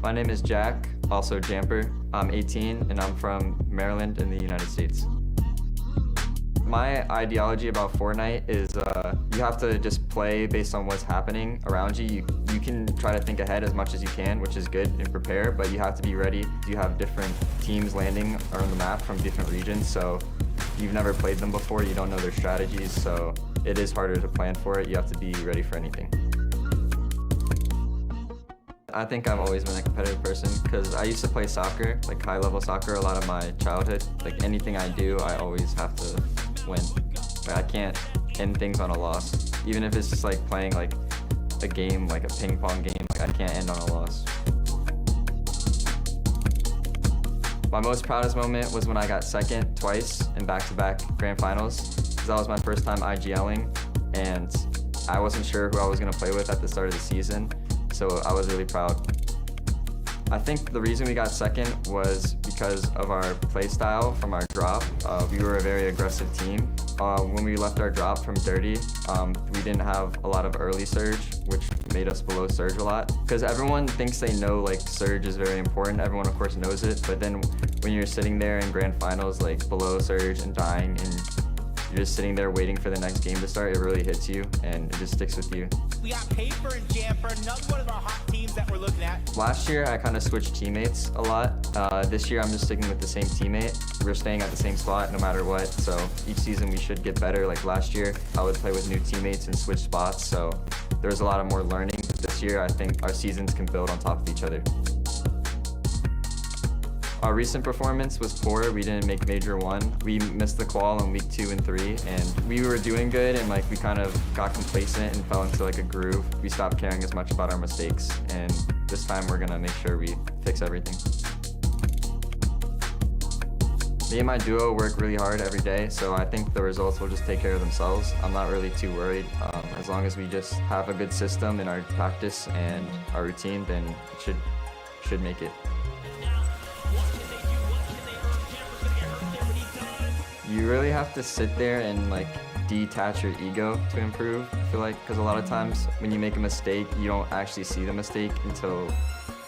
My name is Jack, also Jamper. I'm 18 and I'm from Maryland in the United States. My ideology about Fortnite is you have to just play based on what's happening around you. You can try to think ahead as much as you can, which is good, and prepare, but you have to be ready. You have different teams landing on the map from different regions, so you've never played them before, you don't know their strategies, so it is harder to plan for it. You have to be ready for anything. I think I've always been a competitive person because I used to play soccer, like high-level soccer, a lot of my childhood. Like anything I do, I always have to win. Like, I can't end things on a loss. Even if it's just like playing like a game, like a ping pong game, like I can't end on a loss. My most proudest moment was when I got second twice in back-to-back grand finals. Because that was my first time IGLing, and I wasn't sure who I was going to play with at the start of the season, so I was really proud. I think the reason we got second was because of our play style from our drop. We were a very aggressive team. When we left our drop from Dirty, we didn't have a lot of early surge, which made us below surge a lot. Because everyone thinks they know like surge is very important. Everyone of course knows it, but then when you're sitting there in grand finals like below surge and dying and you're just sitting there waiting for the next game to start, it really hits you and it just sticks with you. We got Paper and Jamper, another one of our hot teams that we're looking at. Last year, I kind of switched teammates a lot. This year, I'm just sticking with the same teammate. We're staying at the same spot no matter what, so each season we should get better. Like last year, I would play with new teammates and switch spots, so there's a lot of more learning. This year, I think our seasons can build on top of each other. Our recent performance was poor. We didn't make Major 1. We missed the qual in week 2 and 3, and we were doing good, and like we kind of got complacent and fell into like a groove. We stopped caring as much about our mistakes, and this time we're gonna make sure we fix everything. Me and my duo work really hard every day, so I think the results will just take care of themselves. I'm not really too worried. As long as we just have a good system in our practice and our routine, then it should make it. You really have to sit there and like detach your ego to improve, I feel like, because a lot of times when you make a mistake, you don't actually see the mistake until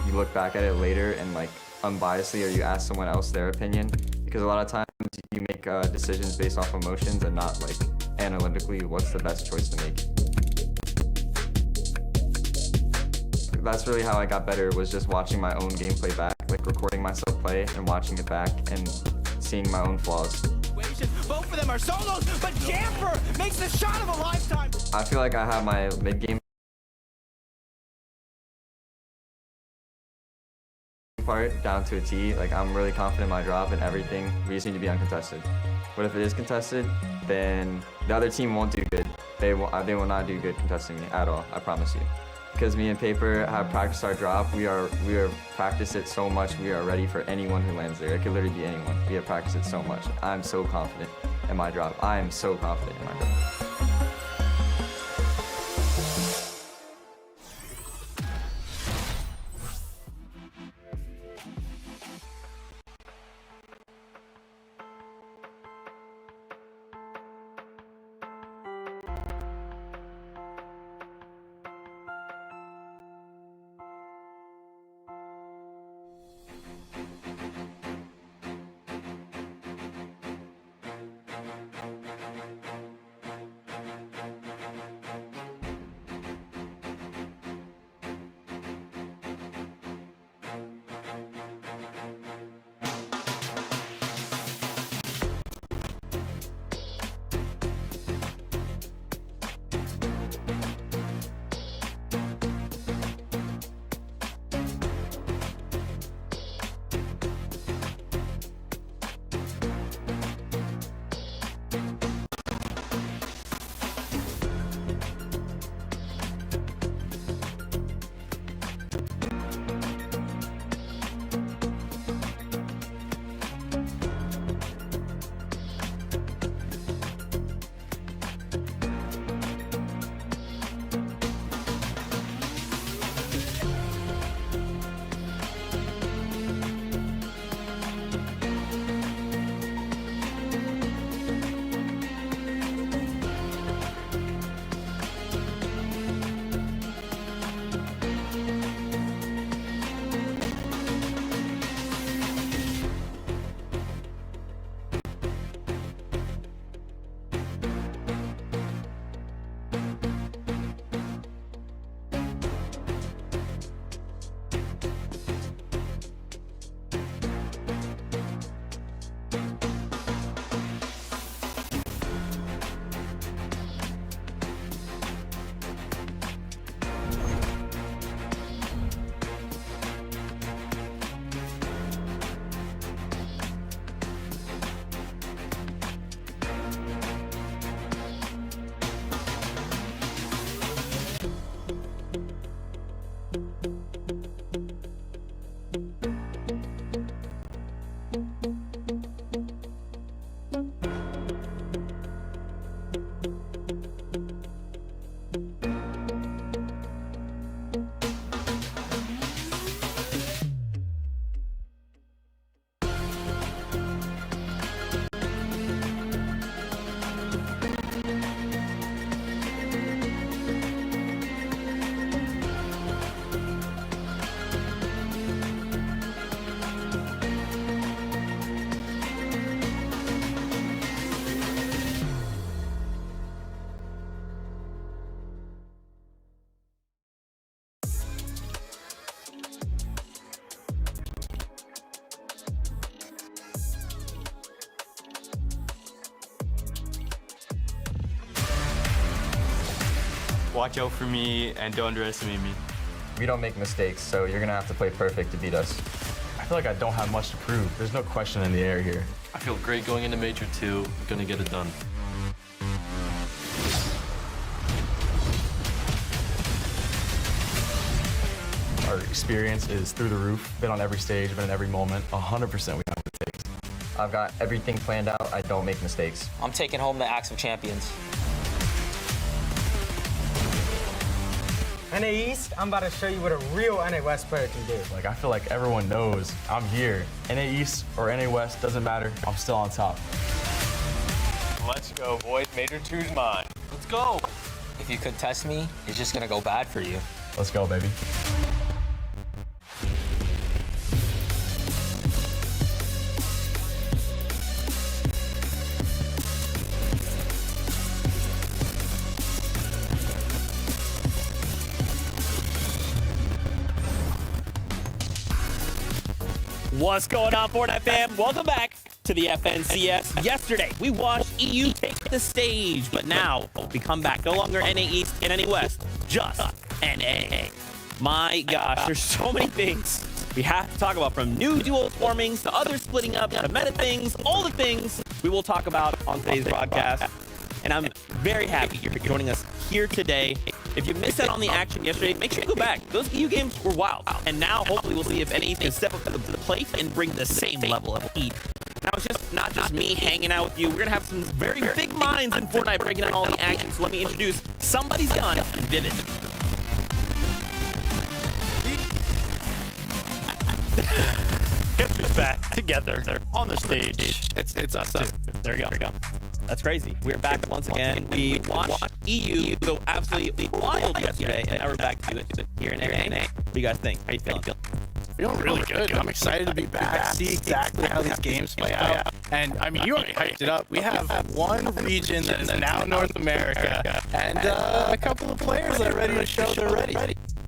you look back at it later and like unbiasedly, or you ask someone else their opinion, because a lot of times you make decisions based off emotions and not like analytically what's the best choice to make. That's really how I got better, was just watching my own gameplay back, like recording myself play and watching it back and seeing my own flaws. Both of them are solos, but Jamper makes the shot of a lifetime. I feel like I have my mid-game part down to a T. Like I'm really confident in my drop and everything. We just need to be uncontested. But if it is contested, then the other team won't do good. They will not do good contesting me at all, I promise you. Because me and Paper have practiced our drop, we are practiced it so much, we are ready for anyone who lands there. It could literally be anyone. We have practiced it so much. I'm so confident in my drop. I am so confident in my drop. Watch out for me and don't underestimate me. We don't make mistakes, so you're gonna have to play perfect to beat us. I feel like I don't have much to prove. There's no question in the air here. I feel great going into Major 2, gonna get it done. Our experience is through the roof. Been on every stage, been in every moment. 100% we have what it takes. I've got everything planned out. I don't make mistakes. I'm taking home the Axe of Champions. NA East, I'm about to show you what a real NA West player can do. Like, I feel like everyone knows I'm here. NA East or NA West, doesn't matter. I'm still on top. Let's go, boys. Major 2's mine. Let's go. If you could test me, it's just gonna go bad for you. Let's go, baby. What's going on, Fortnite fam? Welcome back to the FNCS. Yesterday, we watched EU take the stage, but now we come back. No longer NA East and NA West, just NA. My gosh, there's so many things we have to talk about, from new duo formings to other splitting up to meta things, all the things we will talk about on today's broadcast. And I'm very happy you're joining us here today. If you missed out on the action yesterday, make sure you go back. Those EU games were wild. And now, hopefully, we'll see if NA East can step up to the plate and bring the same level of heat. Now, it's just not just me hanging out with you. We're going to have some very big minds in Fortnite breaking down all the action. So let me introduce somebody's gun, Vivid. Guess who's back together on the stage? It's us. There you go. That's crazy. We're back once again. We watched EU go absolutely wild yesterday, and now we're back to it here in NA. What do you guys think? How you feeling? Feeling really good. I'm excited to be back, see exactly how these games play out. And I mean, you already hyped it up. We have one region that is now North America, and a couple of players that are ready to show they're ready.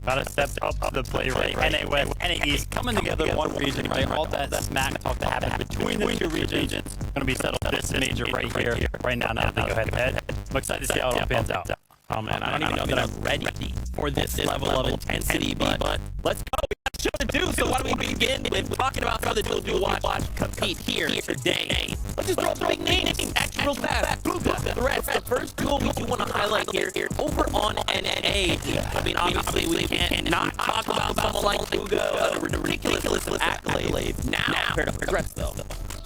Gotta step up to the play, right? NA West, NA East coming together, one region, right? All that smack talk that happens between the two regions gonna be settled this major right here, right now. Now they go head to head. I'm excited to see how it all pans out. Oh man, I don't even know that I'm ready for this level of intensity, but let's go. We got a show to do, so why don't we begin with talking about how the duels we watch compete here today. Let's just throw up the big names. Action real fast. Diretta, the first duel we do want to highlight here over on NA. I mean, obviously we can't not talk about someone like Fuga, a ridiculous accolade. Now, compared to Diretta though.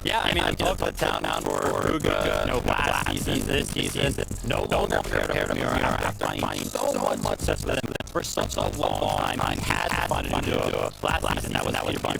Yeah, I mean, I talked about town for Fuga, last season, this season, no longer compared to Mirror. After finding so much success with them for such a long time, I had to find a new duo. Last season, that was everybody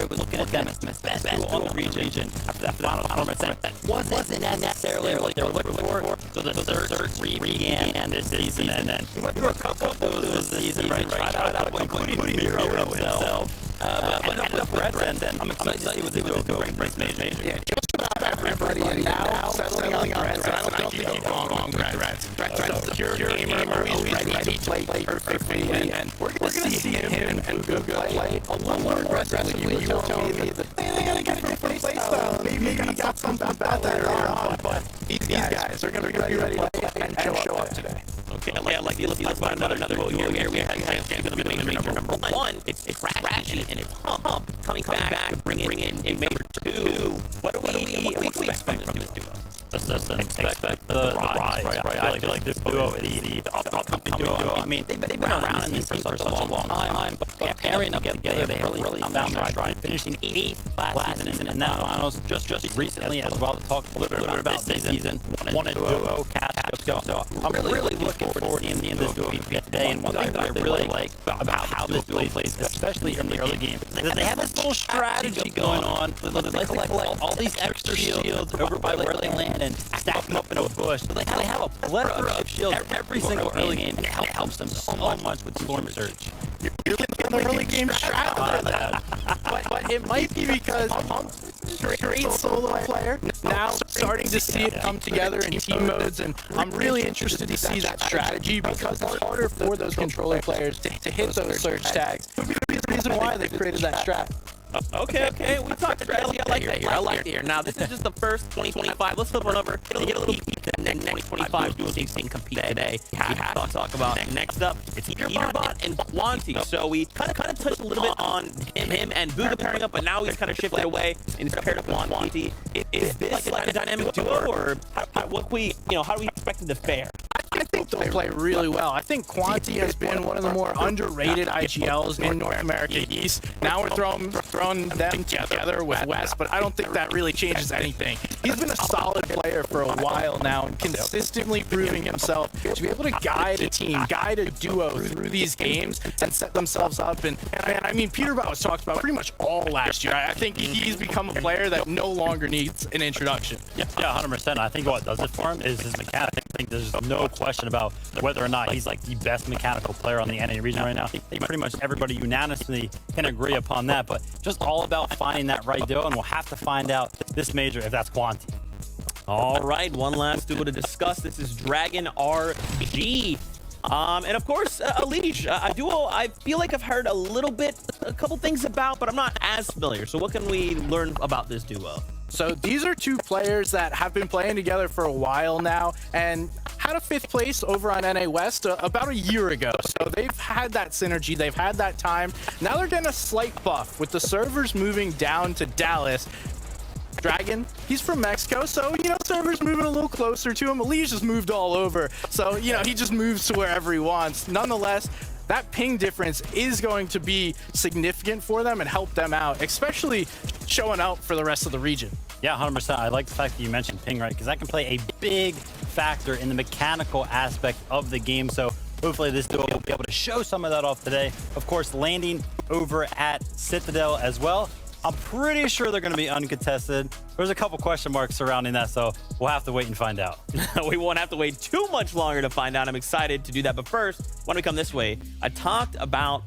was looking at them as the best duo on the region. After that final performance, that wasn't necessarily what they were looking for. So the search began this season, and then we went through a couple of those this season, right? Tried out, including Miro himself. But ended up Diretta, and then I'm excited to see what they do bring major. Yeah, just about everybody and now settling on Diretta. I don't think you go wrong with Diretta. Diretta's a pure gamer, always ready to play perfectly, and we're going to see him and Fuga play a little more aggressively. You were telling me that they got a different play style. Maybe you got something about that earlier on, but these guys are going to be ready to play and show up today. Okay, let's talk about another duel here. We have major number one. It's Crashy and it's Hump coming back to bring in major two. What do we expect from this duo? Expect the rise, right? I feel like this duo is the upcoming duo. I mean, they've been around in this team for such a long time, but pairing up together, they really found their stride, finishing 8th last season, and now finals just recently, as well, to talk a little bit about this season. Won a duo, catch up. So I'm really looking forward to seeing this duo today, and one thing that I really like about how this duo plays, especially in the early game, is that they have this little strategy going on. They collect all these extra shields over by where they land and stack them up in a bush. They have a plethora of shields every single early game, and it helps them so much with Storm Surge. You're getting the early game strat there, but it might be because great solo player now starting to see it come together in team modes, and I'm really interested to see that strategy because it's harder for those controller players to hit those surge tags. Could be the reason why they created that strat. Okay. We talked strategy. I like that here. I like it here. Now, this is just the first 2025. Let's flip on over to get a little peek at the next 2025 duo teams can compete today. We have to talk about next up. It's Peterbot and Quanti. So we kind of touched a little bit on him and Buga pairing up, but now he's kind of shifted away and he's paired up with Quanti. Is this like a dynamic duo, or how do we expect them to fare? I think they'll play really well. I think Quanti has been one of the more underrated IGLs in North America East. Now we're throwing them together with West, but I don't think that really changes anything. He's been a solid player for a while now and consistently proving himself to be able to guide a team, guide a duo through these games and set themselves up. And I mean, Peterbot was talked about pretty much all last year. I think he's become a player that no longer needs an introduction. Yeah, 100%. I think what does it for him is his mechanics. I think there's no question about whether or not he's like the best mechanical player on the NA region right now. I think pretty much everybody unanimously can agree upon that, but just all about finding that right duo, and we'll have to find out this major if that's Quanti. All right, one last duo to discuss. This is Dragon RG. And of course, Alish, a duo I feel like I've heard a couple things about, but I'm not as familiar. So what can we learn about this duo? So these are two players that have been playing together for a while now and had a 5th place over on NA West about a year ago. So they've had that synergy, they've had that time. Now they're getting a slight buff with the servers moving down to Dallas. Dragon, he's from Mexico, so, servers moving a little closer to him. Alish just moved all over, so, he just moves to wherever he wants. Nonetheless, that ping difference is going to be significant for them and help them out, especially showing out for the rest of the region. Yeah, 100%. I like the fact that you mentioned ping, right? Because that can play a big factor in the mechanical aspect of the game. So hopefully this duo will be able to show some of that off today. Of course, landing over at Citadel as well. I'm pretty sure they're going to be uncontested. There's a couple question marks surrounding that, so we'll have to wait and find out. We won't have to wait too much longer to find out. I'm excited to do that. But first, why don't we come this way? I talked about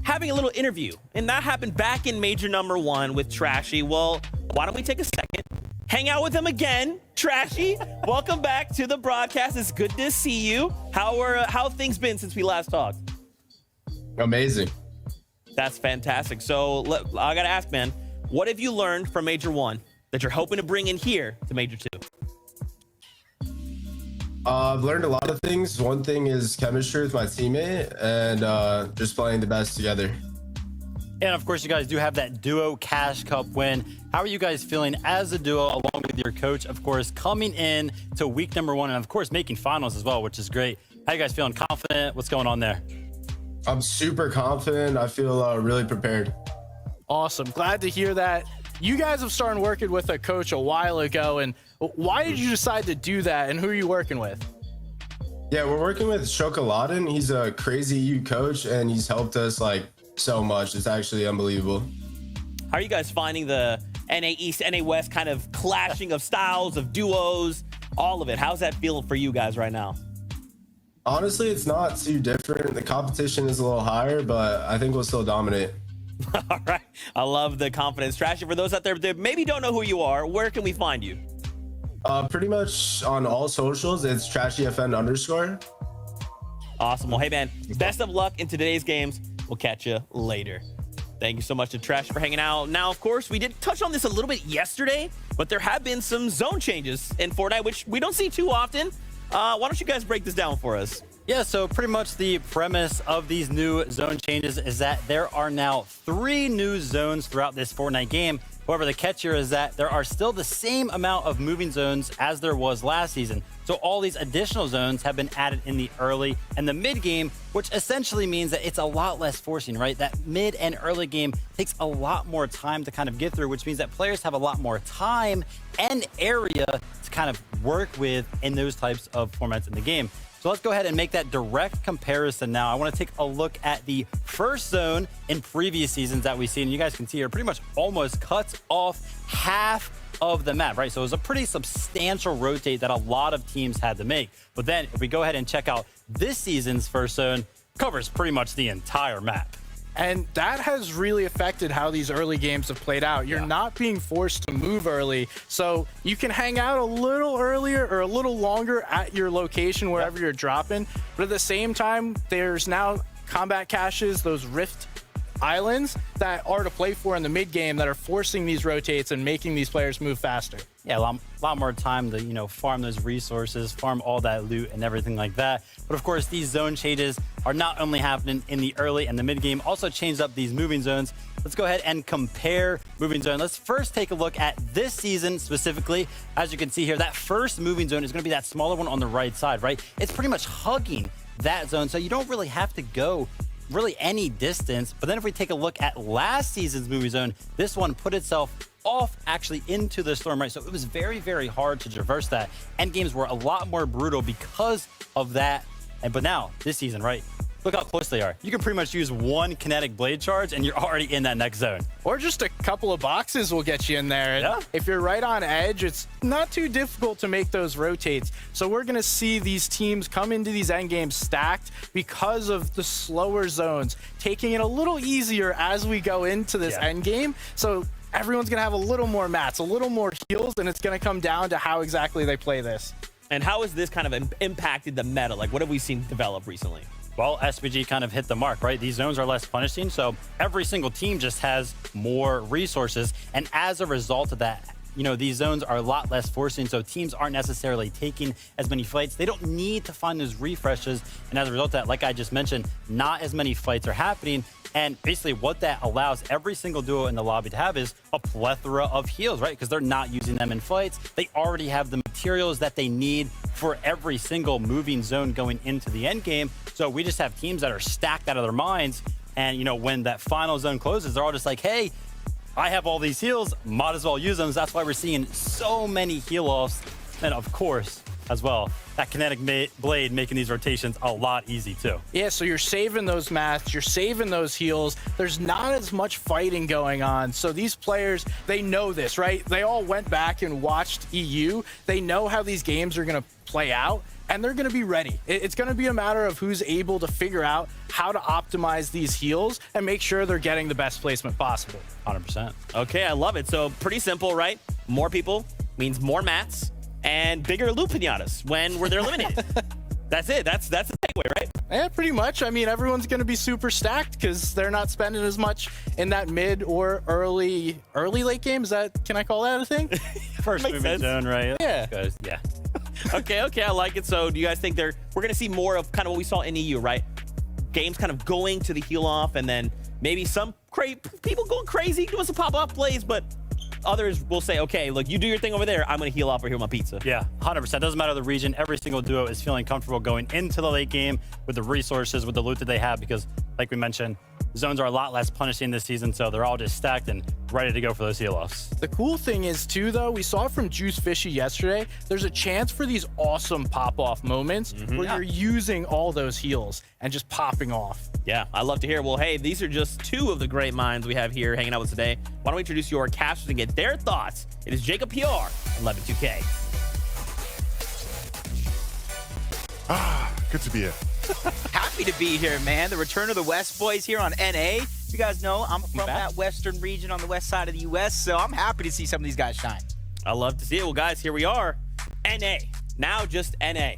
having a little interview, and that happened back in Major Number 1 with Trashy. Well, why don't we take a second, hang out with him again. Trashy, welcome back to the broadcast. It's good to see you. How have things been since we last talked? Amazing. That's fantastic. So I got to ask, man, what have you learned from Major 1 that you're hoping to bring in here to Major 2? I've learned a lot of things. One thing is chemistry with my teammate and just playing the best together. And of course, you guys do have that duo Cash Cup win. How are you guys feeling as a duo along with your coach, of course, coming in to week number 1 and of course making finals as well, which is great. How you guys feeling? Confident? What's going on there? I'm super confident. I feel really prepared. Awesome. Glad to hear that. You guys have started working with a coach a while ago, and why did you decide to do that, and who are you working with? Yeah, we're working with Chocolatin. He's a crazy EU coach, and he's helped us so much. It's actually unbelievable. How are you guys finding the NA East, NA West kind of clashing of styles, of duos, all of it? How's that feeling for you guys right now? Honestly, it's not too different. The competition is a little higher, but I think we'll still dominate. All right. I love the confidence. Trashy, for those out there that maybe don't know who you are, where can we find you? Pretty much on all socials, it's TrashyFN_. Awesome. Well, hey, man, best of luck in today's games. We'll catch you later. Thank you so much to Trash for hanging out. Now, of course, we did touch on this a little bit yesterday, but there have been some zone changes in Fortnite, which we don't see too often. Why don't you guys break this down for us? Yeah, so pretty much the premise of these new zone changes is that there are now 3 new zones throughout this Fortnite game. However, the catch here is that there are still the same amount of moving zones as there was last season. So all these additional zones have been added in the early and the mid game, which essentially means that it's a lot less forcing, right? That mid and early game takes a lot more time to kind of get through, which means that players have a lot more time and area to kind of work with in those types of formats in the game. So let's go ahead and make that direct comparison now. I want to take a look at the first zone in previous seasons that we've seen. You guys can see here pretty much almost cuts off half of the map, right? So it was a pretty substantial rotate that a lot of teams had to make. But then if we go ahead and check out this season's first zone, covers pretty much the entire map. And that has really affected how these early games have played out. You're not being forced to move early, so you can hang out a little earlier or a little longer at your location wherever you're dropping. But at the same time, there's now combat caches, those rift islands that are to play for in the mid game that are forcing these rotates and making these players move faster. Yeah, a lot more time to, you know, farm those resources, farm all that loot and everything like that. But of course, these zone changes are not only happening in the early and the mid game, also changed up these moving zones. Let's go ahead and compare moving zone. Let's first take a look at this season specifically. As you can see here, that first moving zone is going to be that smaller one on the right side, right? It's pretty much hugging that zone, so you don't really have to go really any distance. But then if we take a look at last season's movie zone, this one put itself off actually into the storm, right? So it was very, very hard to traverse that. End games were a lot more brutal because of that. But now, this season, right? Look how close they are. You can pretty much use one kinetic blade charge and you're already in that next zone. Or just a couple of boxes will get you in there. Yeah. If you're right on edge, it's not too difficult to make those rotates. So we're going to see these teams come into these end games stacked because of the slower zones, taking it a little easier as we go into this end game. So everyone's going to have a little more mats, a little more heals, and it's going to come down to how exactly they play this. And how has this kind of impacted the meta? Like, what have we seen develop recently? Well, SPG kind of hit the mark, right? These zones are less punishing, so every single team just has more resources. And as a result of that, you know, these zones are a lot less forcing, so teams aren't necessarily taking as many fights. They don't need to find those refreshes. And as a result of that, like I just mentioned, not as many fights are happening. And basically what that allows every single duo in the lobby to have is a plethora of heals, right? Because they're not using them in fights. They already have the materials that they need for every single moving zone going into the end game. So we just have teams that are stacked out of their minds. And, you know, when that final zone closes, they're all just like, hey, I have all these heals, might as well use them. So that's why we're seeing so many heal offs. And of course, as well, that kinetic blade making these rotations a lot easy too. Yeah, so you're saving those mats, you're saving those heals. There's not as much fighting going on. So these players, they know this, right? They all went back and watched EU. They know how these games are going to play out, and they're going to be ready. It's going to be a matter of who's able to figure out how to optimize these heals and make sure they're getting the best placement possible. 100%. Okay, I love it. So pretty simple, right? More people means more mats and bigger loot pinatas when they're eliminated. That's it. That's the takeaway, right? Yeah, pretty much. I mean, everyone's going to be super stacked because they're not spending as much in that mid or early late game. Is that, can I call that a thing? First moving zone, right? Yeah. Yeah. Okay, I like it. So do you guys think we're going to see more of kind of what we saw in EU, right? Games kind of going to the heal off, and then maybe some people going crazy doing some pop-off plays, but others will say, okay, look, you do your thing over there. I'm going to heal off over here with my pizza. Yeah, 100%. Doesn't matter the region. Every single duo is feeling comfortable going into the late game with the resources, with the loot that they have, because like we mentioned, zones are a lot less punishing this season, so they're all just stacked and ready to go for those heal-offs. The cool thing is, too, though, we saw from Juice Fishy yesterday, there's a chance for these awesome pop-off moments where you're using all those heals and just popping off. Yeah, I love to hear. Well, hey, these are just two of the great minds we have here hanging out with us today. Why don't we introduce your casters and get their thoughts? It is Jacob PR, 112K. Good to be here. Happy to be here, man. The return of the West boys here on NA. You guys know I'm from that western region on the west side of the U.S., so I'm happy to see some of these guys shine. I love to see it. Well, guys, here we are. NA. Now just NA.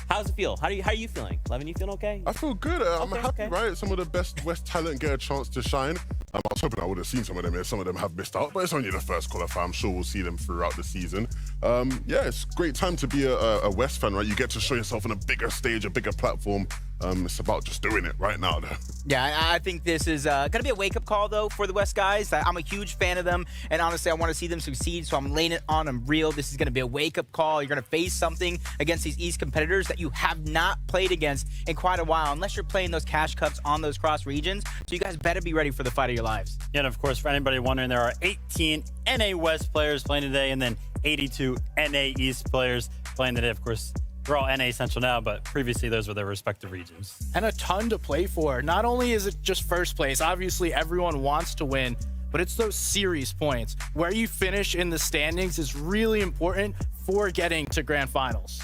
How's it feel? How are you feeling? Levin, you feeling okay? I feel good. I'm happy, right? Some of the best West talent get a chance to shine. I was hoping I would have seen some of them here. Some of them have missed out, but it's only the first qualifier. I'm sure we'll see them throughout the season. Yeah, it's a great time to be a West fan, right? You get to show yourself on a bigger stage, a bigger platform. It's about just doing it right now, though. Yeah, I think this is going to be a wake-up call, though, for the West guys. I'm a huge fan of them, and honestly, I want to see them succeed, so I'm laying it on them real. This is going to be a wake-up call. You're going to face something against these East competitors that you have not played against in quite a while, unless you're playing those cash cups on those cross regions, so you guys better be ready for the fight of your lives. Yeah, and of course, for anybody wondering, there are 18 NA West players playing today, and then 82 NA East players playing today. Of course, they're all NA Central now, but previously those were their respective regions. And a ton to play for. Not only is it just first place, obviously everyone wants to win, but it's those series points. Where you finish in the standings is really important for getting to grand finals.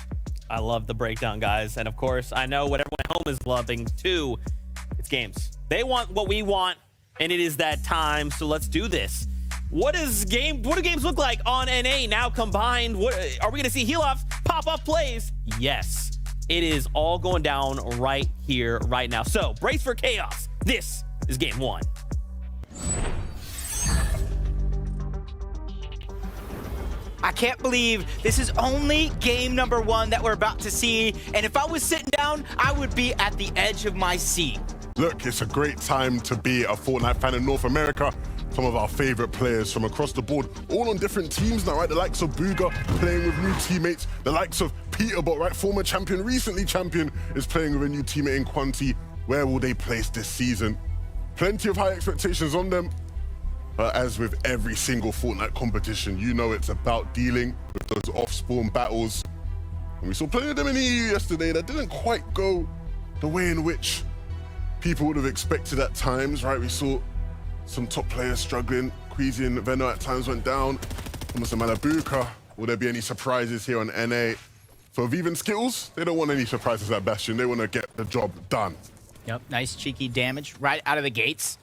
I love the breakdown, guys. And of course, I know what everyone at home is loving too. It's games. They want what we want, and it is that time, so let's do this. What do games look like on NA now combined? Are we going to see heal-offs, pop-up plays? Yes. It is all going down right here, right now. So, brace for chaos. This is game one. I can't believe this is only game number 1 that we're about to see. And if I was sitting down, I would be at the edge of my seat. Look, it's a great time to be a Fortnite fan in North America. Some of our favorite players from across the board, all on different teams now, right? The likes of Booga playing with new teammates. The likes of Peterbot, right? Former champion, recently champion, is playing with a new teammate in Quanti. Where will they place this season? Plenty of high expectations on them. But as with every single Fortnite competition, you know it's about dealing with those off-spawn battles. And we saw plenty of them in EU yesterday that didn't quite go the way in which people would have expected at times, right? We saw some top players struggling. Queasy and Venno at times went down. Almost a Malabuka. Will there be any surprises here on NA? For Vive and Skittles, they don't want any surprises at Bastion. They want to get the job done. Yep, nice cheeky damage right out of the gates.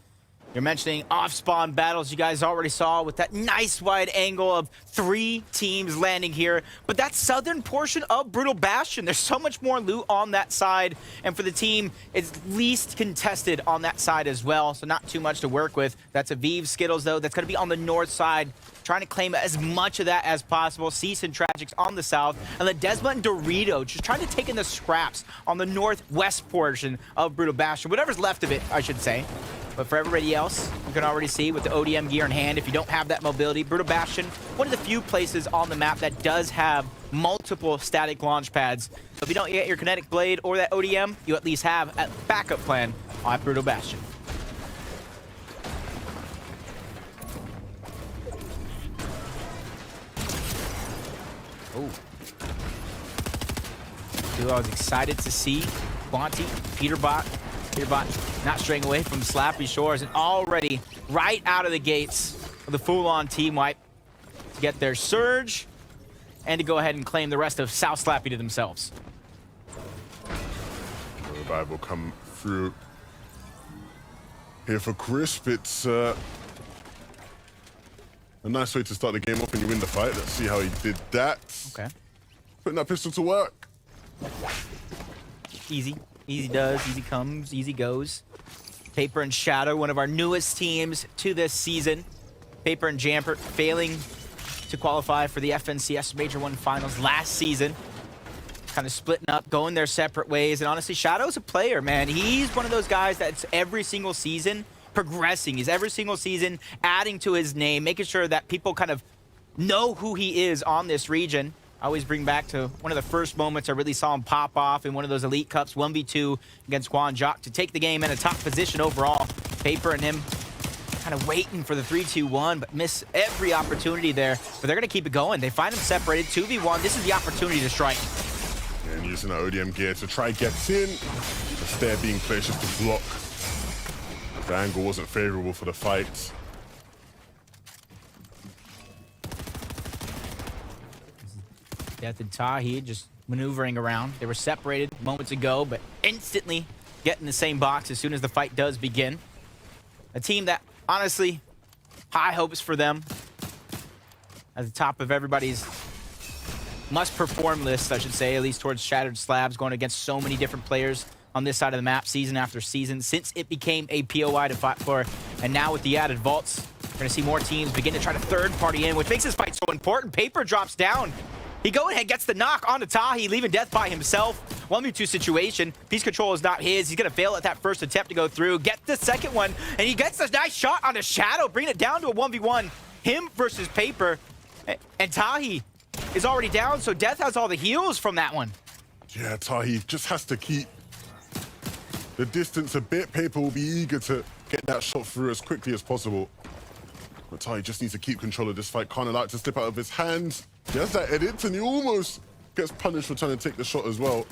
You're mentioning off-spawn battles you guys already saw with that nice wide angle of 3 teams landing here. But that southern portion of Brutal Bastion, there's so much more loot on that side. And for the team, it's least contested on that side as well. So not too much to work with. That's a Vive Skittles, though. That's going to be on the north side, trying to claim as much of that as possible. Cease and Tragics on the south. And then Desma and Dorito just trying to take in the scraps on the northwest portion of Brutal Bastion. Whatever's left of it, I should say. But for everybody else, you can already see with the ODM gear in hand, if you don't have that mobility, Brutal Bastion, one of the few places on the map that does have multiple static launch pads. So if you don't get your Kinetic Blade or that ODM, you at least have a backup plan on Brutal Bastion. Oh. Dude, I was excited to see Quanti, Peterbot not straying away from Slappy Shores, and already right out of the gates with a full-on team wipe to get their surge and to go ahead and claim the rest of South Slappy to themselves. The revive will come through here for Crisp. It's a nice way to start the game off when you win the fight. Let's see how he did that. Okay. Putting that pistol to work. Easy. Easy does, easy comes, easy goes. Paper and Shadow, one of our newest teams to this season. Paper and Jamper failing to qualify for the FNCS Major 1 Finals last season. Kind of splitting up, going their separate ways. And honestly, Shadow's a player, man. He's one of those guys that's every single season progressing. He's every single season adding to his name, making sure that people kind of know who he is on this region. I always bring back to one of the first moments I really saw him pop off in one of those Elite Cups, 1v2 against Quan Jock to take the game in a top position overall. Paper and him kind of waiting for the 3-2-1, but miss every opportunity there. But they're going to keep it going. They find him separated, 2v1. This is the opportunity to strike. And using that ODM gear to try get in. The stair being placed just to block. The angle wasn't favorable for the fight. Death and Tahi just maneuvering around. They were separated moments ago, but instantly get in the same box as soon as the fight does begin. A team that, honestly, high hopes for them. At the top of everybody's must-perform list, I should say, at least towards Shattered Slabs, going against so many different players on this side of the map season after season since it became a POI to fight for. And now with the added vaults, we're going to see more teams begin to try to third-party in, which makes this fight so important. Paper drops down. He go ahead, gets the knock onto Tahi, leaving Death by himself. 1v2 situation. Piece control is not his. He's going to fail at that first attempt to go through. Get the second one, and he gets a nice shot on the Shadow, bringing it down to a 1v1. Him versus Paper. And Tahi is already down, so Death has all the heals from that one. Yeah, Tahi just has to keep the distance a bit. Paper will be eager to get that shot through as quickly as possible. But Tahi just needs to keep control of this fight. Can't allow it to slip out of his hands. He has that edit, and he almost gets punished for trying to take the shot as well.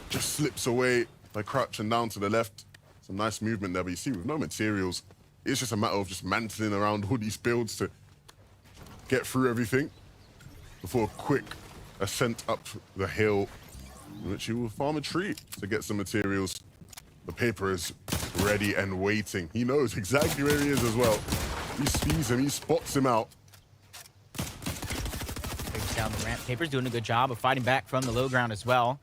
Just slips away by crouching down to the left. Some nice movement there, but you see with no materials, it's just a matter of just mantling around all these builds to get through everything before a quick ascent up the hill, in which he will farm a tree to get some materials. The Paper is ready and waiting. He knows exactly where he is as well. He sees him, he spots him out. Down the ramp. Paper's doing a good job of fighting back from the low ground as well.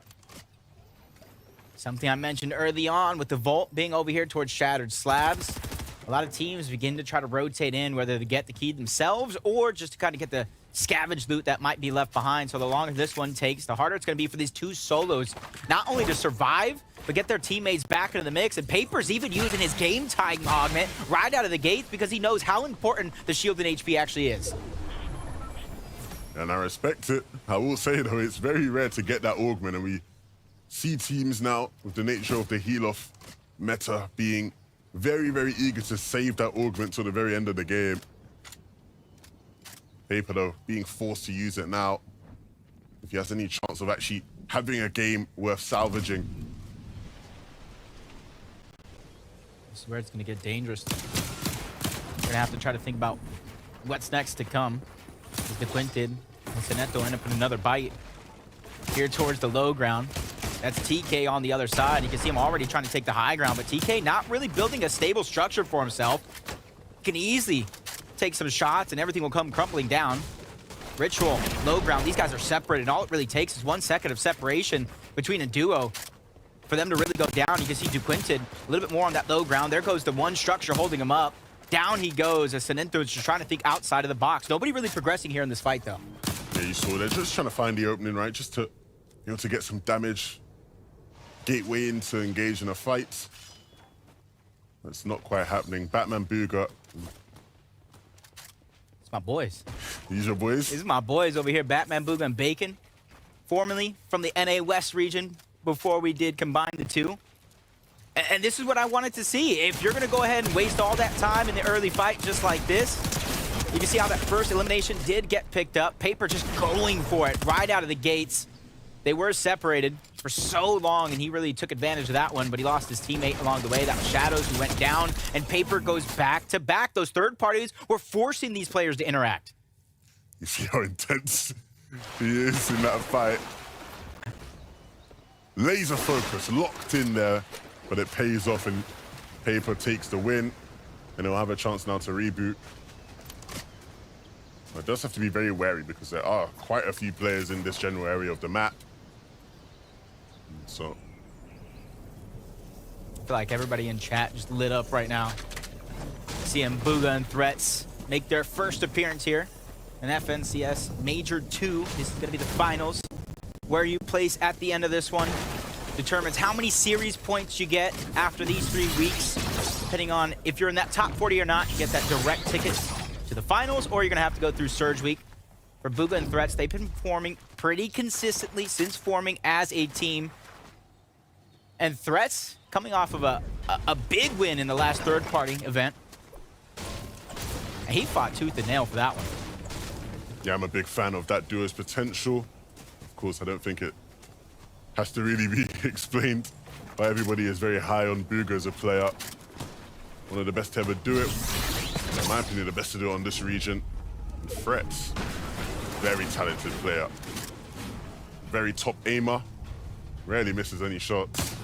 Something I mentioned early on with the vault being over here towards Shattered Slabs. A lot of teams begin to try to rotate in, whether to get the key themselves or just to kind of get the scavenge loot that might be left behind. So the longer this one takes, the harder it's going to be for these two solos, not only to survive, but get their teammates back into the mix. And Paper's even using his game-tying augment right out of the gates because he knows how important the shield and HP actually is. And I respect it. I will say, though, it's very rare to get that augment, and we see teams now, with the nature of the heal-off meta, being very, very eager to save that augment till the very end of the game. Paper, though, being forced to use it now, if he has any chance of actually having a game worth salvaging. This is where it's going to get dangerous. We're going to have to try to think about what's next to come. As the Quinted and Seneto end up in another bite here towards the low ground. That's TK on the other side. You can see him already trying to take the high ground, but TK not really building a stable structure for himself. Can easily take some shots and everything will come crumbling down. Ritual, low ground. These guys are separated. All it really takes is 1 second of separation between a duo for them to really go down. You can see DeQuinted a little bit more on that low ground. There goes the one structure holding him up. Down he goes as Senento is just trying to think outside of the box. Nobody really progressing here in this fight, though. Yeah, you saw they're just trying to find the opening, right? Just to, you know, to get some damage. Gateway in to engage in a fight. That's not quite happening. Batman Booga. It's my boys. These are boys? This is my boys over here, Batman Booga and Bacon. Formerly from the NA West region before we did combine the two. And this is what I wanted to see. If you're going to go ahead and waste all that time in the early fight just like this, you can see how that first elimination did get picked up. Paper just going for it right out of the gates. They were separated for so long, and he really took advantage of that one, but he lost his teammate along the way. That was Shadows who went down, and Paper goes back to back. Those third parties were forcing these players to interact. You see how intense he is in that fight. Laser focus, locked in there. But it pays off and Paper takes the win, and he'll have a chance now to reboot. But it does have to be very wary because there are quite a few players in this general area of the map. So I feel like everybody in chat just lit up right now. Seeing Booga and Threats make their first appearance here in FNCS Major 2. This is going to be the finals. Where you place at the end of this one determines how many series points you get after these 3 weeks. Depending on if you're in that top 40 or not, you get that direct ticket to the finals, or you're going to have to go through Surge Week. For Booga and Threats, they've been performing pretty consistently since forming as a team. And Threats coming off of a big win in the last third-party event. And he fought tooth and nail for that one. yeah, I'm a big fan of that duo's potential. Of course, I don't think it has to really be explained, but everybody is very high on Booga as a player. One of the best to ever do it. In my opinion, the best to do it on this region. And Threats, very talented player. Very top aimer. Rarely misses any shots.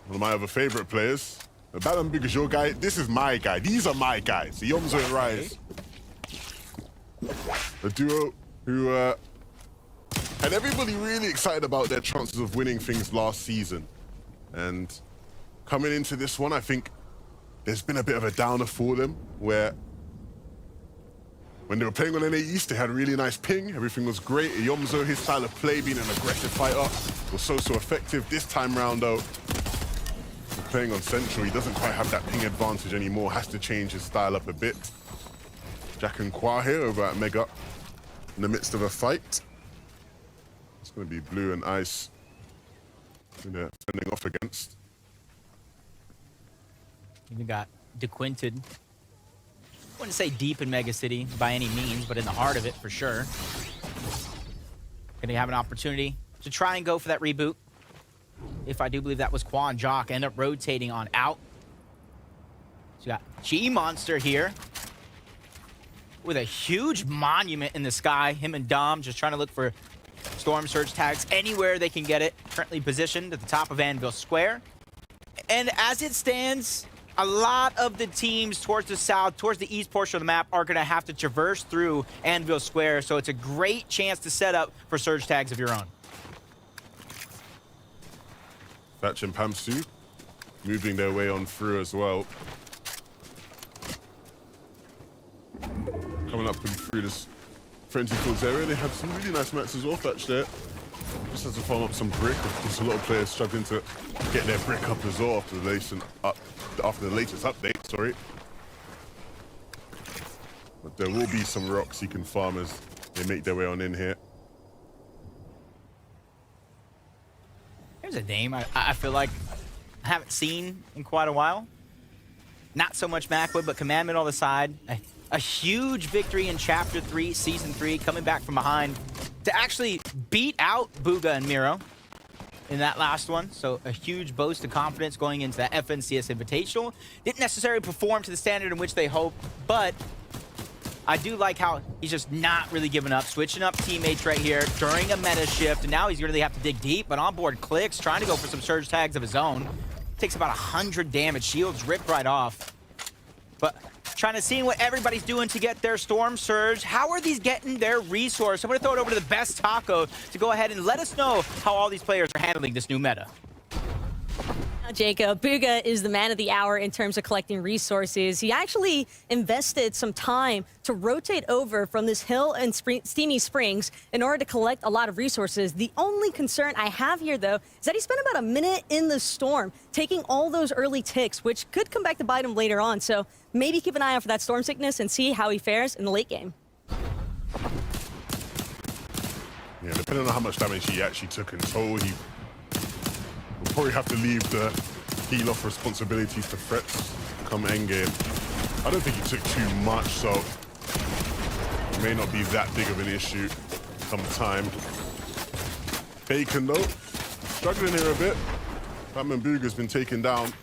One of my other favorite players. Batman Booga's your guy. This is my guy. These are my guys. The Yomzo and Rise. The duo who had everybody really excited about their chances of winning things last season. And coming into this one, I think there's been a bit of a downer for them, where when they were playing on NA East, they had a really nice ping. Everything was great. Yomzo, his style of play, being an aggressive fighter, was so effective. This time round, though, playing on Central, he doesn't quite have that ping advantage anymore. Has to change his style up a bit. Jack and Kwa here over at Mega in the midst of a fight. It's going to be Blue and Ice who they're fending off against. We got DeQuinted. I wouldn't say deep in Mega City by any means, but in the heart of it for sure. Gonna have an opportunity to try and go for that reboot. If I do believe that was Kwa and Jock, end up rotating on out. So you got G-Monster here with a huge monument in the sky. Him and Dom just trying to look for Storm Surge tags anywhere they can get it. Currently positioned at the top of Anvil Square. And as it stands, a lot of the teams towards the south, towards the east portion of the map are going to have to traverse through Anvil Square. So it's a great chance to set up for Surge tags of your own. Thatch and Pamsu moving their way on through as well. Coming up and through this frenzy fields area. They have some really nice mats as well, Thatch there. Just has to farm up some brick. There's a lot of players struggling to get their brick up as well after the latest update, sorry. But there will be some rocks you can farm as they make their way on in here. Here's a name I feel like I haven't seen in quite a while. Not so much Macwood, but Commandment on the side. A huge victory in Chapter 3, Season 3, coming back from behind to actually beat out Booga and Miro in that last one. So a huge boast of confidence going into that FNCS Invitational. Didn't necessarily perform to the standard in which they hoped, but I do like how he's just not really giving up, switching up teammates right here during a meta shift, and now he's going to have to dig deep, but onboard clicks, trying to go for some surge tags of his own. Takes about 100 damage, shields ripped right off. But trying to see what everybody's doing to get their Storm Surge. How are these getting their resource? I'm going to throw it over to the best Taco to go ahead and let us know how all these players are handling this new meta. Jacob, Booga is the man of the hour in terms of collecting resources. He actually invested some time to rotate over from this hill and Steamy Springs in order to collect a lot of resources. The only concern I have here, though, is that he spent about a minute in the storm taking all those early ticks, which could come back to bite him later on. So maybe keep an eye out for that storm sickness and see how he fares in the late game. Yeah, depending on how much damage he actually took in total, he we'll probably have to leave the heal off responsibilities to Frets come endgame. I don't think he took too much, so it may not be that big of an issue come time. Bacon though, struggling here a bit. Batman Booga's been taken down.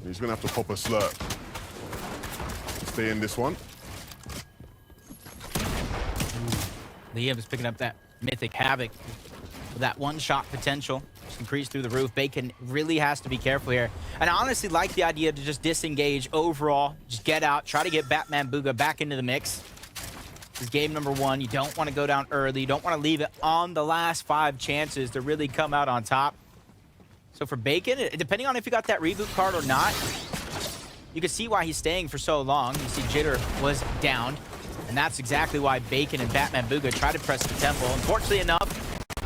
He's gonna have to pop a slurp. Stay in this one. Liam is picking up that Mythic Havoc with that one-shot potential. Increase through the roof. Bacon really has to be careful here. And I honestly like the idea to just disengage overall. Just get out, try to get Batman Booga back into the mix. This is game number 1. You don't want to go down early. You don't want to leave it on the last 5 chances to really come out on top. So for Bacon, depending on if you got that reboot card or not, you can see why he's staying for so long. You see Jitter was downed. And that's exactly why Bacon and Batman Booga try to press the temple. Unfortunately enough,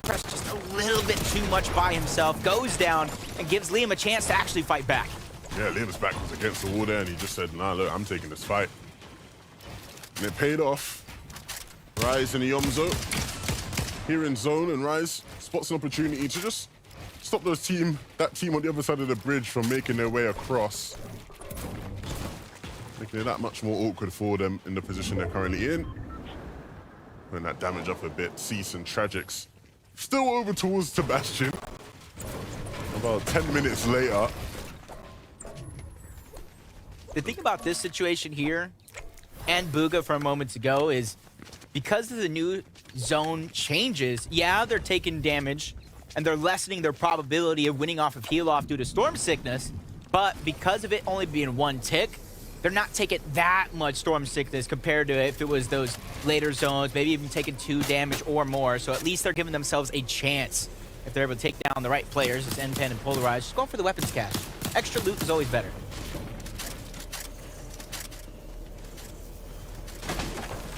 press just a little bit too much by himself, goes down, and gives Liam a chance to actually fight back. Yeah, Liam's back was against the wall there, and he just said, nah, look, I'm taking this fight. And it paid off. Rise in the Yomzo. Here in zone, and Rise spots an opportunity to just stop that team on the other side of the bridge from making their way across. Making it that much more awkward for them in the position they're currently in. Putting that damage up a bit. Cease and Tragics still over towards Sebastian. About 10 minutes later. The thing about this situation here, and Booga from moments ago, is because of the new zone changes, yeah, they're taking damage, and they're lessening their probability of winning off of heal off due to Storm Sickness, but because of it only being 1 tick, they're not taking that much Storm Sickness compared to if it was those later zones, maybe even taking 2 damage or more. So at least they're giving themselves a chance if they're able to take down the right players, as N10 and Polarize. Just going for the weapons cache. Extra loot is always better.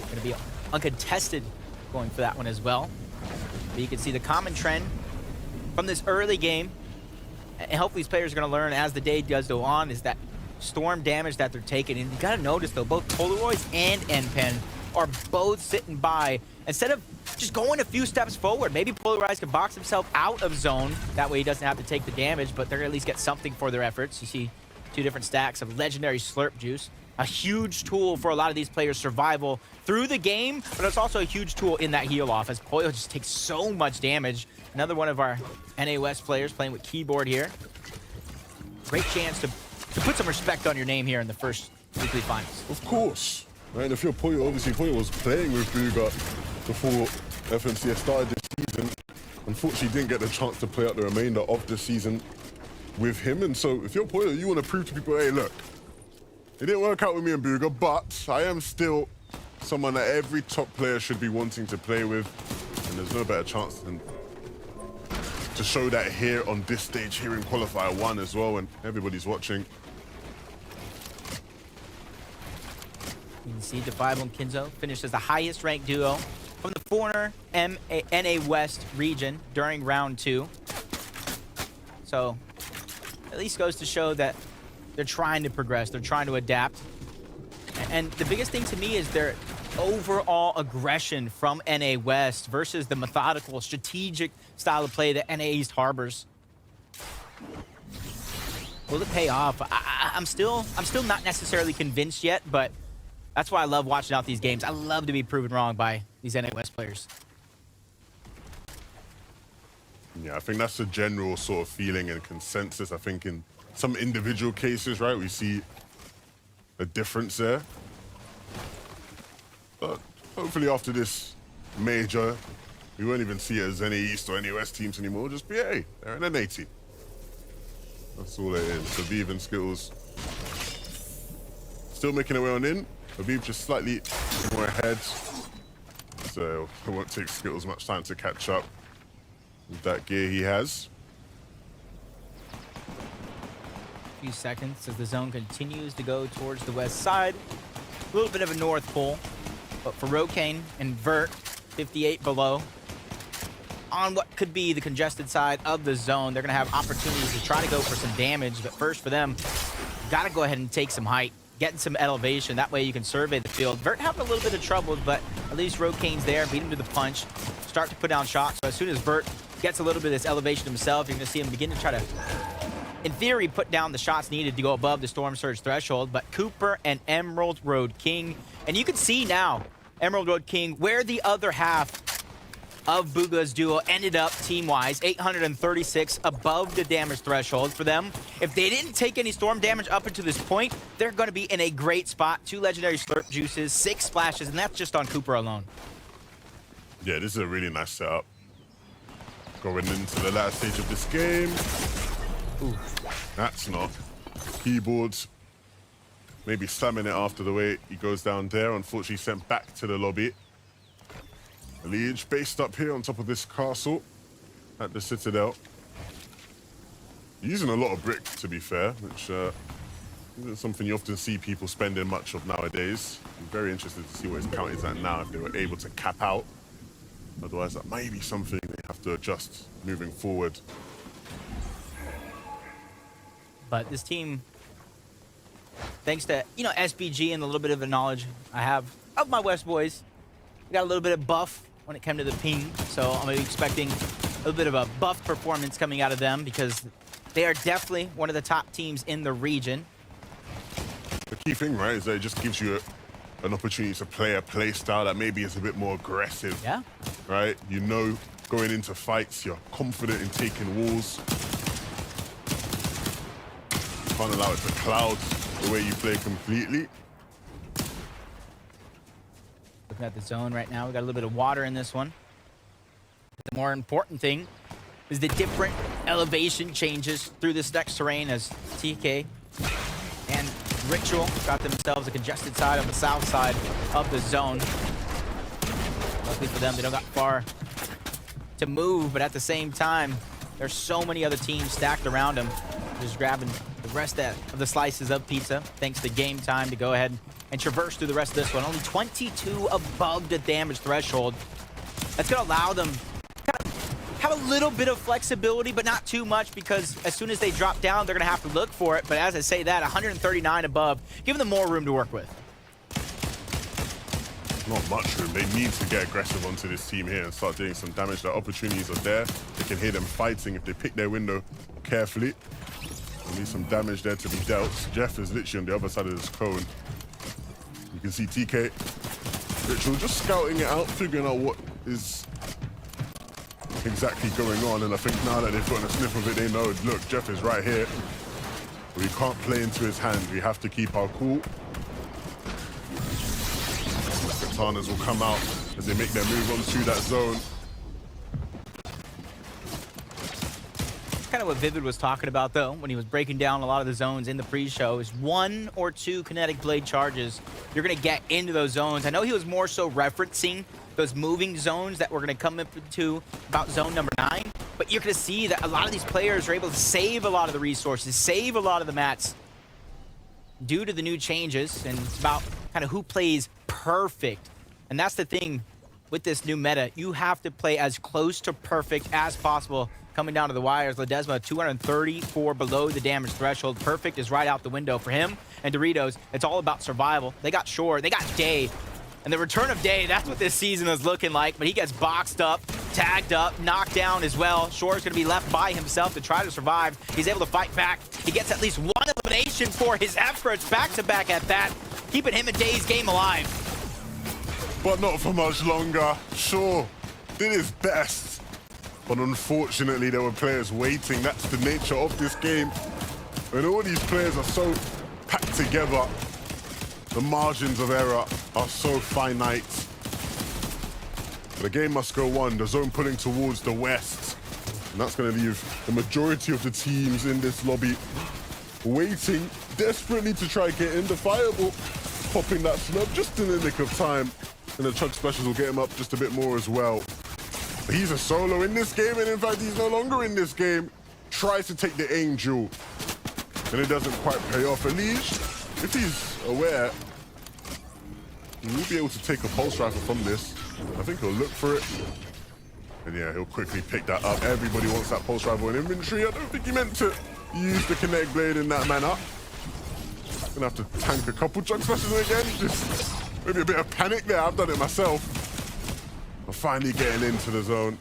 Going to be uncontested going for that one as well. But you can see the common trend from this early game, and hopefully these players are going to learn as the day does go on, is that storm damage that they're taking. And you got to notice, though, both Polaroids and NPen are both sitting by. Instead of just going a few steps forward, maybe Polarize can box himself out of zone. That way he doesn't have to take the damage, but they're going to at least get something for their efforts. You see 2 different stacks of legendary Slurp Juice. A huge tool for a lot of these players' survival through the game, but it's also a huge tool in that heal off, as Poyo just takes so much damage. Another one of our NA West players playing with keyboard here. Great chance to put some respect on your name here in the first weekly finals. Of course. Right, and if you're Poyo, obviously Poyo was playing with Booga before FNCS started this season. Unfortunately, didn't get the chance to play out the remainder of the season with him. And so if you're Poyo, you want to prove to people, hey, look, it didn't work out with me and Booga, but I am still someone that every top player should be wanting to play with. And there's no better chance than to show that here on this stage, here in Qualifier 1 as well, and everybody's watching. You can see Defiable and Kinzo finished as the highest ranked duo from the former NA West region during round 2. So at least goes to show that they're trying to progress, they're trying to adapt. And the biggest thing to me is their overall aggression from NA West versus the methodical, strategic style of play that NA East harbors. Will it pay off? I'm still not necessarily convinced yet, but that's why I love watching out these games. I love to be proven wrong by these NA West players. Yeah, I think that's the general sort of feeling and consensus. I think in some individual cases, right, we see a difference there. But hopefully after this major, we won't even see it as any East or any West teams anymore. It'll just be, hey, they're an NA team. That's all it is. Habib and Skittles still making their way on in. Habib just slightly more ahead. So it won't take Skittles much time to catch up with that gear he has. A few seconds as the zone continues to go towards the west side. A little bit of a north pull, but for Rokane and Vert, 58 below. On what could be the congested side of the zone, they're going to have opportunities to try to go for some damage, but first for them, got to go ahead and take some height, getting some elevation. That way you can survey the field. Vert having a little bit of trouble, but at least Rokane's there, beat him to the punch, start to put down shots. So as soon as Vert gets a little bit of this elevation himself, you're going to see him begin to try to, in theory, put down the shots needed to go above the Storm Surge threshold. But Cooper and Emerald Road King, and you can see now, Emerald Road King, where the other half of Bugha's duo ended up team-wise, 836 above the damage threshold for them. If they didn't take any storm damage up until this point, they're going to be in a great spot. 2 legendary slurp juices, 6 splashes, and that's just on Cooper alone. Yeah, this is a really nice setup. Going into the last stage of this game. Ooh, that's not. Keyboards maybe slamming it after the way he goes down there. Unfortunately sent back to the lobby. Liege based up here on top of this castle at the Citadel. Using a lot of brick, to be fair, which isn't something you often see people spending much of nowadays. I'm very interested to see what his count is at now, if they were able to cap out. Otherwise, that may be something they have to adjust moving forward. But this team, thanks to, SBG and a little bit of the knowledge I have of my West boys, we got a little bit of buff when it came to the ping, so I'm expecting a little bit of a buff performance coming out of them because they are definitely one of the top teams in the region. The key thing, right, is that it just gives you an opportunity to play a play style that maybe is a bit more aggressive. Yeah. Right? You know, going into fights, you're confident in taking walls. You can't allow it to cloud the way you play completely. Looking at the zone right now, we got a little bit of water in this one. The more important thing is the different elevation changes through this next terrain as TK and Ritual got themselves a congested side on the south side of the zone. Luckily for them, they don't got far to move, but at the same time, there's so many other teams stacked around them. Just grabbing the rest of the slices of pizza, thanks to game time to go ahead and traverse through the rest of this one. Only 22 above the damage threshold. That's going to allow them to kind of have a little bit of flexibility, but not too much, because as soon as they drop down, they're going to have to look for it. But as I say that, 139 above, giving them more room to work with. Not much room. They need to get aggressive onto this team here and start doing some damage. The opportunities are there. They can hear them fighting if they pick their window carefully. There'll be some damage there to be dealt. Jeff is literally on the other side of this cone. You can see TK, Ritual just scouting it out, figuring out what is exactly going on. And I think now that they've gotten a sniff of it, they know, look, Jeff is right here. We can't play into his hand. We have to keep our cool. Katanas will come out as they make their move onto that zone. Kind of what Vivid was talking about, though, when he was breaking down a lot of the zones in the pre-show, is 1 or 2 kinetic blade charges you're going to get into those zones. I know he was more so referencing those moving zones that we're going to come into about zone number 9, but you're going to see that a lot of these players are able to save a lot of the resources, save a lot of the mats due to the new changes, and it's about kind of who plays perfect. And that's the thing with this new meta. You have to play as close to perfect as possible. Coming down to the wires, Ledesma 234 below the damage threshold. Perfect is right out the window for him. And Doritos, it's all about survival. They got Shore, they got Day. And the return of Day, that's what this season is looking like. But he gets boxed up, tagged up, knocked down as well. Shore's going to be left by himself to try to survive. He's able to fight back. He gets at least one elimination for his efforts, back-to-back at that, keeping him and Day's game alive. But not for much longer. Sure, did his best. But unfortunately, there were players waiting. That's the nature of this game. When all these players are so packed together, the margins of error are so finite. The game must go on. The zone pulling towards the west. And that's going to leave the majority of the teams in this lobby waiting desperately to try get in. The Fireball popping that snub just in the nick of time. And the Chug Splashes will get him up just a bit more as well. But he's a solo in this game, and in fact, he's no longer in this game. Tries to take the Angel, and it doesn't quite pay off. Elige, if he's aware, he will be able to take a pulse rifle from this. I think he'll look for it. And yeah, he'll quickly pick that up. Everybody wants that pulse rifle in inventory. I don't think he meant to use the Kinetic Blade in that manner. Gonna have to tank a couple Chug Splashes again. Just maybe a bit of panic there. I've done it myself. But finally getting into the zone.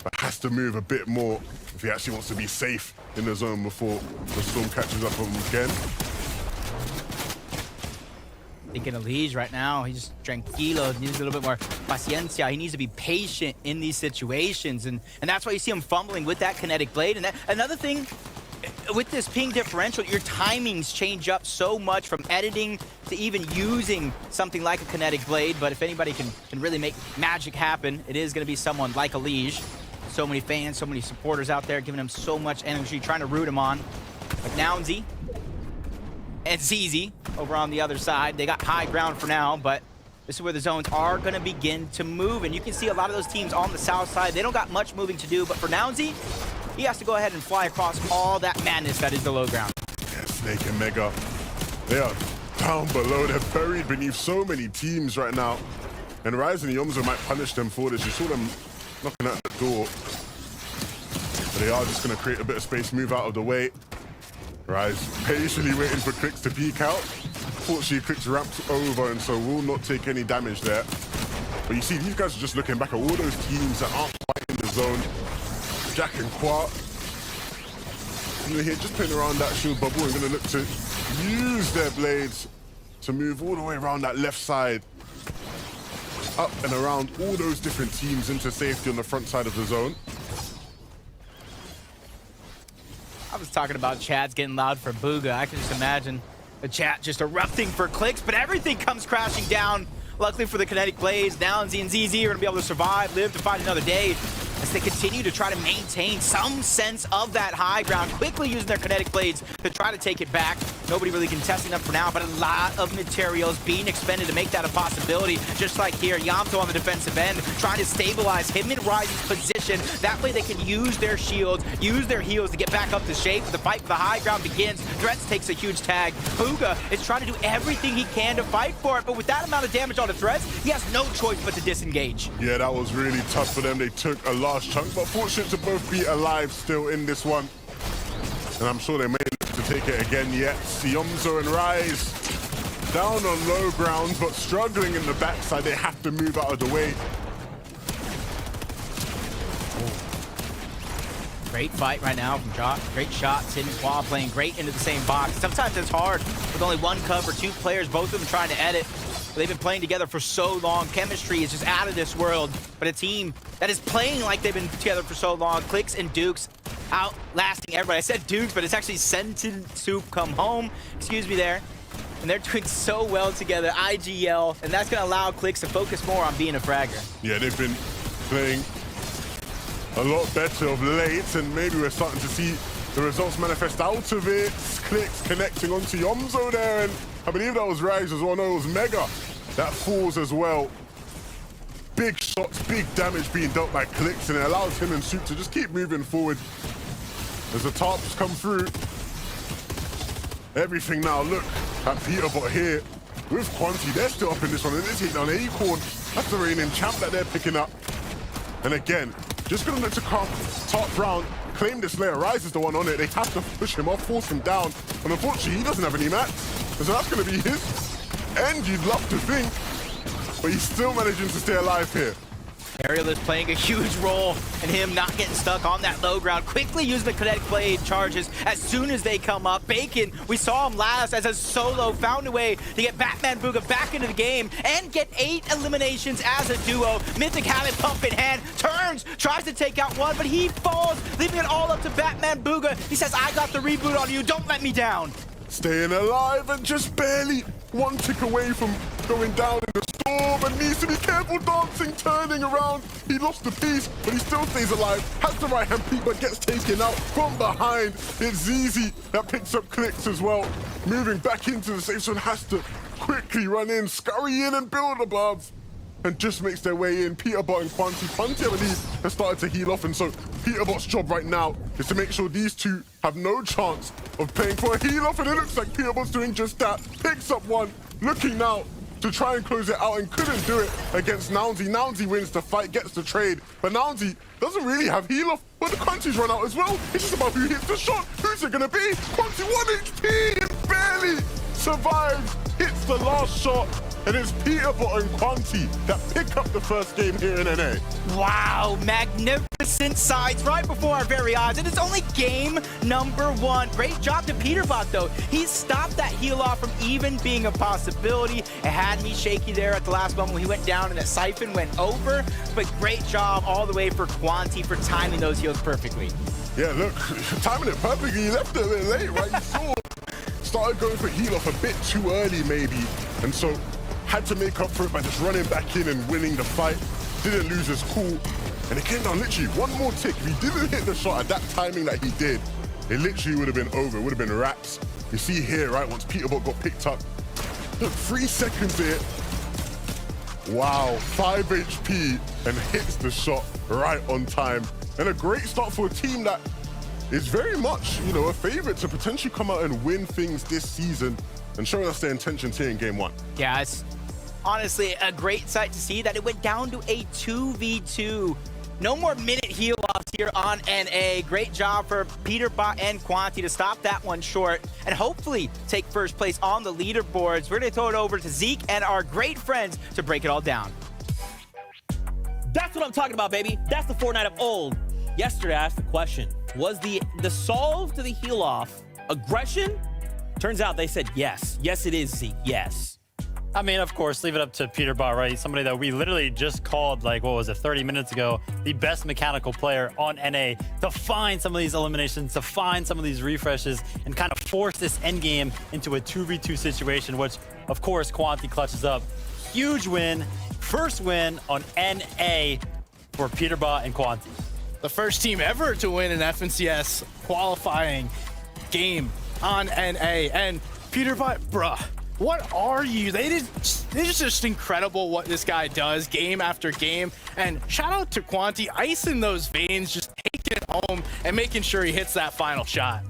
But has to move a bit more if he actually wants to be safe in the zone before the storm catches up on him again. Thinking of Liege right now, he's tranquilo, needs a little bit more paciencia. He needs to be patient in these situations, and that's why you see him fumbling with that Kinetic Blade. And another thing, with this ping differential, your timings change up so much from editing to even using something like a Kinetic Blade. But if anybody can really make magic happen, it is going to be someone like a Liege. So many fans, so many supporters out there giving him so much energy, trying to root him on. But Nounsy and ZZ over on the other side, they got high ground for now, but this is where the zones are going to begin to move. And you can see a lot of those teams on the south side, they don't got much moving to do, but for Nounsy, he has to go ahead and fly across all that madness that is the low ground. Yeah, Snake and Mega, they are down below. They're buried beneath so many teams right now. And Rise and Yomzo might punish them for this. You saw them knocking at the door. But they are just going to create a bit of space, move out of the way. Rise patiently waiting for Clicks to peek out. Fortunately, Clicks ramped over and so will not take any damage there. But you see, these guys are just looking back at all those teams that aren't fighting the zone. Jack and Quart. Here, just playing around that shield bubble and going to look to use their blades to move all the way around that left side. Up and around all those different teams into safety on the front side of the zone. I was talking about chats getting loud for Booga. I can just imagine the chat just erupting for Clicks, but everything comes crashing down. Luckily for the Kinetic Blades, Nounsy and ZZ are going to be able to survive, live to fight another day as they continue to try to maintain some sense of that high ground, quickly using their Kinetic Blades to try to take it back. Nobody really contesting them for now, but a lot of materials being expended to make that a possibility. Just like here, Yamto on the defensive end, trying to stabilize him in Rise's position. That way they can use their shields, use their heals to get back up to shape. The fight for the high ground begins. Threats takes a huge tag. Booga is trying to do everything he can to fight for it, but with that amount of damage on the Threats, he has no choice but to disengage. Yeah, that was really tough for them. They took a large chunk, but fortunate to both be alive still in this one. And I'm sure they may look to take it again yet. Yomzo and Rise down on low ground, but struggling in the backside. They have to move out of the way. Great fight right now from Jock. Great shots, hidden quad playing great into the same box. Sometimes it's hard with only one cover, two players, both of them trying to edit. They've been playing together for so long. Chemistry is just out of this world. But a team that is playing like they've been together for so long. Clicks and Dukes outlasting everybody. I said Dukes, but it's actually Sentin Soup come home. Excuse me there. And they're doing so well together. IGL, and that's going to allow Clicks to focus more on being a fragger. Yeah, they've been playing a lot better of late, and maybe we're starting to see the results manifest out of it. Clicks connecting onto Yomzo there, and I believe that was Rise as well. No, it was Mega that falls as well. Big shots, big damage being dealt by Clicks, and it allows him and Soup to just keep moving forward as the tarps come through. everything now. Look at Peterbot here with Quanti. They're still up in this one, and it's hitting on Acorn. That's the reigning champ that they're picking up. And again, just gonna look to top Brown, claim this layer. Rise is the one on it. They have to push him off, force him down. And unfortunately, he doesn't have any mats. So that's gonna be his end, you'd love to think. But he's still managing to stay alive here. Ariel is playing a huge role in him not getting stuck on that low ground. Quickly use the kinetic blade charges as soon as they come up. Bacon, we saw him last as a solo, found a way to get Batman Booga back into the game and get 8 eliminations as a duo. Mythic Habit pump in hand, turns, tries to take out one, but he falls, leaving it all up to Batman Booga. He says, I got the reboot on you, don't let me down. Staying alive and just barely one tick away from going down in the storm, and needs to be careful dancing, turning around. He lost the piece, but he still stays alive. Has the right hand peek, but gets taken out from behind. It's ZZ that picks up clicks as well. Moving back into the safe zone, has to quickly run in, scurry in and build above. And just makes their way in. Peterbot and Quanti. Quanti, I believe, has started to heal off, and so Peterbot's job right now is to make sure these two have no chance of paying for a heal off, and it looks like Peterbot's doing just that. Picks up one, looking now to try and close it out, and couldn't do it against Nounsy. Nounsy wins the fight, gets the trade, but Nounsy doesn't really have heal off, but the Quanti's run out as well. It's just about who hits the shot. Who's it gonna be? Quanti 1 HP and barely survives, hits the last shot. And it's Peterbot and Quanti that pick up the first game here in NA. Wow, magnificent sides right before our very eyes. And it's only game number 1. Great job to Peterbot, though. He stopped that heal off from even being a possibility. It had me shaky there at the last moment when he went down and that siphon went over. But great job all the way for Quanti for timing those heals perfectly. Yeah, look, timing it perfectly. He left it a bit late, right? You saw started going for heal off a bit too early, maybe. And so had to make up for it by just running back in and winning the fight. Didn't lose his cool. And it came down literally one more tick. If he didn't hit the shot at that timing that he did, it literally would have been over. It would have been wraps. You see here, right, once Peterbot got picked up, look, 3 seconds here. Wow, 5 HP and hits the shot right on time. And a great start for a team that is very much, you know, a favorite to potentially come out and win things this season and showing us their intentions here in game 1. Yeah, it's honestly a great sight to see that it went down to a 2v2. No more minute heal offs here on NA. Great job for Peterbot and Quanti to stop that one short and hopefully take first place on the leaderboards. We're going to throw it over to Zeke and our great friends to break it all down. That's what I'm talking about, baby. That's the Fortnite of old. Yesterday, I asked the question, was the solve to the heal off aggression? Turns out they said yes. Yes, it is, Zeke. Yes. I mean, of course, leave it up to Peterbot, right? Somebody that we literally just called, like, what was it, 30 minutes ago, the best mechanical player on NA, to find some of these eliminations, to find some of these refreshes, and kind of force this endgame into a 2v2 situation, which, of course, Quanti clutches up. Huge win. First win on NA for Peterbot and Quanti. The first team ever to win an FNCS qualifying game on NA. And Peterbot, bruh, what are you? It's just incredible what this guy does game after game. And shout out to Quanti, icing those veins, just taking it home and making sure he hits that final shot.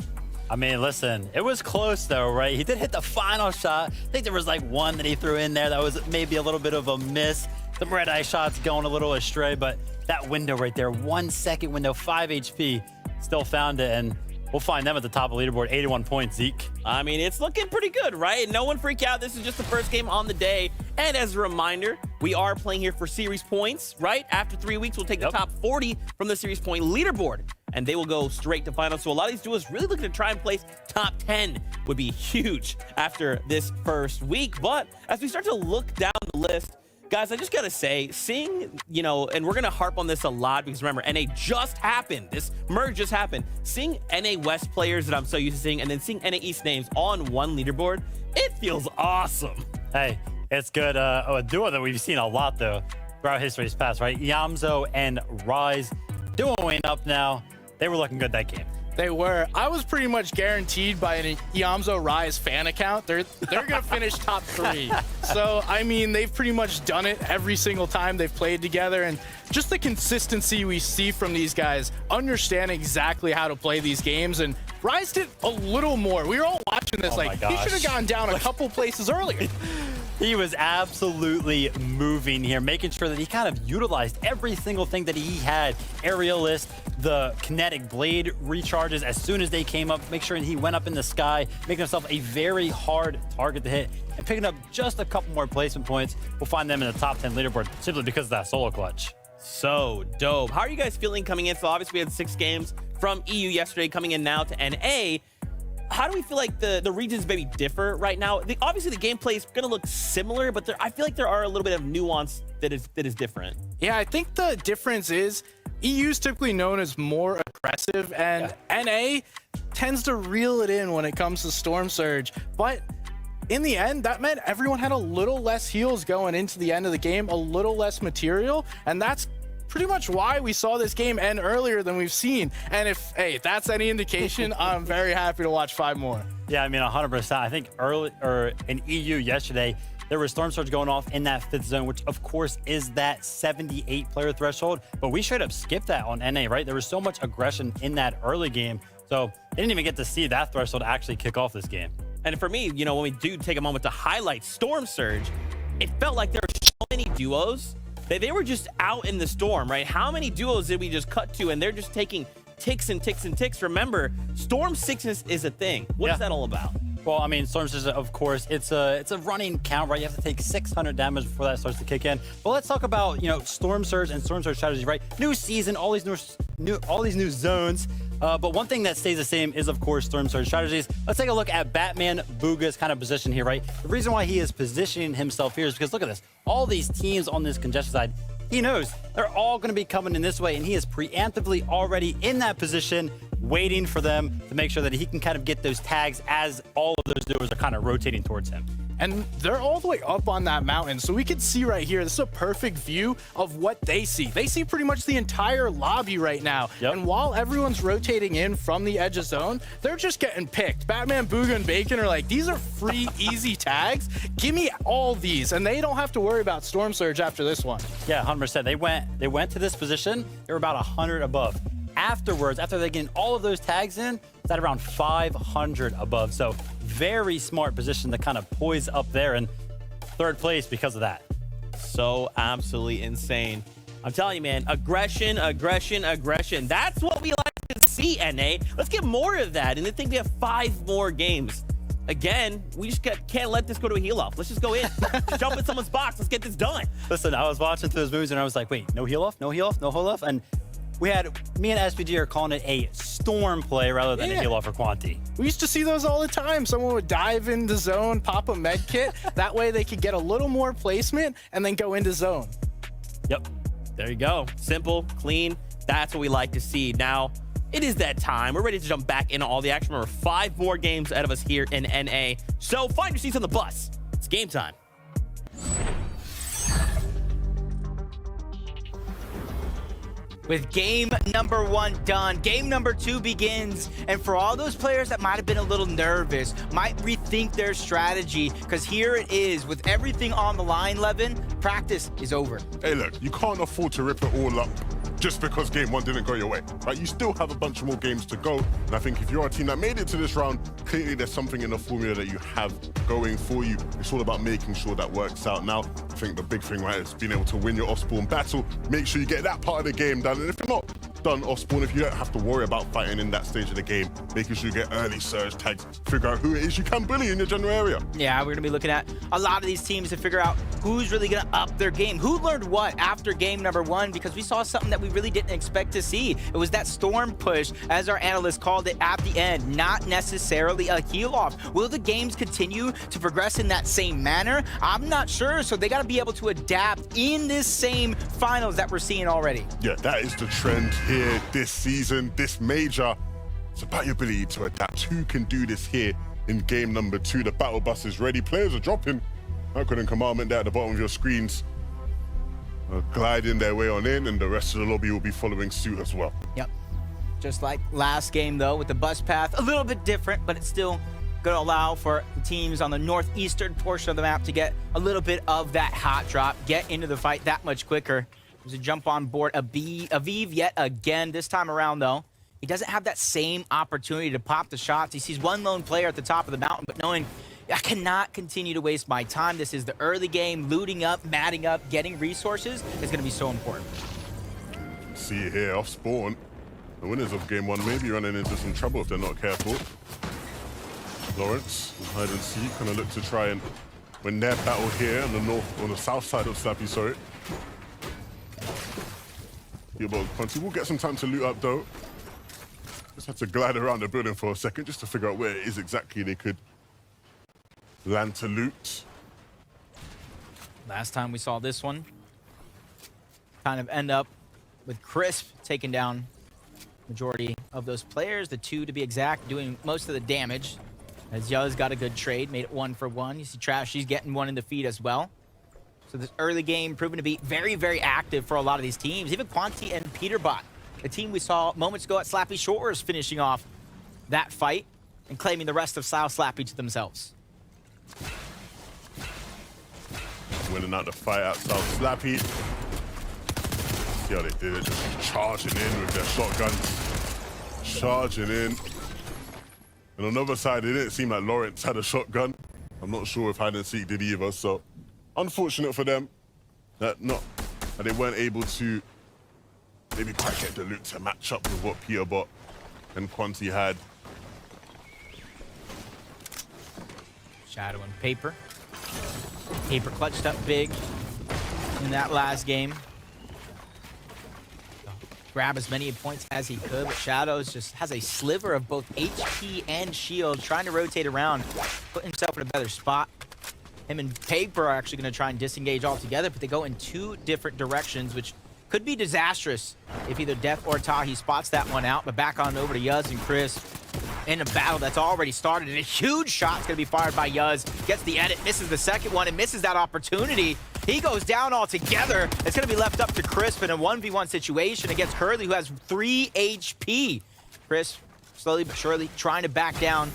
I mean, listen, it was close though, right? He did hit the final shot. I think there was like one that he threw in there that was maybe a little bit of a miss. Some red eye shots going a little astray, but that window right there, 1 second window, 5 HP, still found it, and we'll find them at the top of the leaderboard, 81 points, Zeke. I mean, it's looking pretty good, right? No one freak out. This is just the first game on the day. And as a reminder, we are playing here for series points, right? After 3 weeks, we'll take the top 40 from the series point leaderboard, and they will go straight to finals. So a lot of these duos really looking to try and place top 10 would be huge after this first week. But as we start to look down the list, guys, I just gotta say, seeing, you know, and we're gonna harp on this a lot because remember, NA just happened. This merge just happened. Seeing NA West players that I'm so used to seeing and then seeing NA East names on one leaderboard, it feels awesome. Hey, it's good. A duo that we've seen a lot, though, throughout history's past, right? Yamzo and Rise duoing up now. They were looking good that game. They were. I was pretty much guaranteed by an Yamzo Rise fan account they're gonna finish top 3. So I mean, they've pretty much done it every single time they've played together, and just the consistency we see from these guys, understand exactly how to play these games. And Rise did a little more. We were all watching this like he should have gone down a couple places earlier. He was absolutely moving here, making sure that he kind of utilized every single thing that he had. Aerialist, the kinetic blade recharges as soon as they came up, make sure he went up in the sky, making himself a very hard target to hit, and picking up just a couple more placement points. We'll find them in the top 10 leaderboard simply because of that solo clutch. So dope. How are you guys feeling coming in? So obviously we had 6 games from EU yesterday, coming in now to NA. How do we feel like the regions maybe differ right now? Obviously the gameplay is going to look similar, but I feel like there are a little bit of nuance that is different. Yeah, I think the difference is EU is typically known as more aggressive, and NA tends to reel it in when it comes to Storm Surge. But in the end, that meant everyone had a little less heals going into the end of the game, a little less material, and that's pretty much why we saw this game end earlier than we've seen. And if that's any indication, I'm very happy to watch 5 more. Yeah, I mean, 100%. I think in EU yesterday, there was Storm Surge going off in that 5th zone, which of course is that 78 player threshold, but we straight up skipped that on NA, right? There was so much aggression in that early game, so they didn't even get to see that threshold actually kick off this game. And for me, you know, when we do take a moment to highlight Storm Surge, it felt like there were so many duos that they were just out in the storm, right? How many duos did we just cut to, and they're just taking ticks and ticks and ticks? Remember, storm sickness is a thing. What is that all about? Well, I mean, Storm Surge, of course, it's a running count, right? You have to take 600 damage before that starts to kick in. But let's talk about, you know, Storm Surge and Storm Surge strategy, right? New season, all these new zones. But one thing that stays the same is, of course, Storm Surge strategies. Let's take a look at Batman Booga's kind of position here, right? The reason why he is positioning himself here is because look at this. All these teams on this congestion side, he knows they're all going to be coming in this way, and he is preemptively already in that position, waiting for them to make sure that he can kind of get those tags as all of those duos are kind of rotating towards him. And they're all the way up on that mountain. So we can see right here, this is a perfect view of what they see. They see pretty much the entire lobby right now. And while everyone's rotating in from the edge of zone, they're just getting picked. Batman, Booga, and Bacon are like, these are free, easy tags. Give me all these. And they don't have to worry about Storm Surge after this one. Yeah, 100%. They went to this position. They were about 100 above. Afterwards, after they get all of those tags in, it's at around 500 above. So very smart position to kind of poise up there in 3rd place because of that. So absolutely insane. I'm telling you, man, aggression, aggression, aggression. That's what we like to see, NA. Let's get more of that. And I think we have 5 more games. Again, we just can't let this go to a heal off. Let's just go in, jump in someone's box. Let's get this done. Listen, I was watching through those moves and I was like, wait, no heal off, no heal off, no heal off. And me and SPG are calling it a storm play rather than a heal off for Quanti. We used to see those all the time. Someone would dive into zone, pop a med kit. That way they could get a little more placement and then go into zone. Yep. There you go. Simple, clean. That's what we like to see. Now, it is that time. We're ready to jump back into all the action. Remember, 5 more games ahead of us here in NA. So find your seats on the bus. It's game time. With game number 1 done, game number 2 begins. And for all those players that might have been a little nervous, might rethink their strategy, because here it is, with everything on the line, Levin, practice is over. Hey, look, you can't afford to rip it all up just because game 1 didn't go your way, right? You still have a bunch more games to go. And I think if you're a team that made it to this round, clearly there's something in the formula that you have going for you. It's all about making sure that works out. Now, I think the big thing, right, is being able to win your off-spawn battle. Make sure you get that part of the game done. And if you're not done off-spawn, if you don't have to worry about fighting in that stage of the game, making sure you get early surge tags, figure out who it is you can bully in your general area. Yeah, we're going to be looking at a lot of these teams to figure out who's really going to up their game. Who learned what after game number 1, because we saw something that we really didn't expect to see. It was that storm push, as our analyst called it at the end, not necessarily a heal off. Will the games continue to progress in that same manner? I'm not sure, so they got to be able to adapt in this same finals that we're seeing already. Yeah, that is the trend here this season, this major. It's about your ability to adapt. Who can do this here in game number 2? The battle bus is ready. Players are dropping. Icon and Commandment there at the bottom of your screens, gliding their way on in, and the rest of the lobby will be following suit as well. Yep. Just like last game, though, with the bus path, a little bit different, but it's still going to allow for the teams on the northeastern portion of the map to get a little bit of that hot drop, get into the fight that much quicker. There's a jump on board Aviv yet again. This time around, though, he doesn't have that same opportunity to pop the shots. He sees one lone player at the top of the mountain, but knowing I cannot continue to waste my time. This is the early game. Looting up, matting up, getting resources is going to be so important. See it here, off spawn. The winners of game 1 may be running into some trouble if they're not careful. Lawrence, hide and seek, kind of look to try and win their battle here on the south side of Slappy, sorry. Quanti will get some time to loot up though. Just have to glide around the building for a second just to figure out where it is exactly they could land to loot. Last time we saw this one kind of end up with Crisp taking down majority of those players, the 2 to be exact, doing most of the damage. As Yuz got a good trade, made it 1 for 1. You see Trash, she's getting 1 in the feed as well. So this early game proven to be very, very active for a lot of these teams. Even Quanti and Peterbot, a team we saw moments ago at Slappy Shores, finishing off that fight and claiming the rest of South Slappy to themselves. Winning out the fight out South Slappy. See how they did it, just charging in with their shotguns. Charging in. And on the other side, it didn't seem like Lawrence had a shotgun. I'm not sure if hide and seek did either, so unfortunate for them that they weren't able to maybe quite get the loot to match up with what Peterbot and Quanti had. Shadow and Paper. Paper clutched up big in that last game. Grab as many points as he could, but Shadows just has a sliver of both HP and shield, trying to rotate around, put himself in a better spot. Him and Paper are actually going to try and disengage altogether, but they go in 2 different directions, which could be disastrous if either Death or Tahi spots that one out. But back on over to Yuz and Chris in a battle that's already started, and a huge shot's going to be fired by Yuz. Gets the edit, misses the second one, and misses that opportunity. He goes down altogether. It's going to be left up to Crisp in a 1v1 situation against Curly, who has 3 HP. Crisp, slowly but surely, trying to back down.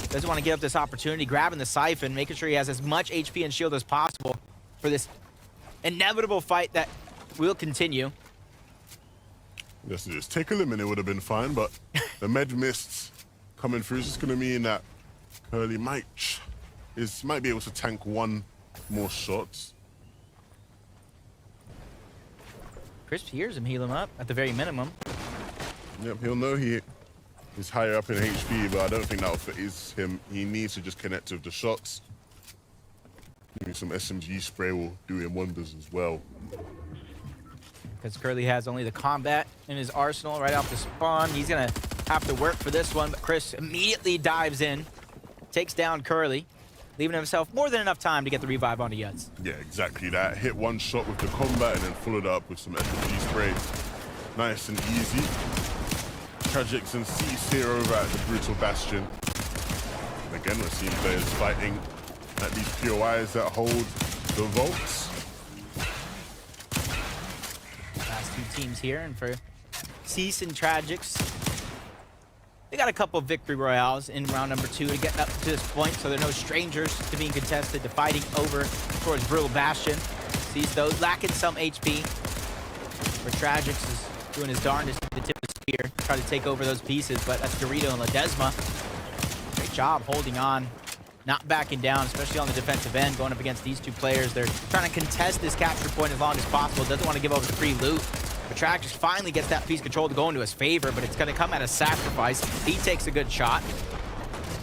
Doesn't want to give up this opportunity, grabbing the siphon, making sure he has as much HP and shield as possible for this inevitable fight that will continue. Yes, just take a limit, it would have been fine, but the med mists coming through is just going to mean that Curly might be able to tank 1 more shots. Crisp hears him heal him up at the very minimum. Yep, he'll know he is higher up in HP, but I don't think that'll phase him. He needs to just connect with the shots. Maybe some SMG spray will do him wonders as well. Because Curly has only the combat in his arsenal right off the spawn. He's going to have to work for this one, but Chris immediately dives in, takes down Curly, leaving himself more than enough time to get the revive onto Yuz. Yeah, exactly that. Hit 1 shot with the combat and then followed up with some SMG spray. Nice and easy. Tragics and Cease here over at the Brutal Bastion. And again, we're seeing players fighting at these POIs that hold the vaults. Last 2 teams here, and for Cease and Tragics, they got a couple of victory royales in round number 2 to get up to this point, so they're no strangers to being contested, to fighting over towards Brutal Bastion. Cease, though, lacking some HP, where Tragics is doing his darndest to tip the spear, try to take over those pieces, but that's Dorito and Ledesma. Great job holding on, not backing down, especially on the defensive end, going up against these 2 players. They're trying to contest this capture point as long as possible, doesn't want to give over the free loot. But Tragics finally gets that piece control to go into his favor, but it's going to come at a sacrifice. He takes a good shot.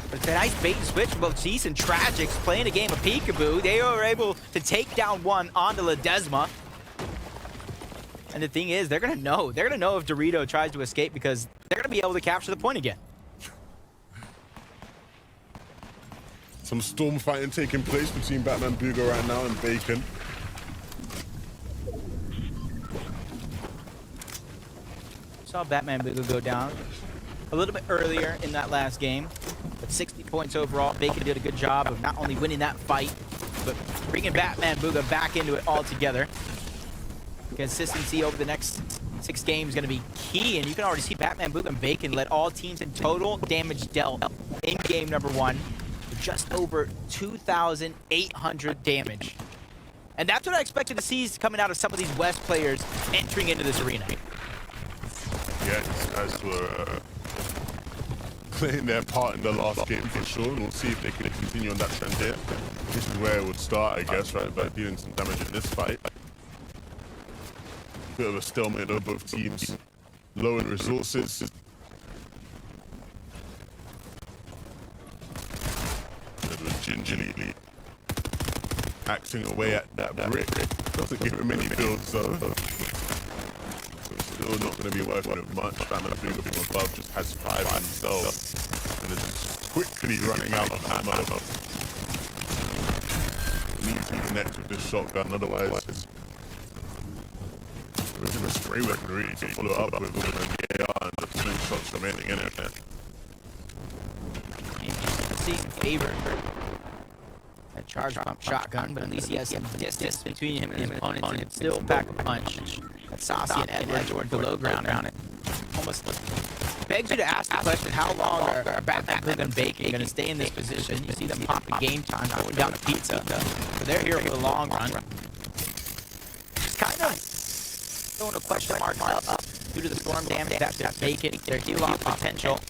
But it's a nice bait and switch from both Cease and Tragics, playing a game of peekaboo. They were able to take down one onto Ledesma. And the thing is, they're going to know. They're going to know if Dorito tries to escape, because they're going to be able to capture the point again. Some storm fighting taking place between Batman Booga right now and Bacon. Saw Batman Booga go down a little bit earlier in that last game, but 60 points overall. Bacon did a good job of not only winning that fight, but bringing Batman Booga back into it altogether. Consistency over the next 6 games going to be key, and you can already see Batman, Boog, and Bacon led all teams in total damage dealt in game number 1 with just over 2,800 damage. And that's what I expected to see coming out of some of these West players entering into this arena. Yeah, these guys were playing their part in the last game for sure, and we'll see if they can continue on that trend here. This is where it would start, I guess, right, by dealing some damage in this fight. Bit of a stalemate of both teams, low in resources. Edward gingerly axing away at that brick. Doesn't give him any builds though. Still not going to be working with much. Batman Boog from above just has 5 himself. And is just quickly running out of ammo. Needs to connect with this shotgun, otherwise we're going to spray weapon really to follow up with the AR and the slingshots remaining in it. Season favor. That charge pump shotgun, but at least he has some distance between him and his opponent and can still pack a punch. That's Saucy and Edward toward the low ground on it. Almost begs you to ask the question, how long are Batman, Boog, and Bacon going to stay in this position? You see them popping game time, going down to pizza. But they're here for the long run. Just kind of throwing a question mark up due to the storm damage that's Bacon, their heal-off potential.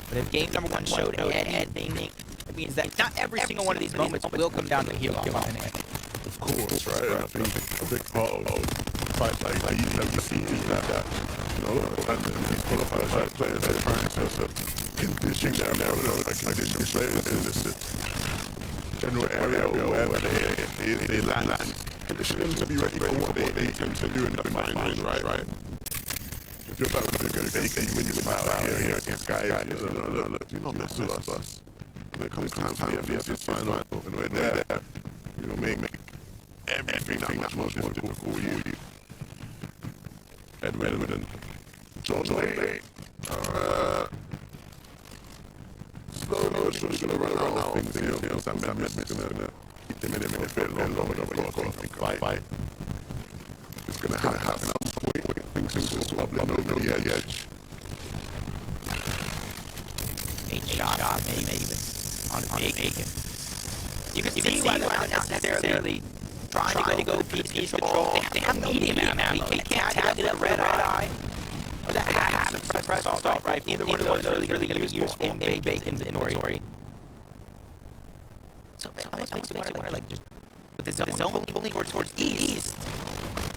But if game number 1 showed anything, it means that not every single one of these moments will come down to heal-off. Of course, right? I think a big part of fights like these that we see is that, you know, a lot of times these qualified players are trying to condition their condition players in this general area wherever they land. Condition them to be ready for what they intend to do in the finals, right? If you're about to go Bacon, when you battle here against guys, look, do not mess with us. When it comes time for the FCS final, and we're there, you know, make everything that much more difficult for you. Edward and John Wayne. Slow motion is going to run around now. Things here, that Batman's going to keep them in a bit longer, but you've got to think fight. It's going to happen at some point. Things are just wobbling over the edge. 8 shots, maybe on Bacon. You can see why they're not necessarily trying to go piece control. They have medium ammo. They can't tag it at red eye. Or that has a suppressed assault rifle. Either one of those really going to be useful in Bacon's inventory. So it almost makes me wonder, like, just with the zone pulling towards east.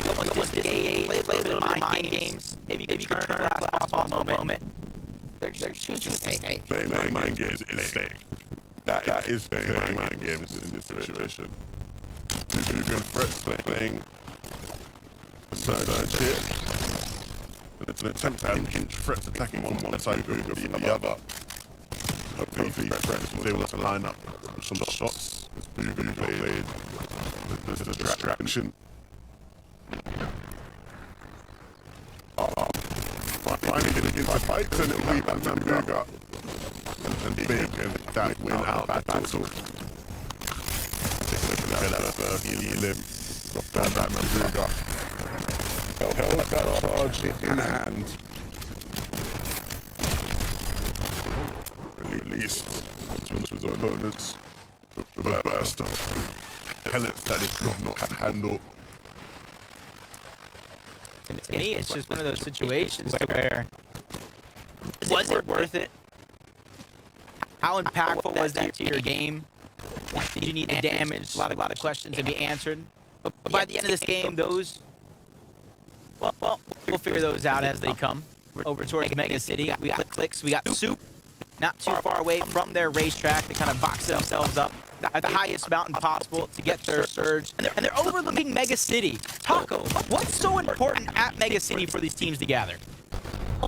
You almost disengage, play a bit of mind games. Maybe you can turn a last possible moment. They're choosing to stay. Playing mind games is staying. That is playing mind games in this situation. If you're going to threat playing a certain shit, it's an attempt at threats attacking one side going to be the other. Hopefully threats was able to line up some shots. It's pretty good played. There's a distraction. Finally going to get the fight, and it'll be Batman Boog and Bacon that win out that battle. Get out of the limb. Got Batman Boog held that charge in hand. Released to his opponents with a burst of pellets that it could not handle. To me, it's just one of those situations where was it worth it? How impactful was that to your game? Did you need the damage? A lot of questions to be answered. But by the end of this game, those, well, we'll figure those out as they come. We're over towards Mega City. We got Clicks. We got Soup. Not too far away from their racetrack. They kind of box themselves up at the highest mountain possible to get their surge. And they're overlooking Mega City. Taco, what's so important at Mega City for these teams to gather?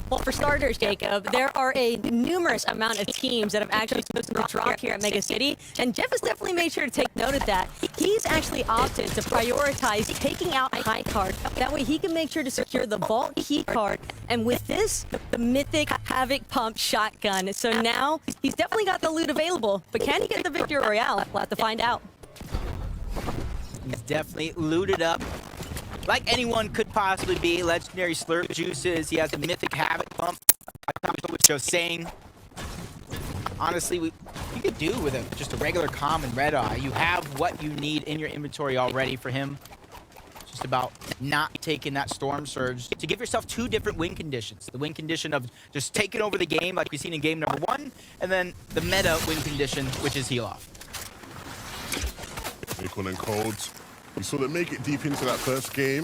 Well, for starters, Jacob, there are a numerous amount of teams that have actually chosen to drop here at Mega City, and Jeff has definitely made sure to take note of that. He's actually opted to prioritize taking out a high card. That way he can make sure to secure the vault key card, and with this, the mythic Havoc Pump shotgun. So now, he's definitely got the loot available, but can he get the Victory Royale? We'll have to find out. He's definitely looted up like anyone could possibly be. Legendary Slurp Juices. He has the Mythic Havoc pump. Which I was saying, honestly, you could do with just a regular common Red Eye. You have what you need in your inventory already for him. It's just about not taking that Storm Surge to give yourself 2 different win conditions. The win condition of just taking over the game like we've seen in game number 1, and then the meta win condition, which is heal off. Bacon and Cold. We saw them make it deep into that first game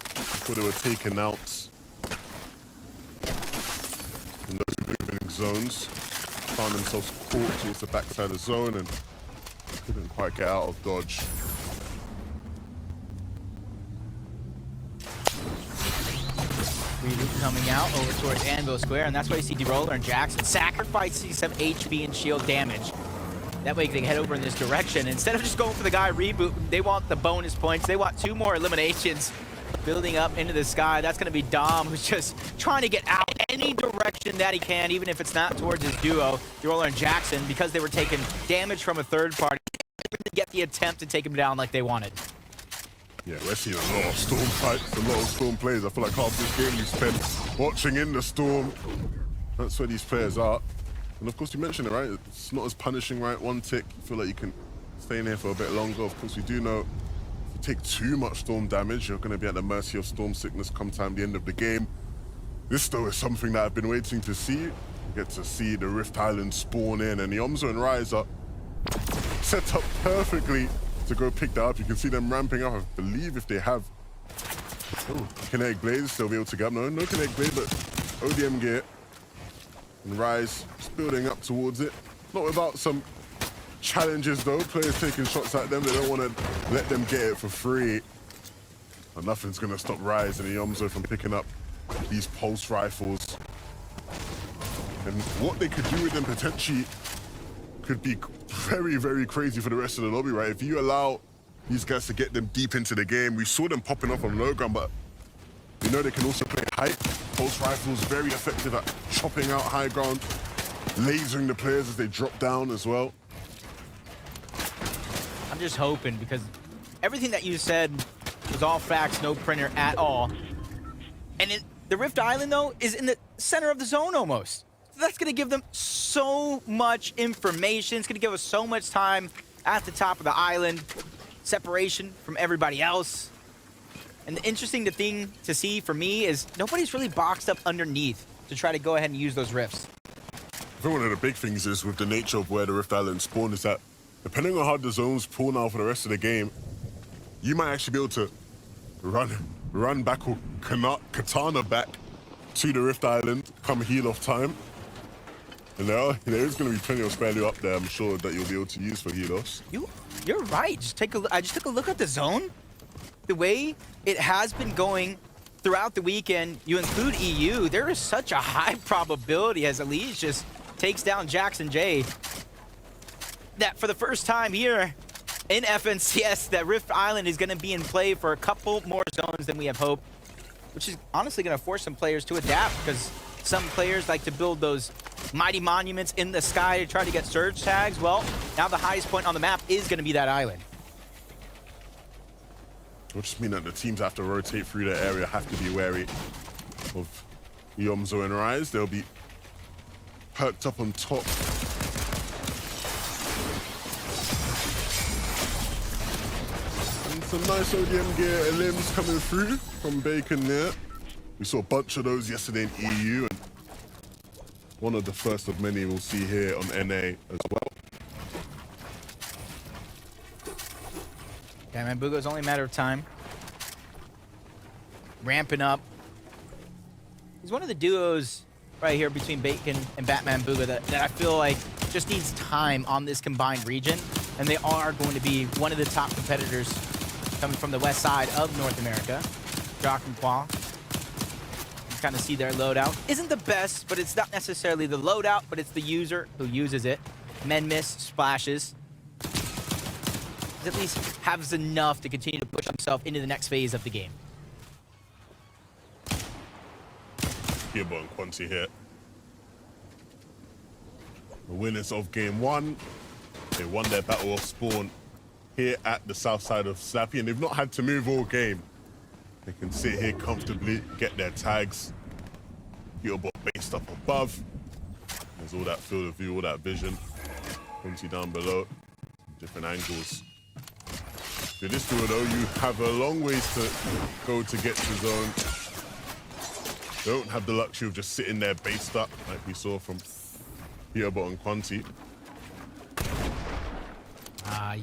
before they were taken out in those moving zones. Found themselves caught towards the backside of the zone and couldn't quite get out of dodge. Reboot coming out over towards Anvil Square, and that's why you see D-Roller and Jackson sacrificing some HP and shield damage. That way they can head over in this direction. Instead of just going for the guy reboot, they want the bonus points. They want 2 more eliminations building up into the sky. That's going to be Dom, who's just trying to get out any direction that he can, even if it's not towards his duo, D-Roller and Jackson, because they were taking damage from a third party to get the attempt to take him down like they wanted. Yeah, we're seeing a lot of Storm fights, a lot of Storm plays. I feel like half this game we spent watching in the Storm. That's where these players are. And of course, you mentioned it, right? It's not as punishing, right? 1 tick, you feel like you can stay in here for a bit longer. Of course, we do know if you take too much Storm damage, you're going to be at the mercy of Storm sickness come time the end of the game. This, though, is something that I've been waiting to see. You get to see the Rift Island spawn in, and the Yomzo and Ryze are set up perfectly to go pick that up. You can see them ramping up. I believe if they have kinetic blades, they'll be able to get up. No kinetic blade, but ODM gear. And Ryze just building up towards it. Not without some challenges though. Players taking shots at them. They don't want to let them get it for free. And nothing's going to stop Ryze and the Yomzo from picking up these pulse rifles. And what they could do with them potentially could be very, very crazy for the rest of the lobby, right? If you allow these guys to get them deep into the game, we saw them popping off on low ground, but you know they can also play height. Pulse rifles very effective at chopping out high ground, lasering the players as they drop down as well. I'm just hoping, because everything that you said was all facts, no printer at all. And the Rift Island, though, is in the center of the zone almost. So that's going to give them so much information. It's going to give us so much time at the top of the island, separation from everybody else. And the interesting thing to see for me is nobody's really boxed up underneath to try to go ahead and use those rifts. I think one of the big things is with the nature of where the Rift Island spawned is that depending on how the zones pull now for the rest of the game, you might actually be able to run back or katana back to the Rift Island come heal off time. And there is going to be plenty of spare loot up there, I'm sure, that you'll be able to use for heal offs. You're right. I just took a look at the zone. The way it has been going throughout the weekend, you include EU, there is such a high probability as Elise just takes down Jackson J that for the first time here in FNCS, that Rift Island is going to be in play for a couple more zones than we have hoped, which is honestly going to force some players to adapt, because some players like to build those mighty monuments in the sky to try to get surge tags. Well, now the highest point on the map is going to be that island. Which just mean that the teams have to rotate through the area, have to be wary of Yomzo and Ryze. They'll be perked up on top. And some nice ODM gear limbs coming through from Bacon there. We saw a bunch of those yesterday in EU, and one of the first of many we'll see here on NA as well. Yeah, man, Bugo's only a matter of time. Ramping up. He's one of the duos right here between Bacon and Batman Bugo that I feel like just needs time on this combined region. And they are going to be one of the top competitors coming from the west side of North America. Jock and Qua. You kind of see their loadout. Isn't the best, but it's not necessarily the loadout, but it's the user who uses it. Men miss, splashes. At least has enough to continue to push himself into the next phase of the game. Gibbo and Quanti here. The winners of game 1. They won their battle of spawn here at the south side of Slappy, and they've not had to move all game. They can sit here comfortably, get their tags. Gearbot based up above. There's all that field of view, all that vision. TUTTI down below, different angles. With this duo though, you have a long ways to go to get to zone. Don't have the luxury of just sitting there based up like we saw from Gearbot and TUTTI.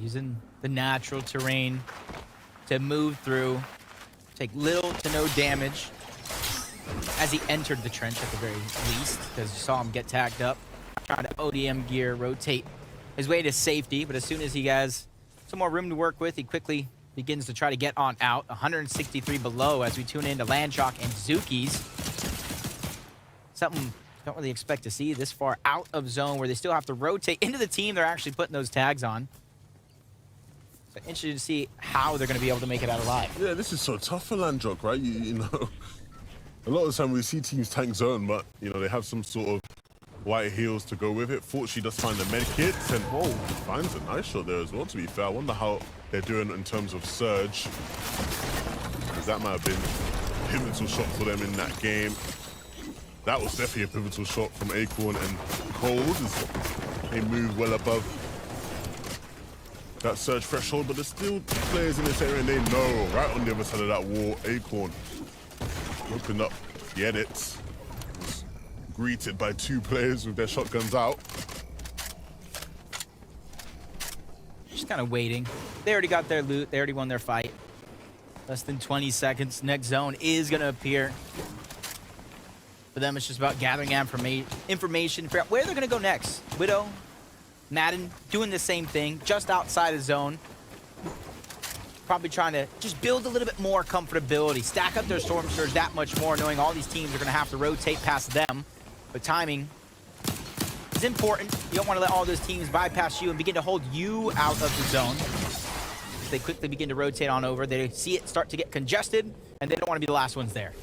Using the natural terrain to move through, take little to no damage as he entered the trench at the very least, because you saw him get tagged up, trying to ODM gear, rotate his way to safety, but as soon as he has some more room to work with, he quickly begins to try to get on out. 163 below as we tune into Landshock and Zuki's. Something you don't really expect to see this far out of zone, where they still have to rotate into the team they're actually putting those tags on. So interested to see how they're going to be able to make it out alive. Yeah, this is so tough for Landshock, right? You know, a lot of the time we see teams tank zone, but you know, they have some sort of white heels to go with it. Fortunately, does find the med kits, and whoa, finds a nice shot there as well, to be fair. I wonder how they're doing in terms of surge, because that might have been a pivotal shot for them in that game. That was definitely a pivotal shot from Acorn and Cold as they move well above that surge threshold, but there's still players in this area and they know right on the other side of that wall. Acorn opened up the edits, was greeted by two players with their shotguns out. Just kind of waiting. They already got their loot, they already won their fight. Less than 20 seconds, next zone is gonna appear. For them, it's just about gathering information, figure out where they're gonna go next. Widow, Madden doing the same thing, just outside of zone. Probably trying to just build a little bit more comfortability, stack up their Storm Surge that much more, knowing all these teams are gonna have to rotate past them. But timing is important. You don't wanna let all those teams bypass you and begin to hold you out of the zone. As they quickly begin to rotate on over, they see it start to get congested, and they don't wanna be the last ones there.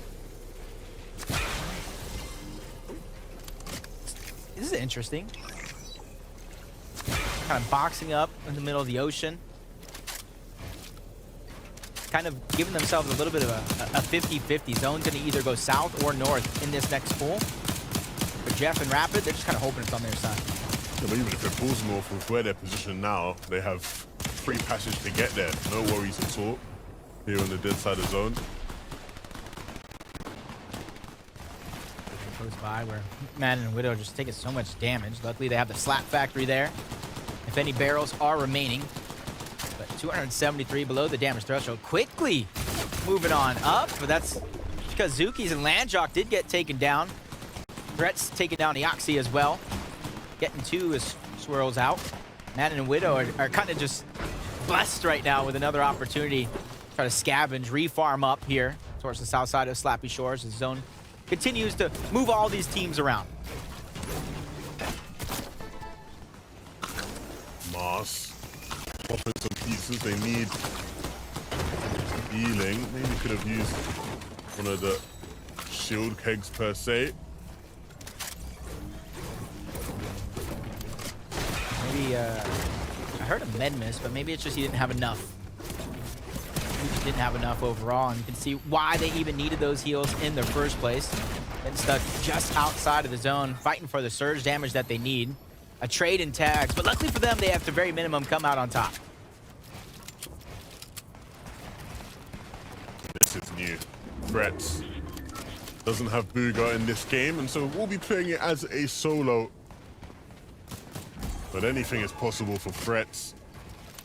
This is interesting. Kind of boxing up in the middle of the ocean. Kind of giving themselves a little bit of a 50-50. Zone's going to either go south or north in this next pool. For Jeff and Rapid, they're just kind of hoping it's on their side. Yeah, but even if it pulls north with where they're positioned now, they have free passage to get there. No worries at all here on the dead side of zone. Close by where Madden and Widow are just taking so much damage. Luckily, they have the slap factory there. If any barrels are remaining. But 273 below the damage threshold. Quickly moving on up, but that's because Zuki's and Landshock did get taken down. Brett's taking down Eoxy as well. Getting two as swirls out. Madden and Widow are kind of just blessed right now with another opportunity. Try to scavenge, refarm up here towards the south side of Slappy Shores. The zone continues to move all these teams around. Moss popping some pieces. They need healing. Maybe could have used one of the shield kegs per se. Maybe I heard a med miss, but maybe it's just he didn't have enough. He just didn't have enough overall, and you can see why they even needed those heals in the first place. Getting stuck just outside of the zone, fighting for the surge damage that they need. A trade in tags, but luckily for them, they have to very minimum come out on top. This is new. Threats doesn't have Booga in this game, and so we'll be playing it as a solo. But anything is possible for Threats.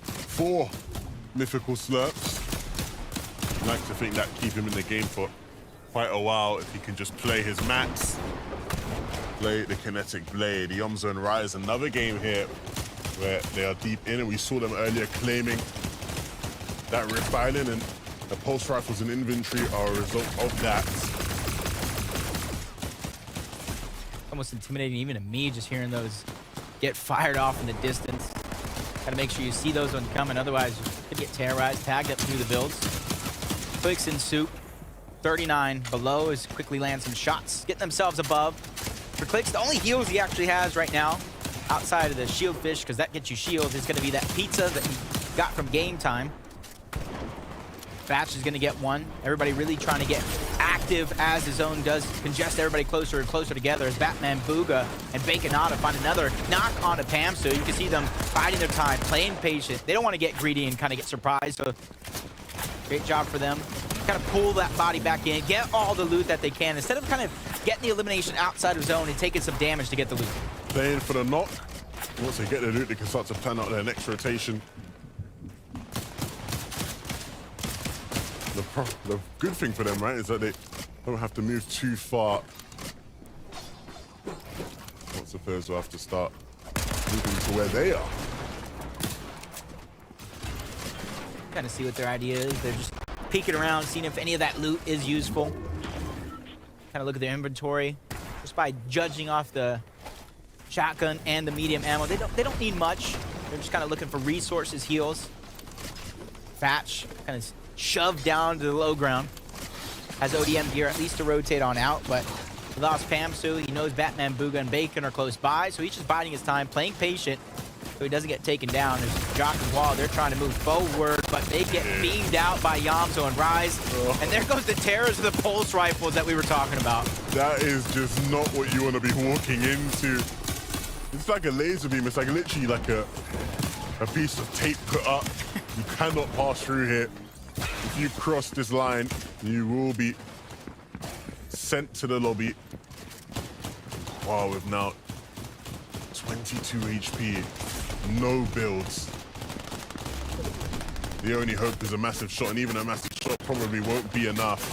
4 mythical slurps. I'd like to think that keep him in the game for quite a while if he can just play his mats. Play the Kinetic Blade. The Zone Rise, another game here where they are deep in, and we saw them earlier claiming that Rift Island, and the pulse rifles in inventory are a result of that. Almost intimidating even to me, just hearing those get fired off in the distance. Gotta make sure you see those ones coming, otherwise you could get terrorized, tagged up through the builds. Clicks in soup. 39 below as quickly land some shots, getting themselves above. For Clicks, the only heals he actually has right now, outside of the shield fish, because that gets you shields, is going to be that pizza that he got from Game Time. Batch is going to get one. Everybody really trying to get active as the zone does congest everybody closer and closer together as Batman, Booga, and Baconata find another knock on a Pam. So you can see them biding their time, playing patient. They don't want to get greedy and kind of get surprised. So great job for them. Kind of pull that body back in, get all the loot that they can instead of kind of getting the elimination outside of zone and taking some damage to get the loot. Playing for the knock. Once they get the loot, they can start to plan out their next rotation. The good thing for them, right, is that they don't have to move too far. Once the players will have to start moving to where they are. Kind of see what their idea is. They're just peeking around, seeing if any of that loot is useful. Kind of look at their inventory just by judging off the shotgun and the medium ammo. They don't need much. They're just kind of looking for resources, heals. Fatch kind of shoved down to the low ground. Has ODM gear at least to rotate on out, but he lost Pamsu. He knows Batman, Booga, and Bacon are close by, so he's just biding his time, playing patient, so he doesn't get taken down. There's Jock and Wall. They're trying to move forward, but they get beamed out by Yamzo and Rise. And there goes the terrors of the pulse rifles that we were talking about. That is just not what you want to be walking into. It's like a laser beam. It's like literally like a piece of tape put up. You cannot pass through here. If you cross this line, you will be sent to the lobby. Wow, with now 22 HP, no builds. The only hope is a massive shot, and even a massive shot probably won't be enough.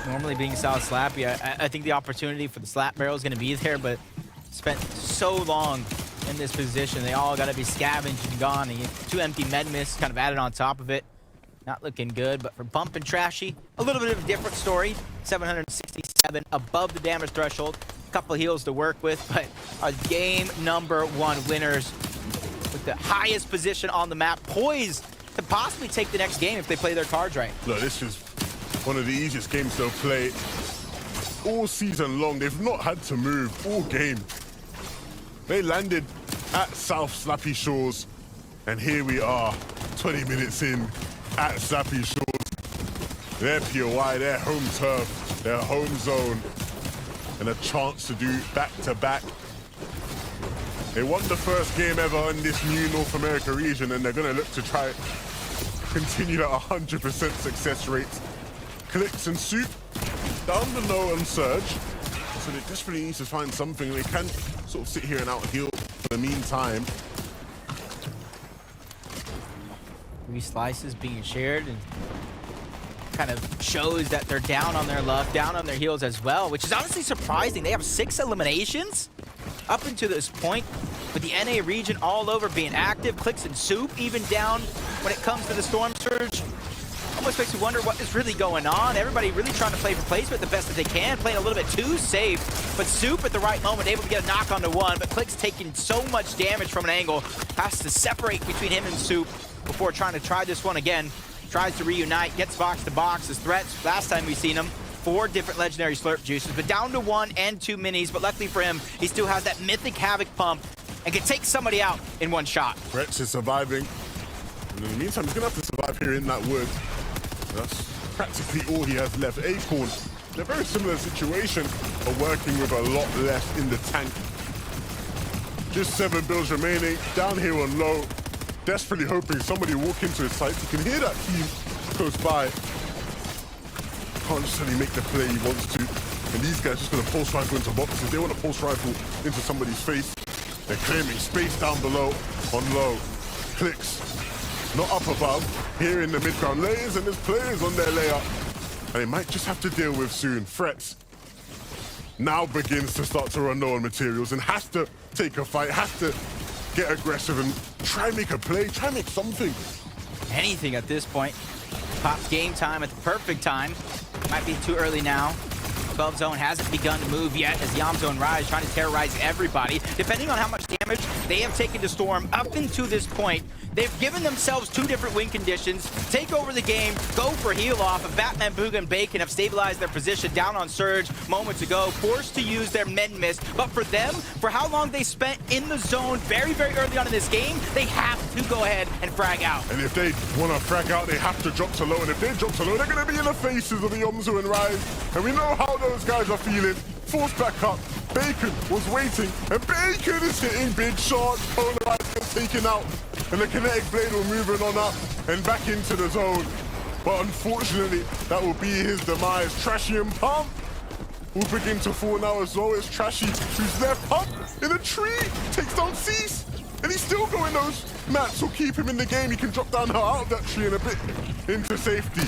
Normally being South Slappy, I think the opportunity for the slap barrel is going to be there, but spent so long in this position. They all got to be scavenged and gone. And 2 empty med miss kind of added on top of it. Not looking good, but for Bump and Trashy, a little bit of a different story. 767 above the damage threshold. A couple heals to work with, but our game #1 winners with the highest position on the map, poised to possibly take the next game if they play their cards right. Look, this is one of the easiest games they'll play all season long. They've not had to move all game. They landed at South Slappy Shores, and here we are, 20 minutes in at Slappy Shores. Their POI, their home turf, their home zone, and a chance to do back-to-back. They won the first game ever in this new North America region, and they're going to look to try continue that 100% success rate. Clicks and Soup down below on Surge, so they desperately need to find something. They can sort of sit here and out-heal for the meantime. 3 slices being shared, and kind of shows that they're down on their luck, down on their heels as well, which is honestly surprising. They have 6 eliminations up until this point, with the NA region all over being active. Clicks and Soup even down when it comes to the Storm Surge. Almost makes you wonder what is really going on. Everybody really trying to play for placement the best that they can, playing a little bit too safe. But Soup at the right moment, able to get a knock onto one, but Click's taking so much damage from an angle, has to separate between him and Soup before trying to try this one again. Tries to reunite, gets box to box. His threats, last time we seen him, 4 different legendary slurp juices, but down to 1 and 2 minis. But luckily for him, he still has that mythic Havoc pump and can take somebody out in 1 shot. Rex is surviving. And in the meantime, he's gonna have to survive here in that wood. That's practically all he has left. Acorn, in a very similar situation, but working with a lot less in the tank. Just 7 builds remaining, down here on low. Desperately hoping somebody will walk into his sights. You can hear that team close by. Can't necessarily make the play he wants to. And these guys just gonna pulse rifle into boxes. They want to pulse rifle into somebody's face. They're claiming space down below on low. Clicks. Not up above, here in the mid-ground layers, and there's players on their layer. And they might just have to deal with soon. Frets now begins to start to run low on materials and has to take a fight, has to get aggressive and try and make a play, try and make something. Anything at this point. Pops game time at the perfect time. Might be too early now. 12 zone hasn't begun to move yet as Yamzo and Rise trying to terrorize everybody. Depending on how much damage damage they have taken to Storm up until this point. They've given themselves 2 different win conditions, take over the game, go for heal off, and Batman, Booga, and Bacon have stabilized their position down on Surge moments ago, forced to use their men miss. But for them, for how long they spent in the zone very, very early on in this game, they have to go ahead and frag out. And if they want to frag out, they have to drop to low. And if they drop to low, they're going to be in the faces of the Yomzu and Rise. And we know how those guys are feeling. Forced back up. Bacon was waiting, and Bacon is hitting big shots. Polarized gets taken out, and the kinetic blade will move on up and back into the zone. But unfortunately, that will be his demise. Trashy and Pump will begin to fall now as well. It's Trashy who's left Pump in a tree, takes down Cease, and he's still going. Those mats will keep him in the game. He can drop down out of that tree in a bit into safety.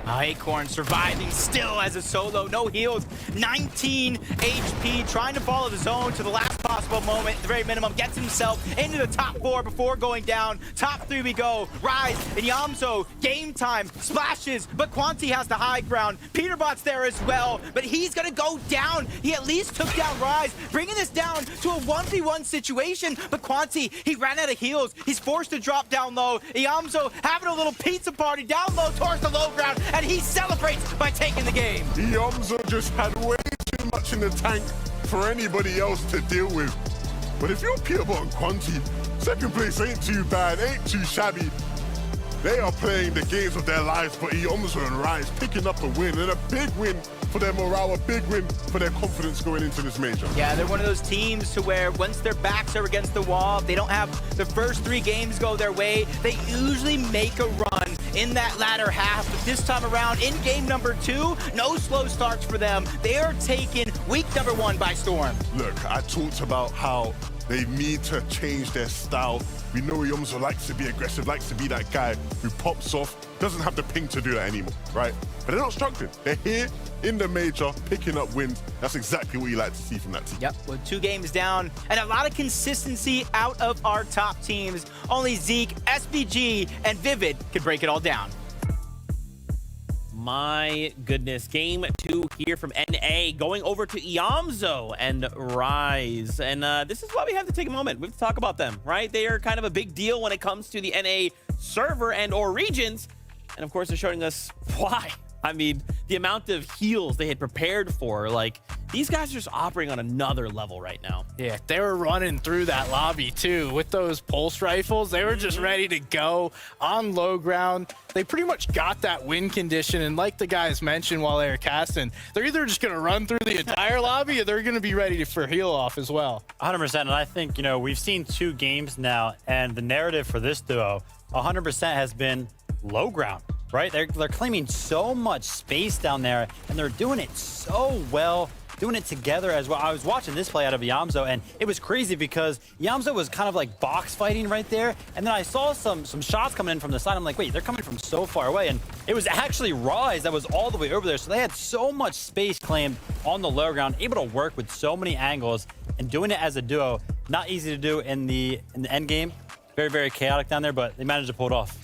Acorn surviving still as a solo, no heals, 19 HP, trying to follow the zone to the last possible moment, at the very minimum, gets himself into the top 4 before going down. Top 3 we go, Rise and Yamso, game time, splashes, but Quanti has the high ground. Peterbot's there as well, but he's gonna go down. He at least took down Rise, bringing this down to a 1v1 situation, but Quanti, he ran out of heals. He's forced to drop down low. Yamso having a little pizza party down low towards the low ground, and he celebrates by taking the game. Yomzo just had way too much in the tank for anybody else to deal with. But if you're Peterbot and Quanti, second place ain't too bad, ain't too shabby. They are playing the games of their lives, but Yomzo and Rise picking up a win, and a big win for their morale, a big win for their confidence going into this major. Yeah, they're one of those teams to where once their backs are against the wall, they don't have the first 3 games go their way, they usually make a run in that latter half. But this time around, in game number 2, no slow starts for them. They are taking week number 1 by storm. Look, I talked about how they need to change their style. We know Yomzo likes to be aggressive, likes to be that guy who pops off, doesn't have the ping to do that anymore, right? But they're not struggling. They're here in the major, picking up wins. That's exactly what you like to see from that team. Yep, with 2 games down and a lot of consistency out of our top teams. Only Zeke, SBG, and Vivid could break it all down. My goodness, game 2 here from NA, going over to Yamzo and Rise. And this is why we have to take a moment. We have to talk about them, right? They are kind of a big deal when it comes to the NA server and or regions. And of course, they're showing us why. I mean, the amount of heals they had prepared for, like, these guys are just operating on another level right now. Yeah, they were running through that lobby too with those pulse rifles. They were just ready to go on low ground. They pretty much got that win condition, and like the guys mentioned while they were casting, they're either just going to run through the entire lobby or they're going to be ready for heal off as well. 100%, and I think, you know, we've seen 2 games now, and the narrative for this duo 100% has been low ground. Right? They're claiming so much space down there, and they're doing it so well, doing it together as well. I was watching this play out of Yamzo, and it was crazy because Yamzo was kind of like box fighting right there, and then I saw some shots coming in from the side. I'm like, wait, they're coming from so far away, and it was actually Rise that was all the way over there. So they had so much space claimed on the low ground, able to work with so many angles, and doing it as a duo. Not easy to do in the end game. Very, very chaotic down there, but they managed to pull it off.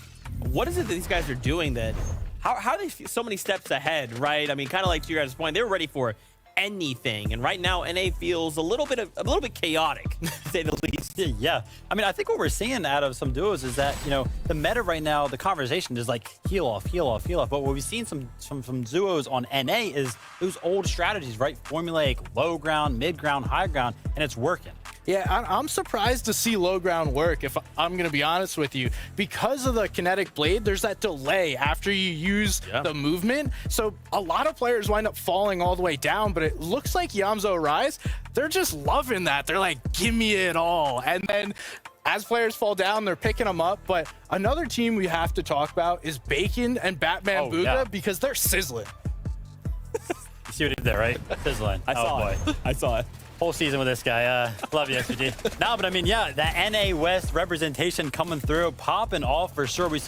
What is it that these guys are doing that, how are they so many steps ahead, right? I mean, kind of like to your guys' point, they were ready for anything, and right now NA feels a little bit chaotic, to say the least. Yeah, I mean, I think what we're seeing out of some duos is that, you know, the meta right now, the conversation is like heal off, heal off, heal off. But what we've seen some duos on NA is those old strategies, right? Formulaic, low ground, mid ground, high ground, and it's working. Yeah, I'm surprised to see low ground work, if I'm going to be honest with you. Because of the kinetic blade, there's that delay after you use the movement. So a lot of players wind up falling all the way down, but it looks like Yamzo Rise, they're just loving that. They're like, give me it all. And then as players fall down, they're picking them up. But another team we have to talk about is Bacon and Batman Booga, because they're sizzling. You see what he did there, right? Sizzling. I saw it. I saw it. Whole season with this guy. Love you, SPG. No, but I mean, yeah, that NA West representation coming through, popping off for sure. We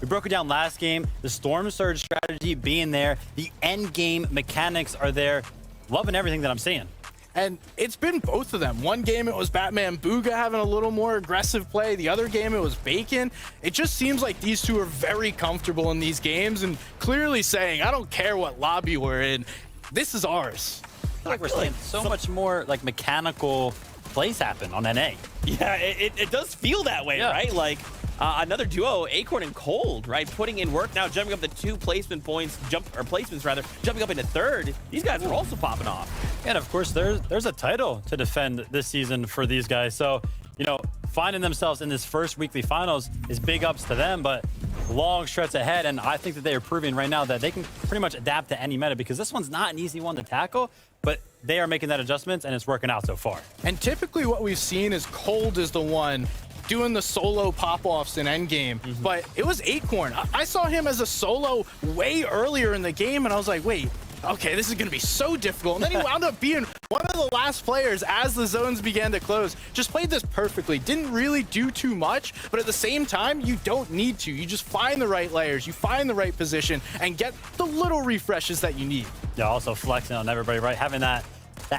broke it down last game. The Storm Surge strategy being there. The end game mechanics are there. Loving everything that I'm seeing. And it's been both of them. One game, it was Batman Booga having a little more aggressive play. The other game, it was Bacon. It just seems like these two are very comfortable in these games and clearly saying, I don't care what lobby we're in. This is ours. I feel like we're seeing so much more like mechanical plays happen on NA. Yeah, it does feel that way, right? Like another duo, Acorn and Cold, right? Putting in work now, jumping up to 2 placement points, placements rather, jumping up into 3rd. These guys are also popping off. And of course, there's a title to defend this season for these guys. So, you know, finding themselves in this first weekly finals is big ups to them, but long stretch ahead. And I think that they are proving right now that they can pretty much adapt to any meta, because this one's not an easy one to tackle, but they are making that adjustments and it's working out so far. And typically what we've seen is Cold is the one doing the solo pop-offs in endgame, but it was Acorn. I saw him as a solo way earlier in the game, and I was like, wait, okay, this is going to be so difficult. And then he wound up being one of the last players as the zones began to close. Just played this perfectly. Didn't really do too much, but at the same time, you don't need to. You just find the right layers, you find the right position, and get the little refreshes that you need. Yeah, also flexing on everybody, right? Having the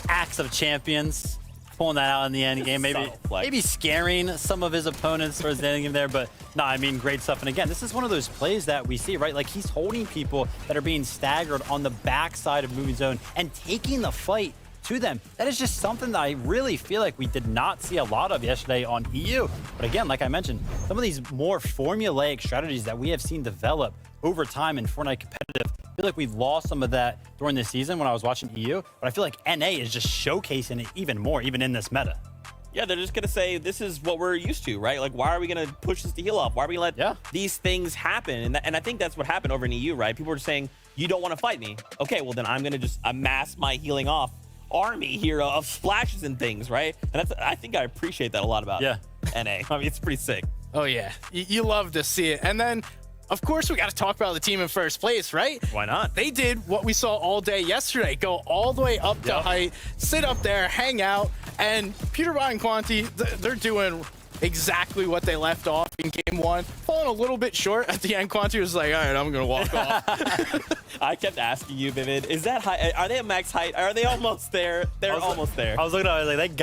axe of champions, pulling that out in the end game, maybe scaring some of his opponents towards the end game there, but no, I mean, great stuff. And again, this is one of those plays that we see, right? Like, he's holding people that are being staggered on the backside of moving zone and taking the fight to them. That is just something that I really feel like we did not see a lot of yesterday on EU. But again, like I mentioned, some of these more formulaic strategies that we have seen develop over time in Fortnite competitive, I feel like we lost some of that during this season when I was watching EU, but I feel like NA is just showcasing it even more, even in this meta. Yeah, they're just going to say, this is what we're used to, right? Like, why are we going to push this to heal off? Why are we going to let these things happen? And I think that's what happened over in EU, right? People were saying, you don't want to fight me. Okay, well, then I'm going to just amass my healing off army here of splashes and things, right? And I think I appreciate that a lot about NA. I mean, it's pretty sick. Oh, yeah. You love to see it. And then, of course, we got to talk about the team in first place, right? Why not? They did what we saw all day yesterday. Go all the way up to height, sit up there, hang out, and Peterbot and Quanti, they're doing exactly what they left off in game 1. Falling a little bit short at the end. Quanti was like, all right, I'm going to walk off. I kept asking you, Vivid, is that high? Are they at max height? Are they almost there? They're almost there. I was looking at it, I was like,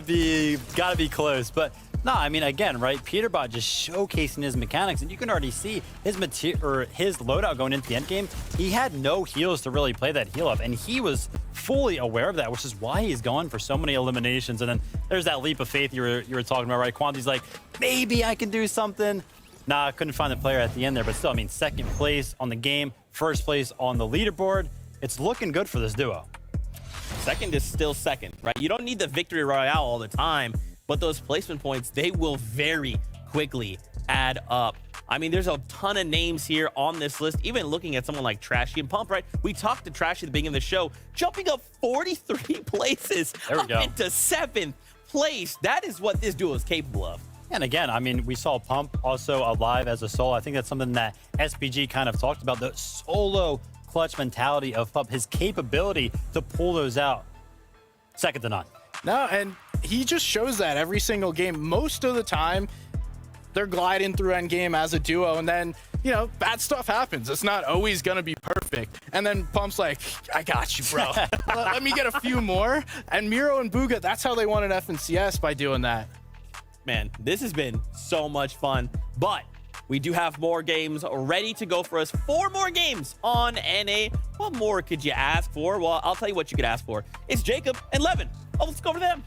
they gotta be close. But no, I mean, again, right? Peterbot just showcasing his mechanics, and you can already see his his loadout going into the end game. He had no heals to really play that heal up, and he was fully aware of that, which is why he's going for so many eliminations. And then there's that leap of faith you were talking about, right? Quanti's like, maybe I can do something. Nah, I couldn't find the player at the end there, but still, I mean, second place on the game, first place on the leaderboard. It's looking good for this duo. Second is still second, right? You don't need the victory royale all the time, but those placement points, they will very quickly add up. I mean, there's a ton of names here on this list, even looking at someone like Trashy and Pump, right? We talked to Trashy at the beginning of the show, jumping up 43 places up into 7th place. That is what this duo is capable of. And again, I mean, we saw Pump also alive as a solo. I think that's something that SPG kind of talked about, the solo clutch mentality of Pump, his capability to pull those out. Second to none. No, and he just shows that every single game. Most of the time, they're gliding through endgame as a duo, and then, you know, bad stuff happens. It's not always going to be perfect. And then Pump's like, I got you, bro. Let me get a few more. And Miro and Bugha, that's how they won an FNCS, by doing that. Man, this has been so much fun, but we do have more games ready to go for us. 4 more games on NA. What more could you ask for? Well, I'll tell you what you could ask for. It's Jacob and Levin. Oh, let's go over to them.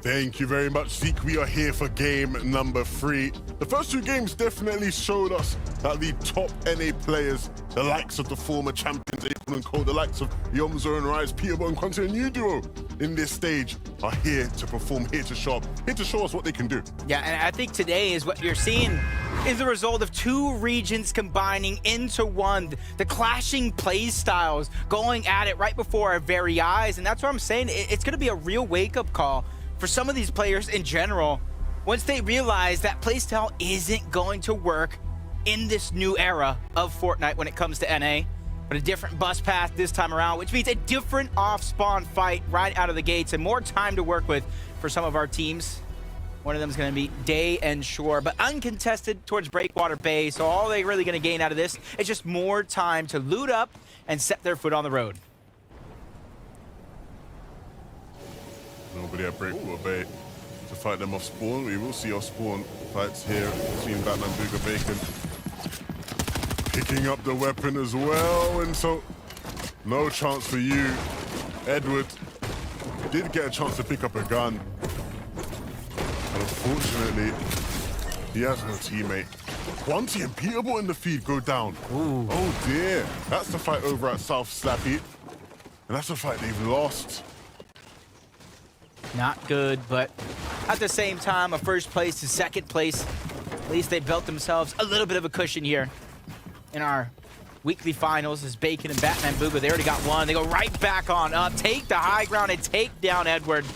Thank you very much, Zeke. We are here for game number 3. The first 2 games definitely showed us that the top NA players, the likes of the former champions, Acorn and Cold, the likes of Yomzo and Rise, Peterbot and Quanti, a new duo in this stage, are here to perform, here to show up, here to show us what they can do. Yeah, and I think today is what you're seeing is the result of 2 regions combining into one. The clashing play styles going at it right before our very eyes. And that's what I'm saying. It's going to be a real wake-up call for some of these players in general, once they realize that playstyle isn't going to work in this new era of Fortnite when it comes to NA, but a different bus path this time around, which means a different off-spawn fight right out of the gates and more time to work with for some of our teams. One of them is going to be Day and Shore, but uncontested towards Breakwater Bay, so all they're really going to gain out of this is just more time to loot up and set their foot on the road. Nobody at Breakwater Bay to fight them off spawn. We will see off spawn fights here between Batman, Bugha, Bacon. Picking up the weapon as well, and so No chance for you. Edward did get a chance to pick up a gun. And unfortunately, he has no teammate. Quanti and Peterable in the feed go down. Ooh. Oh dear. That's the fight over at South Slappy. And that's the fight they've lost. Not good, but at the same time, a first place to second place. At least they built themselves a little bit of a cushion here in our weekly finals. As Bacon and Batman Booba, they already got one. They go right back on up, take the high ground and take down Edward.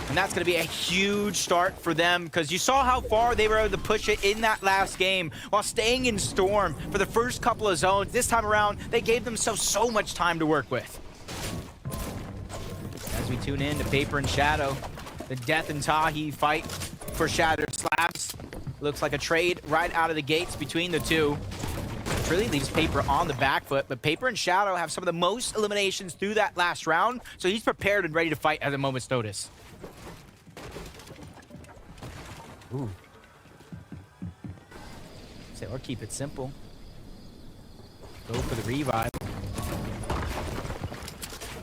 And that's going to be a huge start for them because you saw how far they were able to push it in that last game while staying in Storm for the first couple of zones. This time around, they gave themselves so much time to work with. As we tune in to Paper and Shadow, the Death and Tahi fight for Shattered Slabs. Looks like a trade right out of the gates between the two. Which really leaves Paper on the back foot, but Paper and Shadow have some of the most eliminations through that last round, so he's prepared and ready to fight at a moment's notice. Ooh. Say, or keep it simple. Go for the revive.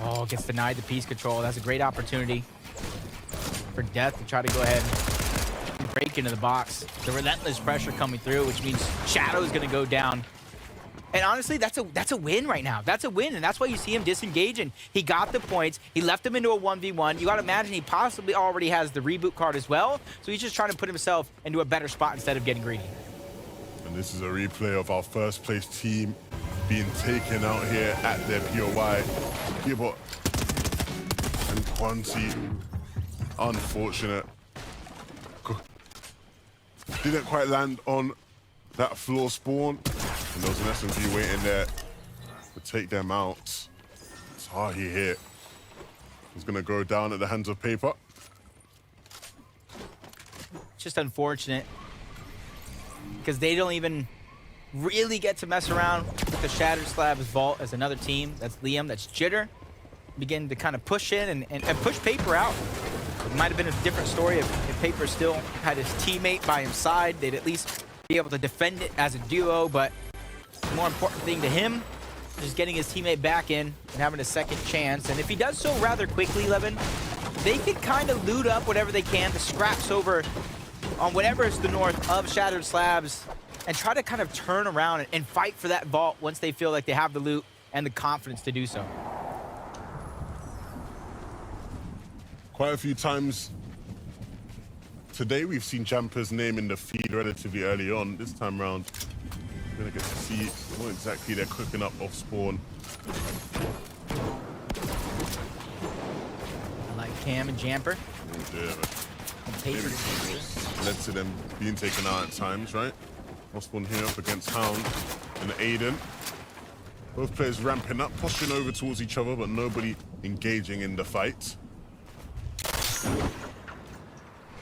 Oh, gets denied the piece control. That's a great opportunity for Death to try to go ahead and break into the box. The relentless pressure coming through, which means Shadow's going to go down. And honestly, that's a win right now. That's a win, and that's why you see him disengaging. He got the points. He left him into a 1v1. You got to imagine he possibly already has the reboot card as well, so he's just trying to put himself into a better spot instead of getting greedy. And this is a replay of our first place team being taken out here at their POY. Gibot and Quanti. Unfortunate. Didn't quite land on that floor spawn. And there was an SMG waiting there to take them out. Tahi here. He's going to go down at the hands of Paper. Just unfortunate because they don't even really get to mess around with the Shattered Slabs vault as another team. That's Liam, that's Jitter. Begin to kind of push in and push Paper out. It might have been a different story if Paper still had his teammate by his side. They'd at least be able to defend it as a duo, but the more important thing to him is just getting his teammate back in and having a second chance. And if he does so rather quickly, Levin, they can kind of loot up whatever they can, the scraps over on whatever is the north of Shattered Slabs, and try to kind of turn around and fight for that vault once they feel like they have the loot and the confidence to do so. Quite a few times today we've seen Jamper's name in the feed relatively early on. This time around, we're gonna get to see what exactly they're cooking up off spawn. I like Cam and Jamper. Yeah, and Paper. Led to them being taken out at times, right? Off spawn here up against Hound and Aiden. Both players ramping up, pushing over towards each other, but nobody engaging in the fight.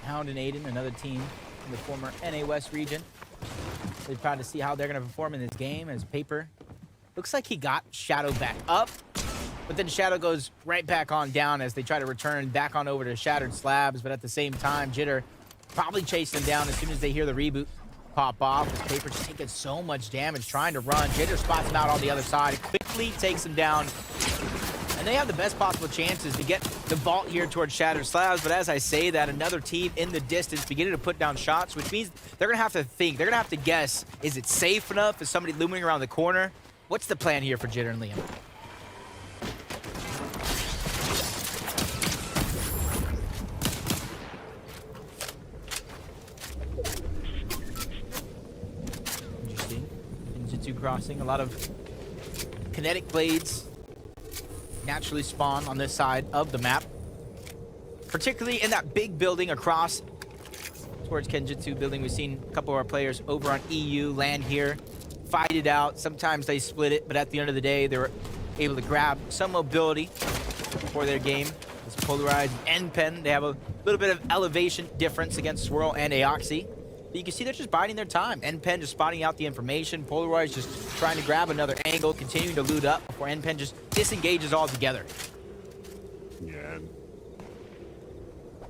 Hound and Aiden, another team in the former NA West region. We're proud to see how they're going to perform in this game as Paper looks like he got Shadow back up, but then Shadow goes right back on down as they try to return back on over to Shattered Slabs. But at the same time, Jitter probably chased them down as soon as they hear the reboot pop off. Paper just taking so much damage trying to run. Jitter spots him out on the other side, quickly takes him down. And they have the best possible chances to get the vault here towards Shattered Slabs. But as I say that, another team in the distance beginning to put down shots, which means they're going to have to think. They're going to have to guess, is it safe enough? Is somebody looming around the corner? What's the plan here for Jitter and Liam? Interesting. Ninjutsu crossing. A lot of kinetic blades naturally spawn on this side of the map, particularly in that big building across towards Kenjutsu building. We've seen a couple of our players over on EU land here, fight it out. Sometimes they split it, but at the end of the day, they were able to grab some mobility for their game. This Polarized and Pen, they have a little bit of elevation difference against Swirl and Aoxy. But you can see they're just biding their time. NPen just spotting out the information. Polaroid just trying to grab another angle, continuing to loot up before NPen just disengages altogether. Yeah. And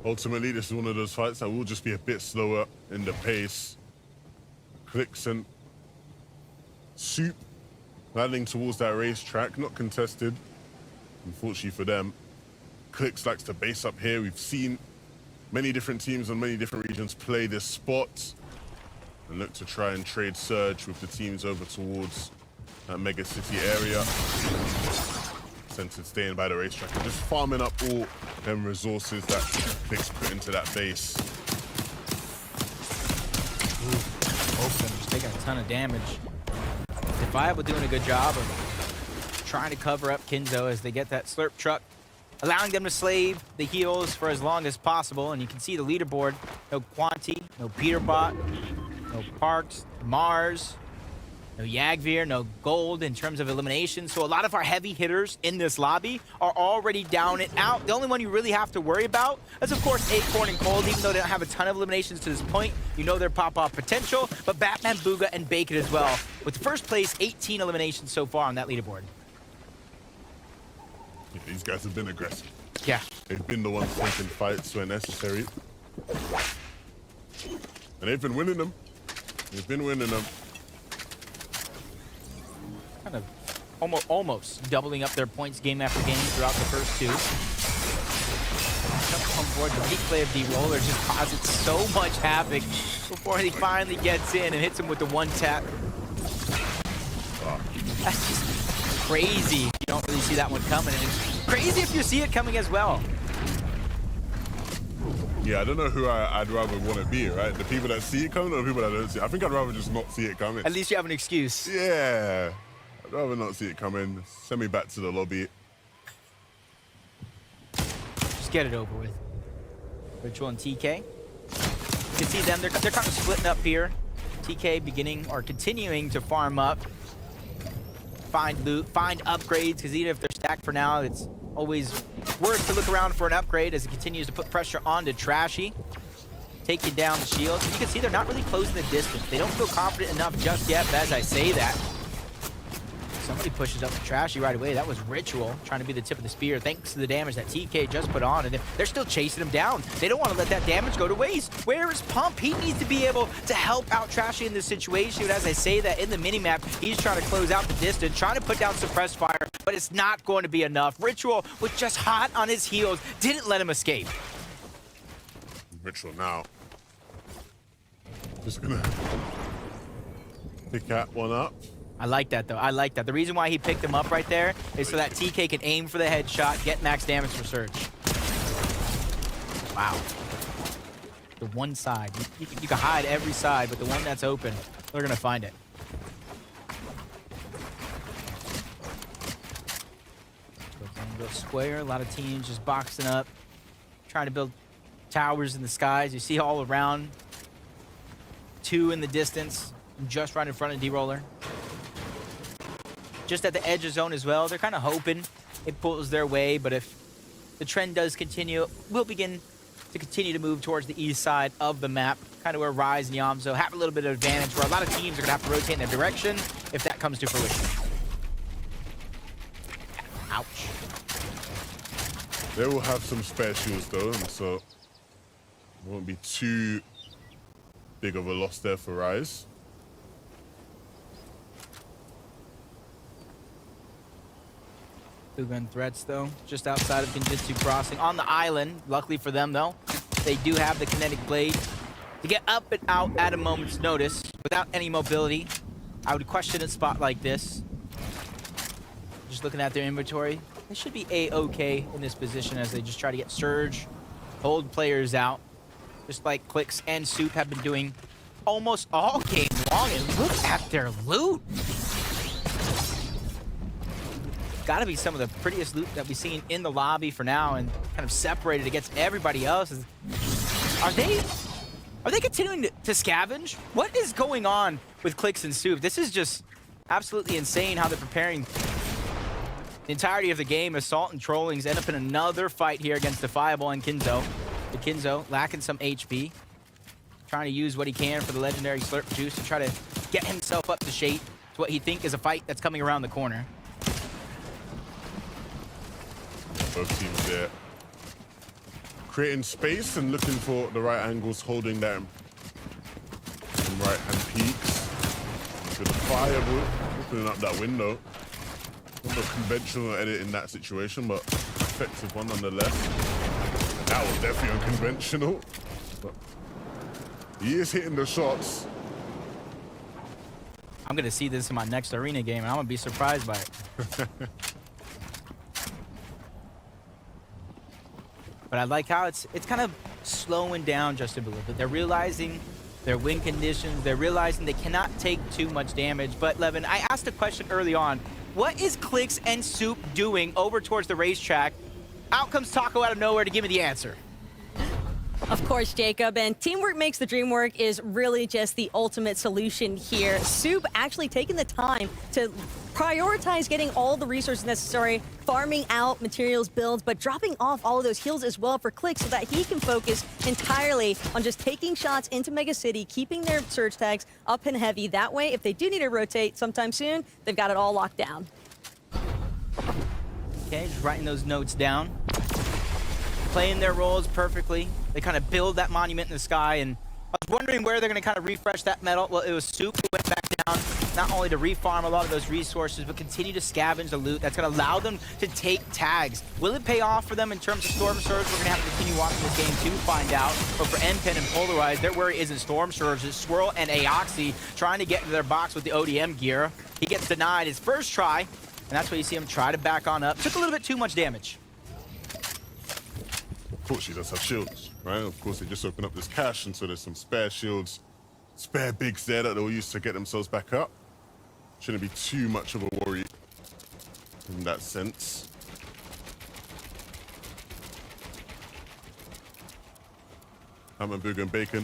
ultimately, this is one of those fights that will just be a bit slower in the pace. Clicks and Soup landing towards that racetrack, not contested. Unfortunately for them, Clix likes to base up here. We've seen many different teams on many different regions play this spot and look to try and trade surge with the teams over towards that mega city area. Centered staying by the racetrack and just farming up all them resources that Clix put into that base. Open, just taking a ton of damage. Defiable doing a good job of trying to cover up Kinzo as they get that slurp truck, allowing them to slave the heals for as long as possible. And you can see the leaderboard. No Quanti, no Peterbot, no Parks, Mars, no Yagvir, no Gold in terms of elimination. So a lot of our heavy hitters in this lobby are already down and out. The only one you really have to worry about is, of course, Acorn and Cold. Even though they don't have a ton of eliminations to this point, you know their pop-off potential. But Batman, Booga, and Bacon as well. With first place, 18 eliminations so far on that leaderboard. Yeah, these guys have been aggressive. Yeah. They've been the ones taking fights where necessary. And they've been winning them. They've been winning them. Kind of almost doubling up their points game after game throughout the first two. Come on board, the weak play of D-Roller just causes so much havoc before he finally gets in and hits him with the one tap. That's just crazy. You don't really see that one coming. And it's crazy if you see it coming as well. Yeah, I don't know who I'd rather want to be, right? The people that see it coming or the people that don't see it? I think I'd rather just not see it coming. At least you have an excuse. Yeah. I'd rather not see it coming. Send me back to the lobby. Just get it over with. Ritual and TK. You can see them, they're kind of splitting up here. TK beginning or continuing to farm up. Find loot, find upgrades, because even if they're stacked for now, it's always worth to look around for an upgrade as it continues to put pressure onto Trashy. Taking down the shields. And you can see they're not really closing the distance. They don't feel confident enough just yet, but as I say that, somebody pushes up to Trashy right away. That was Ritual trying to be the tip of the spear thanks to the damage that TK just put on. And they're still chasing him down. They don't want to let that damage go to waste. Where is Pump? He needs to be able to help out Trashy in this situation. But as I say that, in the minimap, he's trying to close out the distance, trying to put down suppressed fire, but it's not going to be enough. Ritual was just hot on his heels, didn't let him escape. Ritual now. Just gonna pick that one up. I like that, though. I like that. The reason why he picked him up right there is so that TK can aim for the headshot, get max damage for Surge. Wow. The one side. You can hide every side, but the one that's open, they're going to find it. Go square. A lot of teams just boxing up, trying to build towers in the skies. You see all around. Two in the distance, just right in front of D-Roller. Just at the edge of zone as well. They're kind of hoping it pulls their way, but if the trend does continue, we'll begin to continue to move towards the east side of the map, kind of where Rise and Yamzo have a little bit of advantage, where a lot of teams are going to have to rotate in their direction if that comes to fruition. Ouch. They will have some spare shields though, and so it won't be too big of a loss there for Rise. Two-gun threats, though, just outside of Genjutsu Crossing. On the island, luckily for them, though, they do have the kinetic blade to get up and out at a moment's notice without any mobility. I would question a spot like this. Just looking at their inventory, they should be A-okay in this position as they just try to get Surge, hold players out, just like Clix and Soup have been doing almost all game long. And look at their loot. Got to be some of the prettiest loot that we've seen in the lobby for now, and kind of separated against everybody else. Are they continuing to scavenge? What is going on with Clix and Soup? This is just absolutely insane how they're preparing the entirety of the game. Assault and Trollings end up in another fight here against Defiable and Kinzo. The Kinzo lacking some HP, trying to use what he can for the legendary Slurp Juice to try to get himself up to shape to what he thinks is a fight that's coming around the corner. Both teams there creating space and looking for the right angles, holding them. Some right hand peaks. Good Defiable opening up that window. Not a conventional edit in that situation, but effective one nonetheless. That was definitely unconventional. But he is hitting the shots. I'm gonna see this in my next arena game, and I'm gonna be surprised by it. But I like how it's kind of slowing down just a little bit. They're realizing their win conditions. They're realizing they cannot take too much damage. But Levin, I asked a question early on. What is Clix and Soup doing over towards the racetrack? Out comes Taco out of nowhere to give me the answer. Of course, Jacob, and teamwork makes the dream work is really just the ultimate solution here. Soup actually taking the time to prioritize getting all the resources necessary, farming out materials, builds, but dropping off all of those heals as well for Click so that he can focus entirely on just taking shots into Mega City, keeping their surge tags up and heavy. That way, if they do need to rotate sometime soon, they've got it all locked down. Okay, just writing those notes down. Playing their roles perfectly. They kind of build that monument in the sky, and I was wondering where they're going to kind of refresh that metal. Well, it was Soup who went back down, not only to refarm a lot of those resources, but continue to scavenge the loot. That's going to allow them to take tags. Will it pay off for them in terms of Storm Surge? We're going to have to continue watching this game to find out. But for NPen and Polarize, their worry isn't Storm Surge, it's Swirl and Aoxy trying to get into their box with the ODM gear. He gets denied his first try, and that's why you see him try to back on up. Took a little bit too much damage. Of course, she does have shields, right? Of course, they just open up this cache, and so there's some spare shields, spare bigs there that they'll use to get themselves back up. Shouldn't be too much of a worry in that sense. Hamburger and bacon.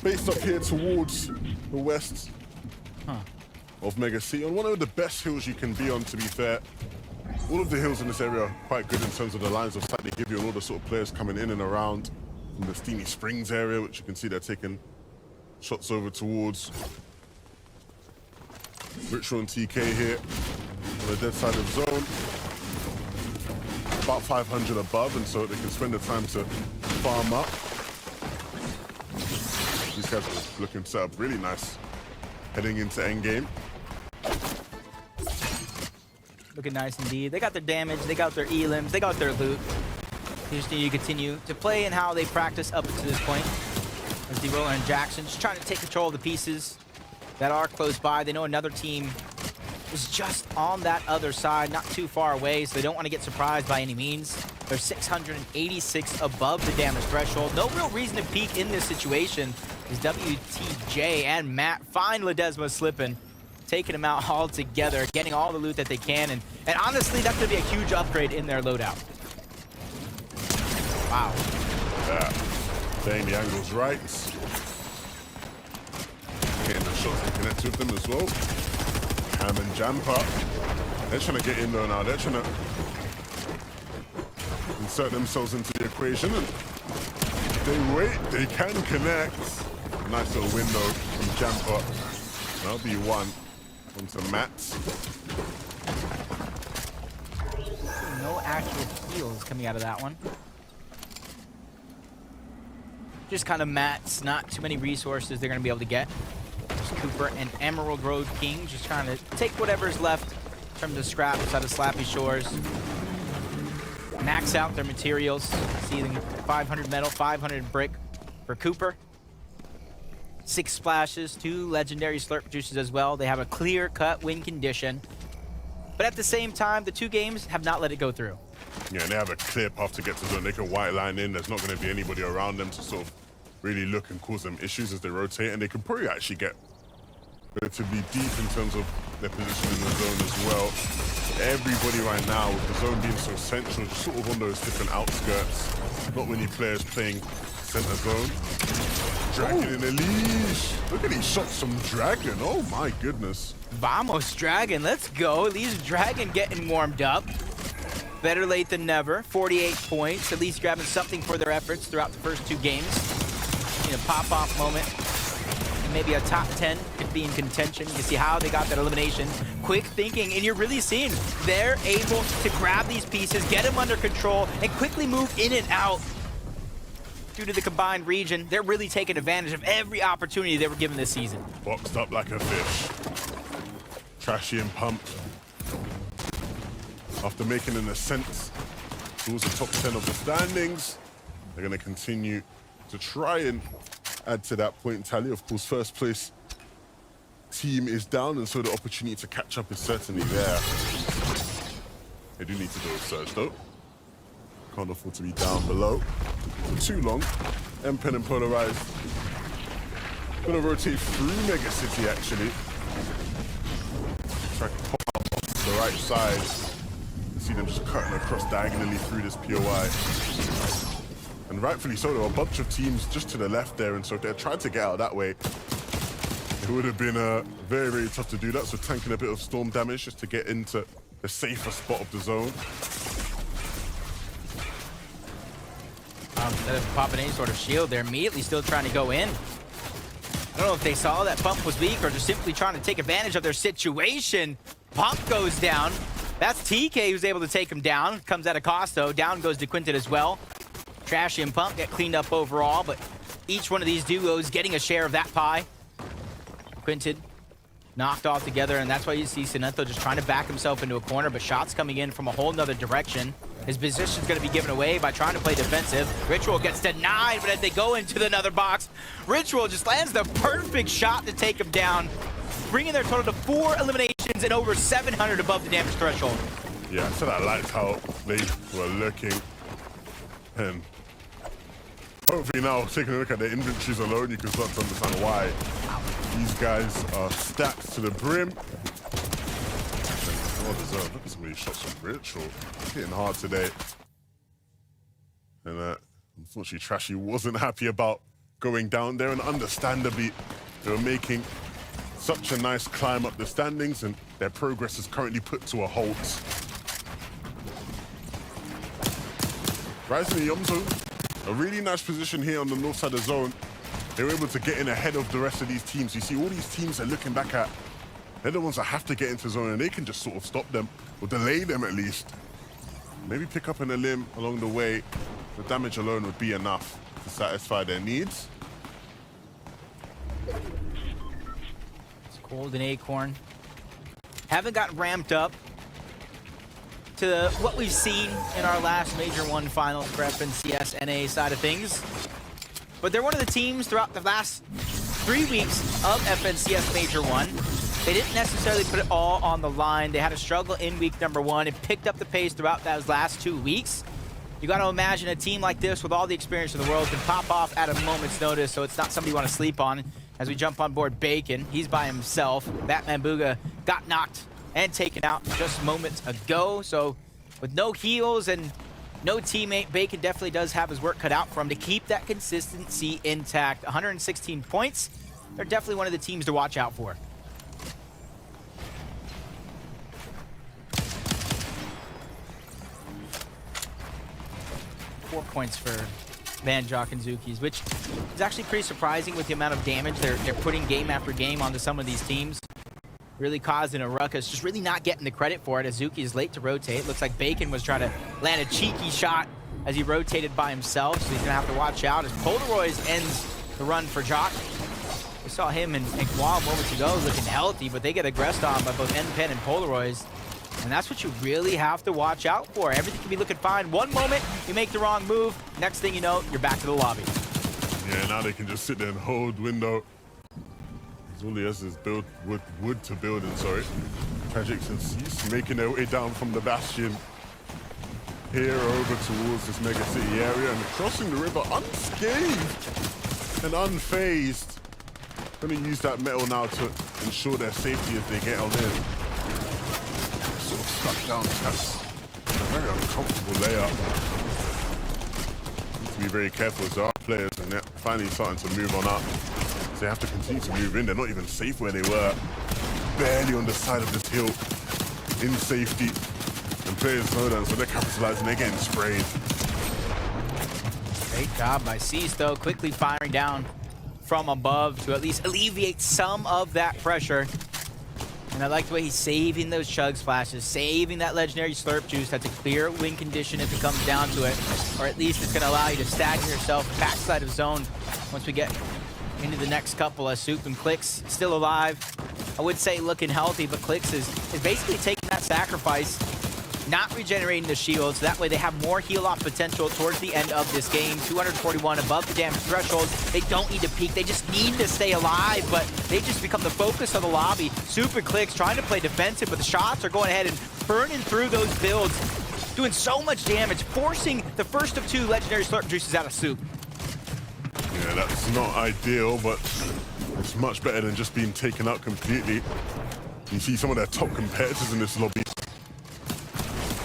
Based up here towards the west of Mega City, on one of the best hills you can be on, to be fair. All of the hills in this area are quite good in terms of the lines of sight they give you and all the sort of players coming in and around from the Steamy Springs area, which you can see they're taking shots over towards. Ritual and TK here on the dead side of zone. About 500 above, and so they can spend the time to farm up. These guys are looking set up really nice heading into endgame. Looking nice indeed. They got their damage, they got their elims, they got their loot. They just need to continue to play and how they practice up to this point. As D-Roller and Jackson just trying to take control of the pieces that are close by. They know another team is just on that other side, not too far away, so they don't want to get surprised by any means. They're 686 above the damage threshold. No real reason to peek in this situation as WTJ and Matt find Ledesma slipping, taking him out all together, getting all the loot that they can, and honestly, that's going to be a huge upgrade in their loadout. Wow. Yeah, playing the angles right. Getting the shots to connect with them as well. Ham and Jampa. They're trying to get in there now. They're trying to insert themselves into the equation, and they wait, they can connect. Nice little window from Jampa. That'll be one. Onto Matt. No actual heals coming out of that one. Just kind of Matt's, not too many resources they're going to be able to get. There's Cooper and Emerald Road King just trying to take whatever's left in terms of scraps out of Slappy Shores. Max out their materials. Sealing 500 metal, 500 brick for Cooper. 6 splashes, 2 legendary slurp juices as well. They have a clear-cut win condition. But at the same time, the 2 games have not let it go through. Yeah, and they have a clear path to get to zone. They can white line in. There's not going to be anybody around them to sort of really look and cause them issues as they rotate. And they can probably actually get relatively deep in terms of their position in the zone as well. Everybody right now, with the zone being so central, just sort of on those different outskirts. Not many players playing center zone. Dragon in a leash. Look at these shots from Dragon. Oh my goodness. Vamos, Dragon. Let's go. At least Dragon getting warmed up. Better late than never. 48 points. At least grabbing something for their efforts throughout the first 2 games. In a pop-off moment. And maybe a top 10 could be in contention. You see how they got that elimination. Quick thinking, and you're really seeing they're able to grab these pieces, get them under control, and quickly move in and out. Due to the combined region, they're really taking advantage of every opportunity they were given this season. Boxed up like a fish. Trashy and pumped. After making an ascent towards the top 10 of the standings, they're going to continue to try and add to that point tally. Of course, first place team is down, and so the opportunity to catch up is certainly there. They do need to do a surge, though. Can't afford to be down below for too long. M-Pen and Polarized. Gonna rotate through Mega City, actually. Try to pop out off the right side. You see them just cutting across diagonally through this POI. And rightfully so, there were a bunch of teams just to the left there, and so if they tried to get out that way, it would have been very, very tough to do that. So tanking a bit of storm damage just to get into the safer spot of the zone. Instead of popping any sort of shield, they're immediately still trying to go in. I don't know if they saw that Pump was weak or just simply trying to take advantage of their situation. Pump goes down. That's TK who's able to take him down. Comes at a cost, though. Down goes DeQuinted as well. Trashy and Pump get cleaned up overall, but each one of these duos getting a share of that pie. Quinted knocked off together, and that's why you see Sinento just trying to back himself into a corner, but shots coming in from a whole nother direction. His position's going to be given away by trying to play defensive. Ritual gets denied, but as they go into another box, Ritual just lands the perfect shot to take him down, bringing their total to 4 eliminations and over 700 above the damage threshold. Yeah, so I liked how they were looking, and hopefully now, taking a look at their inventories alone, you can start to understand why these guys are stacked to the brim. Well deserved. Look at some of these shots from Ritual. Hitting hard today. And unfortunately, Trashy wasn't happy about going down there, and understandably, they were making such a nice climb up the standings, and their progress is currently put to a halt. Rising and Yomzo, a really nice position here on the north side of the zone. They were able to get in ahead of the rest of these teams. You see all these teams are looking back at, they're the ones that have to get into zone, and they can just sort of stop them, or delay them at least. Maybe pick up an limb along the way. The damage alone would be enough to satisfy their needs. It's Cold and Acorn. Haven't got ramped up to what we've seen in our last Major 1 finals for FNCS NA side of things. But they're one of the teams throughout the last 3 weeks of FNCS Major 1. They didn't necessarily put it all on the line. They had a struggle in week number 1 and picked up the pace throughout those last 2 weeks. You got to imagine a team like this with all the experience in the world can pop off at a moment's notice, so it's not somebody you want to sleep on. As we jump on board Bacon, he's by himself. Batman Booga got knocked and taken out just moments ago. So with no heals and no teammate, Bacon definitely does have his work cut out for him to keep that consistency intact. 116 points. They're definitely one of the teams to watch out for. Four points for Van Jock and Zukis, which is actually pretty surprising with the amount of damage they're putting game after game onto some of these teams. Really causing a ruckus, just really not getting the credit for it as Zuki is late to rotate. Looks like Bacon was trying to land a cheeky shot as he rotated by himself, so he's gonna have to watch out as Polaroids ends the run for Jock. We saw him and Guam moments ago looking healthy, but they get aggressed on by both N-Pen and Polaroids. And that's what you really have to watch out for. Everything can be looking fine. One moment, you make the wrong move. Next thing you know, you're back to the lobby. Yeah, now they can just sit there and hold window. All he has is build wood to build in, sorry. Tragics and Cease making their way down from the Bastion here over towards this Mega City area and crossing the river unscathed and unfazed. Gonna use that metal now to ensure their safety as they get on in. Sort of stuck down taps. A very uncomfortable layup. Need to be very careful as there are players, and they're finally starting to move on up. They have to continue to move in. They're not even safe where they were. Barely on the side of this hill in safety. And players know that, so they're capitalizing. They're getting sprayed. Great job by Cease, though, quickly firing down from above to at least alleviate some of that pressure. And I like the way he's saving those chug splashes, saving that legendary slurp juice. That's a clear win condition if it comes down to it. Or at least it's going to allow you to stagger yourself backside of zone once we get into the next couple as Soup and Clicks still alive. I would say looking healthy, but Clix is basically taking that sacrifice, not regenerating the shield, so that way they have more heal-off potential towards the end of this game. 241 above the damage threshold. They don't need to peek, they just need to stay alive, but they just become the focus of the lobby. Super Clix trying to play defensive, but the shots are going ahead and burning through those builds, doing so much damage, forcing the first of 2 legendary slurp juices out of Soup. Yeah, that's not ideal, but it's much better than just being taken out completely. You see some of their top competitors in this lobby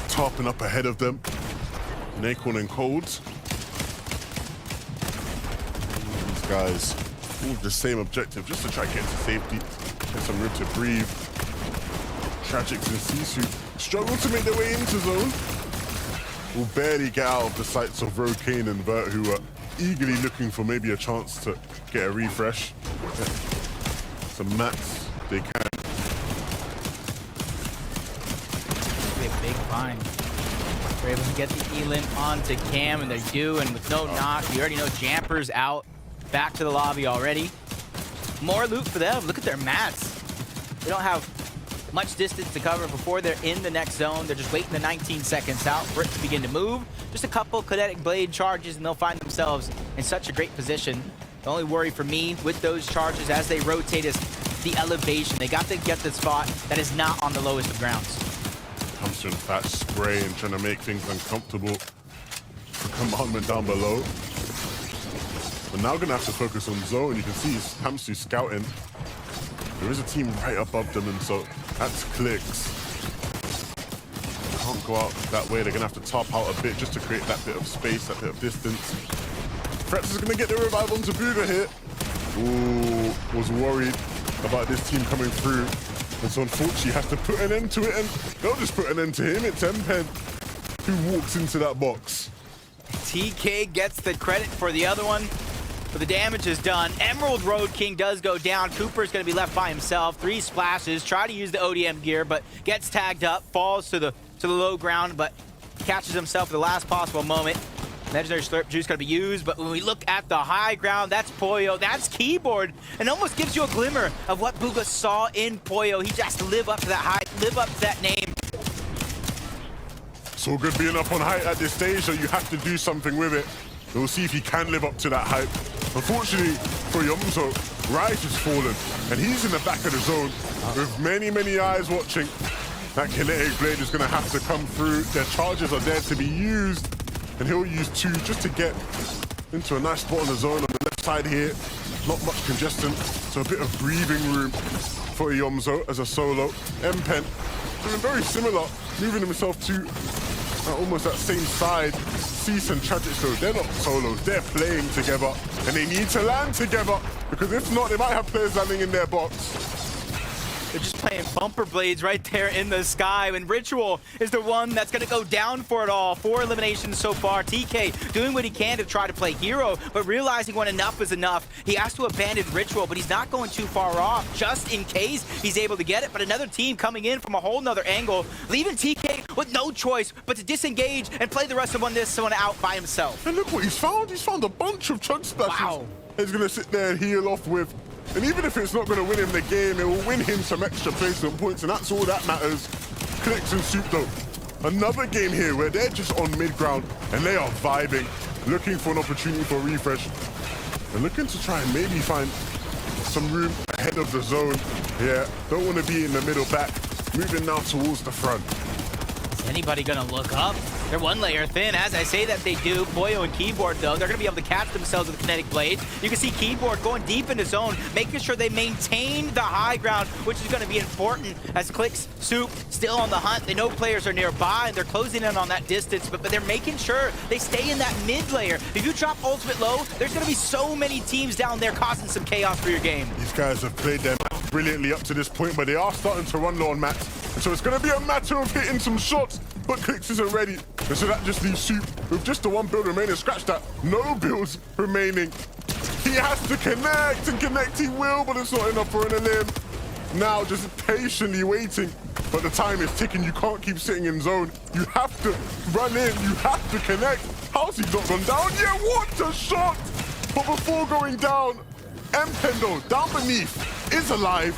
tarping up ahead of them. Nakorn and Colds. These guys all with the same objective, just to try to get to safety, get some room to breathe. Tragics and Sisu struggle to make their way into zone. Will barely get out of the sights of Rokane and Vert, who are eagerly looking for maybe a chance to get a refresh. Some mats they can. Big find. They're able to get the Elim onto Cam, and they're due, and with no knock, you already know Jamper's out. Back to the lobby already. More loot for them. Look at their mats. They don't have much distance to cover before they're in the next zone. They're just waiting the 19 seconds out for it to begin to move. Just a couple kinetic blade charges, and they'll find themselves in such a great position. The only worry for me with those charges as they rotate is the elevation. They got to get the spot that is not on the lowest of grounds. Comes to that spray and trying to make things uncomfortable for Commandment down below. But now gonna have to focus on zone. You can see Hamsu scouting. There is a team right above them, and so that's Clix. Can't go out that way. They're gonna have to top out a bit just to create that bit of space, that bit of distance. Frex is gonna get the revive onto Booga here. Ooh, was worried about this team coming through. And so unfortunately has to put an end to it, and they'll just put an end to him. It's Mpen who walks into that box. TK gets the credit for the other one, but the damage is done. Emerald Road King does go down. Cooper's gonna be left by himself. 3 splashes, try to use the ODM gear, but gets tagged up, falls to the low ground, but catches himself at the last possible moment. Legendary Slurp Juice gonna be used, but when we look at the high ground, that's Poyo, that's Keyboard, and almost gives you a glimmer of what Booga saw in Poyo. He just live up to that hype, live up to that name. So good being up on height at this stage, so you have to do something with it. We'll see if he can live up to that hype. Unfortunately for Yomzo, Rise has fallen, and he's in the back of the zone with many, many eyes watching. That kinetic blade is gonna have to come through. Their charges are there to be used. And he'll use 2 just to get into a nice spot on the zone on the left side here. Not much congestion, so a bit of breathing room for Yomzo as a solo. Mpen doing very similar, moving himself to almost that same side. Cease and Tragic, so they're not solos, they're playing together, and they need to land together, because if not, they might have players landing in their box. They're just playing bumper blades right there in the sky, and Ritual is the one that's going to go down for it all. 4 eliminations so far. TK doing what he can to try to play hero, but realizing when enough is enough, he has to abandon Ritual, but he's not going too far off, just in case he's able to get it. But another team coming in from a whole nother angle, leaving TK with no choice but to disengage and play the rest of this one out by himself. And look what he's found. He's found a bunch of chug splashes. Wow. He's going to sit there and heal off with. And even if it's not going to win him the game, it will win him some extra placement points, and that's all that matters. Clix and Soup, though. Another game here where they're just on mid-ground, and they are vibing, looking for an opportunity for a refresh, and looking to try and maybe find some room ahead of the zone. Yeah, don't want to be in the middle back, moving now towards the front. Is anybody going to look up? They're 1 layer thin. As I say that they do, Poyo and Keyboard, though, they're going to be able to catch themselves with the Kinetic Blade. You can see Keyboard going deep into zone, making sure they maintain the high ground, which is going to be important as Clix, Soup, still on the hunt. They know players are nearby, and they're closing in on that distance, but they're making sure they stay in that mid layer. If you drop ultimate low, there's going to be so many teams down there causing some chaos for your game. These guys have played their match brilliantly up to this point, but they are starting to run low on mats. And so it's going to be a matter of hitting some shots, but Clix isn't ready. And so that just leaves Soup with just the 1 build remaining. Scratch that, no builds remaining. He has to connect, and connect he will, but it's not enough for an elim. Now just patiently waiting, but the time is ticking. You can't keep sitting in zone. You have to run in, you have to connect. How's he not gone down? Yeah, what a shot! But before going down, Mpendo down beneath is alive,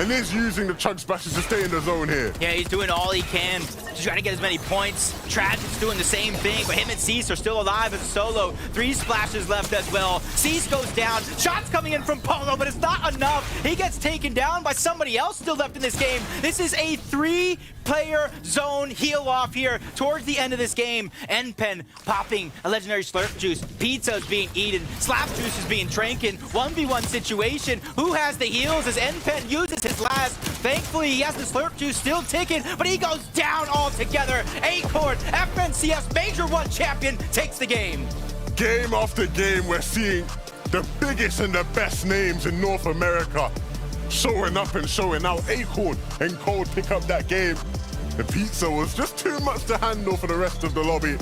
and is using the chug splashes to stay in the zone here. Yeah, he's doing all he can to try to get as many points. Tragic's doing the same thing, but him and Cease are still alive as a solo. 3 splashes left as well. Cease goes down. Shots coming in from Polo, but it's not enough. He gets taken down by somebody else still left in this game. This is a 3-player zone heal off here towards the end of this game. NPen popping a legendary slurp juice. Pizza is being eaten. Slap juice is being drinking. 1v1 situation. Who has the heals as NPen uses his last? Thankfully, he has the slurp juice still ticking, but he goes down altogether. Acorn, FNCS Major 1 champion, takes the game. Game after game, we're seeing the biggest and the best names in North America showing up and showing out. Acorn and Cold pick up that game. The pizza was just too much to handle for the rest of the lobby.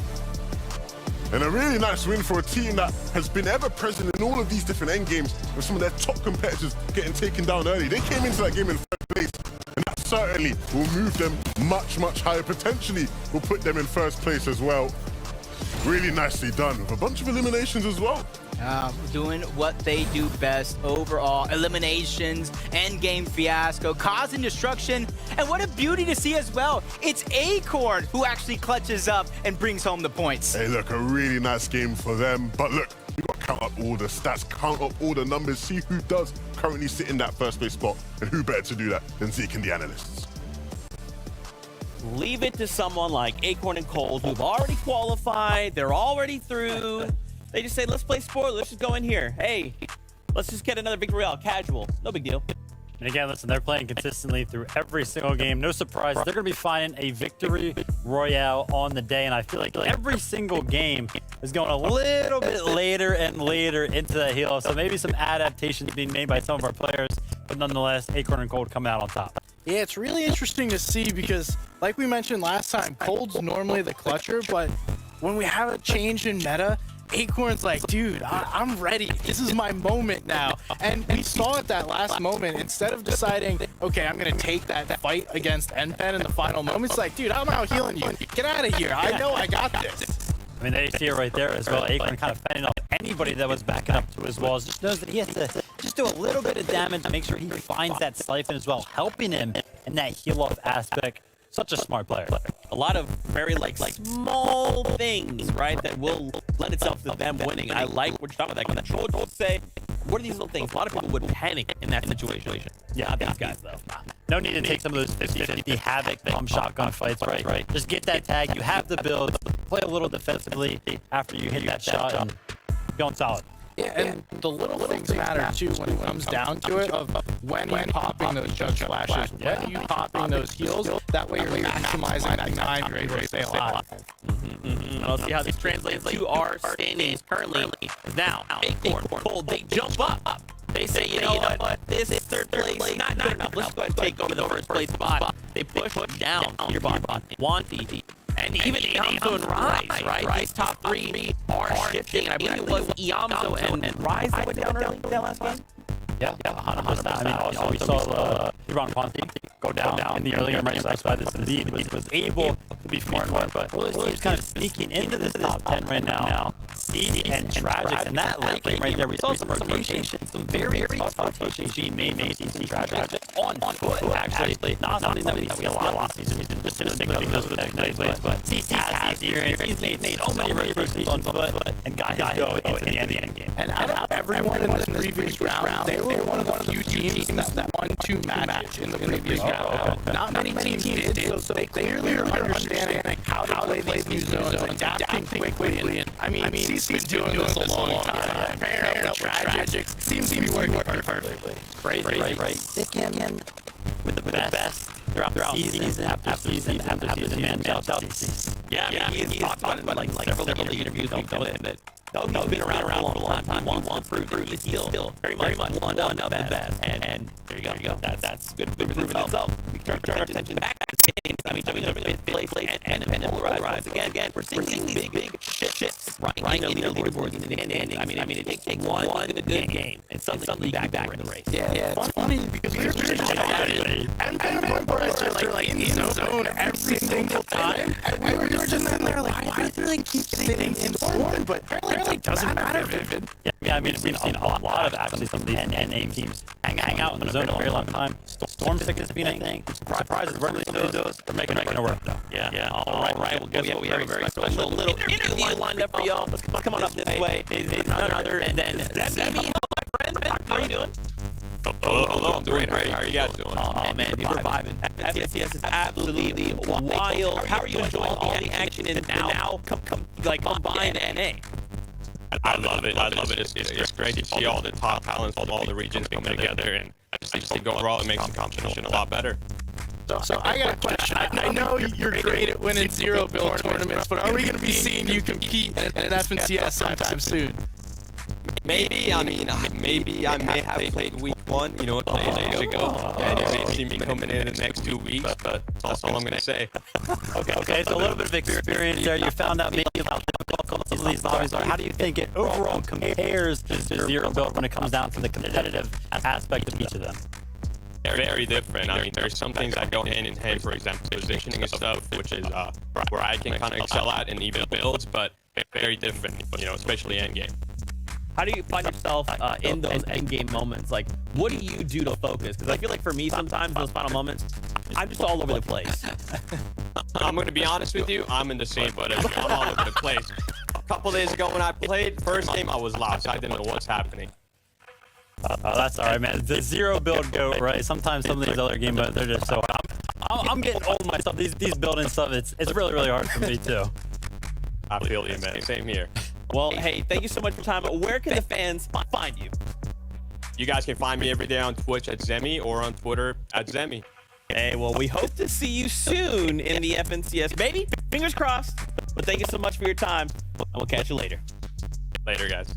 And a really nice win for a team that has been ever present in all of these different end games with some of their top competitors getting taken down early. They came into that game in third place, and that certainly will move them much, much higher. Potentially will put them in first place as well. Really nicely done with a bunch of eliminations as well. Doing what they do best overall. Eliminations, endgame fiasco, causing destruction, and what a beauty to see as well. It's Acorn who actually clutches up and brings home the points. Hey, look, a really nice game for them. But look, you got to count up all the stats, count up all the numbers, see who does currently sit in that first place spot, and who better to do that than Zeke and the analysts. Leave it to someone like Acorn and Cold, who've already qualified. They're already through. They just say, let's play sport. Let's just go in here. Hey, let's just get another victory royale. Casual. No big deal. And again, listen, they're playing consistently through every single game. No surprise, they're going to be finding a victory royale on the day. And I feel like every single game is going a little bit later and later into the heal. So maybe some adaptations being made by some of our players. But nonetheless, Acorn and Cold coming out on top. Yeah, it's really interesting to see because, like we mentioned last time, Cold's normally the clutcher, but when we have a change in meta, Acorn's like, dude, I'm ready. This is my moment now. And we saw at that last moment, instead of deciding, okay, I'm going to take that fight against NPen in the final moment, it's like, dude, I'm out healing you. Get out of here. I know I got this. I mean, they see it right there as well. Acorn kind of fending off anybody that was backing up to his walls. Just knows that he has to just do a little bit of damage to make sure he finds that siphon as well, helping him in that heal-off aspect. Such a smart player. A lot of very small things, right, that will lend itself to them winning. I like what you're talking about. That control would say, what are these little things? A lot of people would panic in that situation. Yeah, not these guys though. No need to take some of those 50-50 havoc pump shotgun fights, right? Just get that tag. You have the build. Play a little defensively after you hit that shot and going solid. Yeah, and the little things matter too when it comes down to it of when you're popping those jug flashes, when you're popping those heals, that way you're maximizing that time you're able to stay alive. Let's see how this translates to our standings currently. Now, Acorn, Cold, they jump up. They say, you know what, this is third place, not good enough. Let's go ahead and take over the first place spot. They push down your bot, Wanty. And even Iamso and Rise, right? These top three are shifting. And I believe it was Iamso and Rise that went down early that last game. Yeah, 100%. I mean, also we saw Iran Ponte go down in the early game, right? That's why this indeed was able to be smart, but he's kind of sneaking into this top 10 right now. Seed and Tragic, and that late game right there, we saw some rotations, some very tough rotations being made Seed and Tragic on foot, actually. Not something that we see a lot last season. He's been just in a single because of the next place, but Seed has experience. He's made so many rotations on foot and got his go into the end game. And out of everyone in this previous round, they were one of the few teams that won 2 matches in the previous round. Not many teams did, so they clearly are understanding how to play these new zones, adapting quickly. And I mean, he's been doing this a long time. Pairing up with Tragic seems to be working perfectly. Crazy, right? Again, with the best throughout season after season, man. Yeah, he's talked about it like several interviews we've done with him. Though he's been around for a long time, he wants to prove he's still very much one of the best. And there you go. That's good proving itself. We turn our attention back to the game. I mean, fifth place and rise again. We're seeing these big shifts right in the leaderboards in the ending. I mean, it takes one good game and suddenly back in the race. Yeah, it's funny because we're traditionally NPen members are like in the zone every single time. And we were just sitting there like, why do they keep sitting in Spawn? But apparently it doesn't matter, Vivid. Yeah, I mean, we've seen a lot of actually some of these NA teams hang out in the zone a very long time. Storm sickness being a thing. Surprises, regularly those. They're making it work though. Yeah. All right. Well, guess what? We have a very special little interview lined up for y'all. Let's come on up this way. None other than Zemi. My friend, how are you doing? Hello, I'm doing great. How are you guys doing? Oh man, you're vibing. FNCS is absolutely wild. How are you enjoying all the action and now combined NA? I love it. It's great to see all the top talents from all the regions coming together, and I just think overall it makes the competition a lot better. So I got a question. I know you're great at winning zero-build tournaments, but are we going to be seeing you compete at FNCS sometime soon? Maybe. I may have played week 1, a couple days ago, and you may see me coming in the next 2 weeks, but that's all I'm going to say. Okay, so a little bit of experience there. You found out maybe how difficult some of these lobbies are. How do you think it overall compares to zero build when it comes down to the competitive aspect of each of them? They're very different. I mean, there's some things that go hand in hand, for example, positioning and stuff, which is where I can kind of excel at in even builds, but very different, especially endgame. How do you find yourself in those endgame moments? Like, what do you do to focus? Because I feel like for me, sometimes those final moments, I'm just all over the place. I'm going to be honest with you. I'm in the same boat as you. I'm all over the place. A couple days ago when I played, first game I was lost. I didn't know what's happening. That's all right, man. The zero build go right. Sometimes some of these other games, they're just so. I'm getting old myself. These building stuff, it's really hard for me too. I feel you, man. Same here. Well, hey, thank you so much for your time. Where can the fans find you? You guys can find me every day on Twitch at Zemi or on Twitter at Zemi. Hey, well, we hope to see you soon in the FNCS. Baby, fingers crossed. But thank you so much for your time, and we'll catch you later. Later, guys.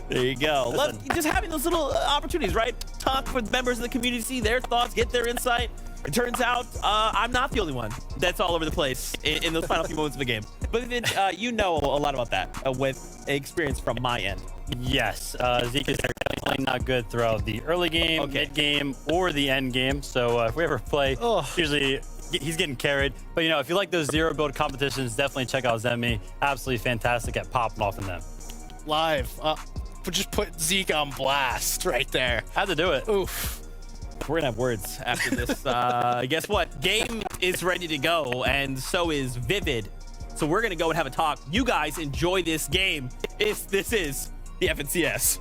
There you go. Just having those little opportunities, right? Talk with members of the community, see their thoughts, get their insight. It turns out I'm not the only one that's all over the place in those final few moments of the game. But you know a lot about that with experience from my end. Yes, Zeke is definitely not good throughout the early game, mid game, or the end game. So if we ever play, usually he's getting carried. But if you like those zero build competitions, definitely check out Zemi. Absolutely fantastic at popping off in them. Live. Just put Zeke on blast right there. Had to do it. Oof. We're gonna have words after this. Guess what? Game is ready to go, and so is Vivid. So we're gonna go and have a talk. You guys enjoy this game. This is the FNCS.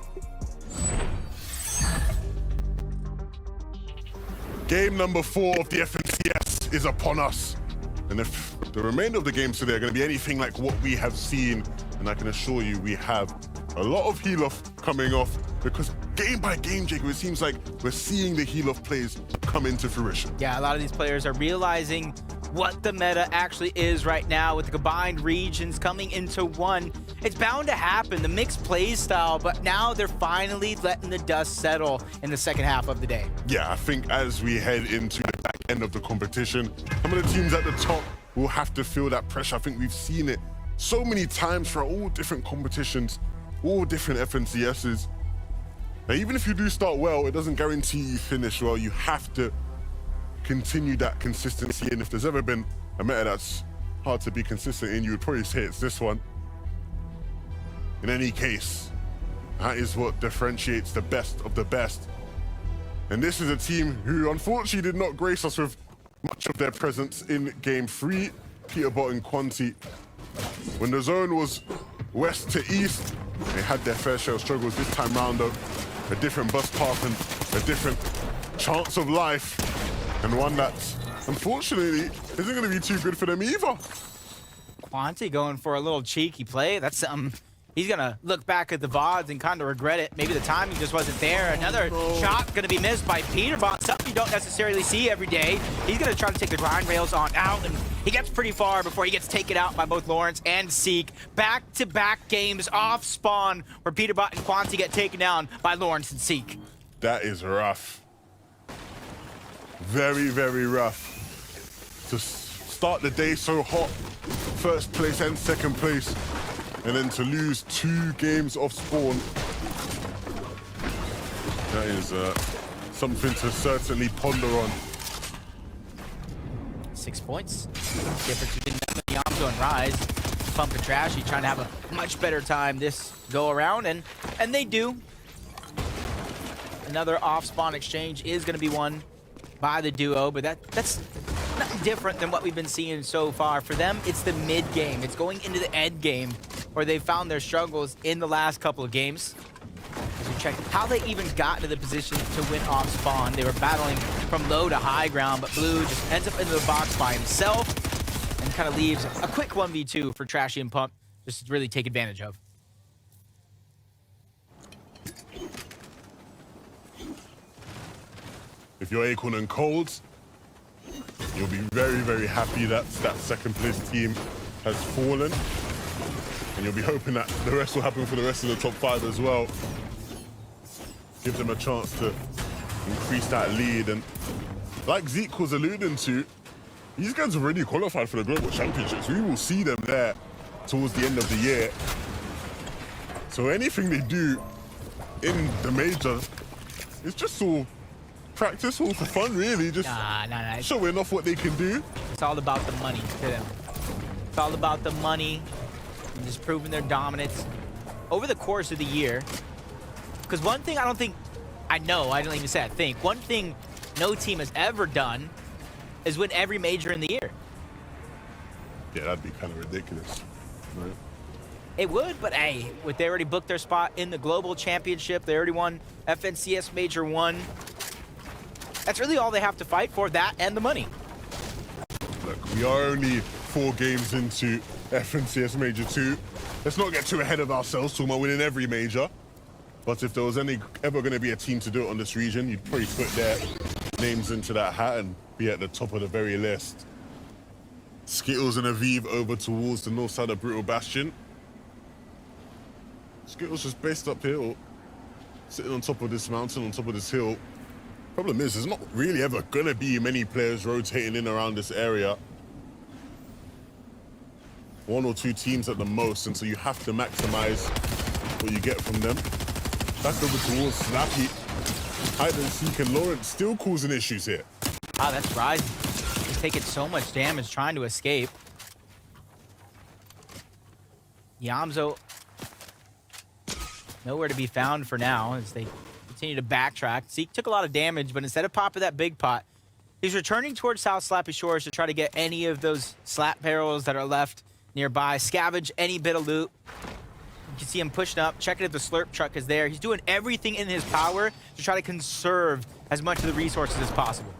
Game number 4 of the FNCS is upon us. And if the remainder of the games today are going to be anything like what we have seen, and I can assure you we have a lot of heel-off coming off, because game by game, Jacob, it seems like we're seeing the heel-off plays come into fruition. Yeah, a lot of these players are realizing what the meta actually is right now with the combined regions coming into one. It's bound to happen, the mixed play style, but now they're finally letting the dust settle in the second half of the day. Yeah, I think as we head into the back end of the competition, some of the teams at the top will have to feel that pressure. I think we've seen it so many times for all different competitions, all different FNCSs. Now, even if you do start well, it doesn't guarantee you finish well. You have to continue that consistency, and if there's ever been a meta that's hard to be consistent in, you would probably say it's this one. In any case, that is what differentiates the best of the best. And this is a team who unfortunately did not grace us with much of their presence in game 3, Peterbot and Quanti. When the zone was west to east, they had their fair share of struggles. This time round though, a different bus path and a different chance of life, and one that unfortunately isn't going to be too good for them either. Quanti going for a little cheeky play. That's something he's going to look back at the VODs and kind of regret it. Maybe the timing just wasn't there. Another shot going to be missed by Peterbot, something you don't necessarily see every day. He's going to try to take the grind rails on out, and he gets pretty far before he gets taken out by both Lawrence and Seek. Back-to-back games off spawn where Peterbot and Quanti get taken down by Lawrence and Seek. That is rough. Very, very rough. To start the day so hot, first place and second place, and then to lose 2 games off spawn. That is something to certainly ponder on. 6 points. Difference between them and Yamzo and Rise. Pump and Trashy trying to have a much better time this go around, and they do. Another off-spawn exchange is going to be won by the duo, but that's nothing different than what we've been seeing so far. For them, it's the mid game. It's going into the end game where they found their struggles in the last couple of games. As we check how they even got into the position to win off spawn. They were battling from low to high ground, but Blue just ends up into the box by himself and kind of leaves a quick 1v2 for Trashy and Pump just to really take advantage of. If you're Acorn and Cold, you'll be very, very happy that that second place team has fallen. And you'll be hoping that the rest will happen for the rest of the top 5 as well. Give them a chance to increase that lead. And like Zeke was alluding to, these guys have already qualified for the Global Championships. We will see them there towards the end of the year. So anything they do in the major, it's just all practice, all for fun, really. Just showing off what they can do. It's all about the money to them. It's all about the money and just proving their dominance over the course of the year. Because one thing I don't even say I think, one thing no team has ever done is win every major in the year. Yeah, that'd be kind of ridiculous. Right? It would, but hey, they already booked their spot in the Global Championship. They already won FNCS Major 1. That's really all they have to fight for, that and the money. Look, we are only 4 games into FNCS Major 2. Let's not get too ahead of ourselves talking about winning every major. But if there was ever going to be a team to do it on this region, you'd probably put their names into that hat and be at the top of the very list. Skittles and Aviv over towards the north side of Brutal Bastion. Skittles just based up here, or sitting on top of this mountain, on top of this hill. Problem is, there's not really ever gonna be many players rotating in around this area. 1 or 2 teams at the most, and so you have to maximize what you get from them. Back over towards Snappy. Hide and Seek and Lawrence still causing issues here. Wow, that's Rise. He's taking so much damage trying to escape. Yamzo nowhere to be found for now as they continue to backtrack. Zeke took a lot of damage, but instead of popping that big pot, he's returning towards South Slappy Shores to try to get any of those slap barrels that are left nearby, scavenge any bit of loot. You can see him pushing up, checking if the slurp truck is there. He's doing everything in his power to try to conserve as much of the resources as possible.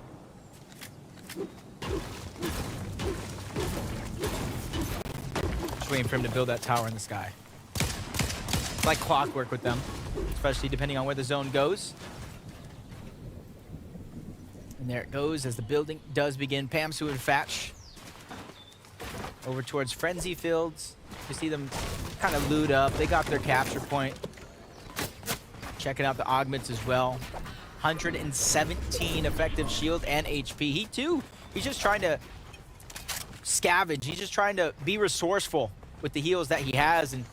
Just waiting for him to build that tower in the sky. It's like clockwork with them, especially depending on where the zone goes. And there it goes as the building does begin. Pamsu and Fatch over towards Frenzy Fields. You see them kind of loot up. They got their capture point. Checking out the augments as well. 117 effective shield and HP. He too, he's just trying to scavenge. He's just trying to be resourceful with the heals that he has and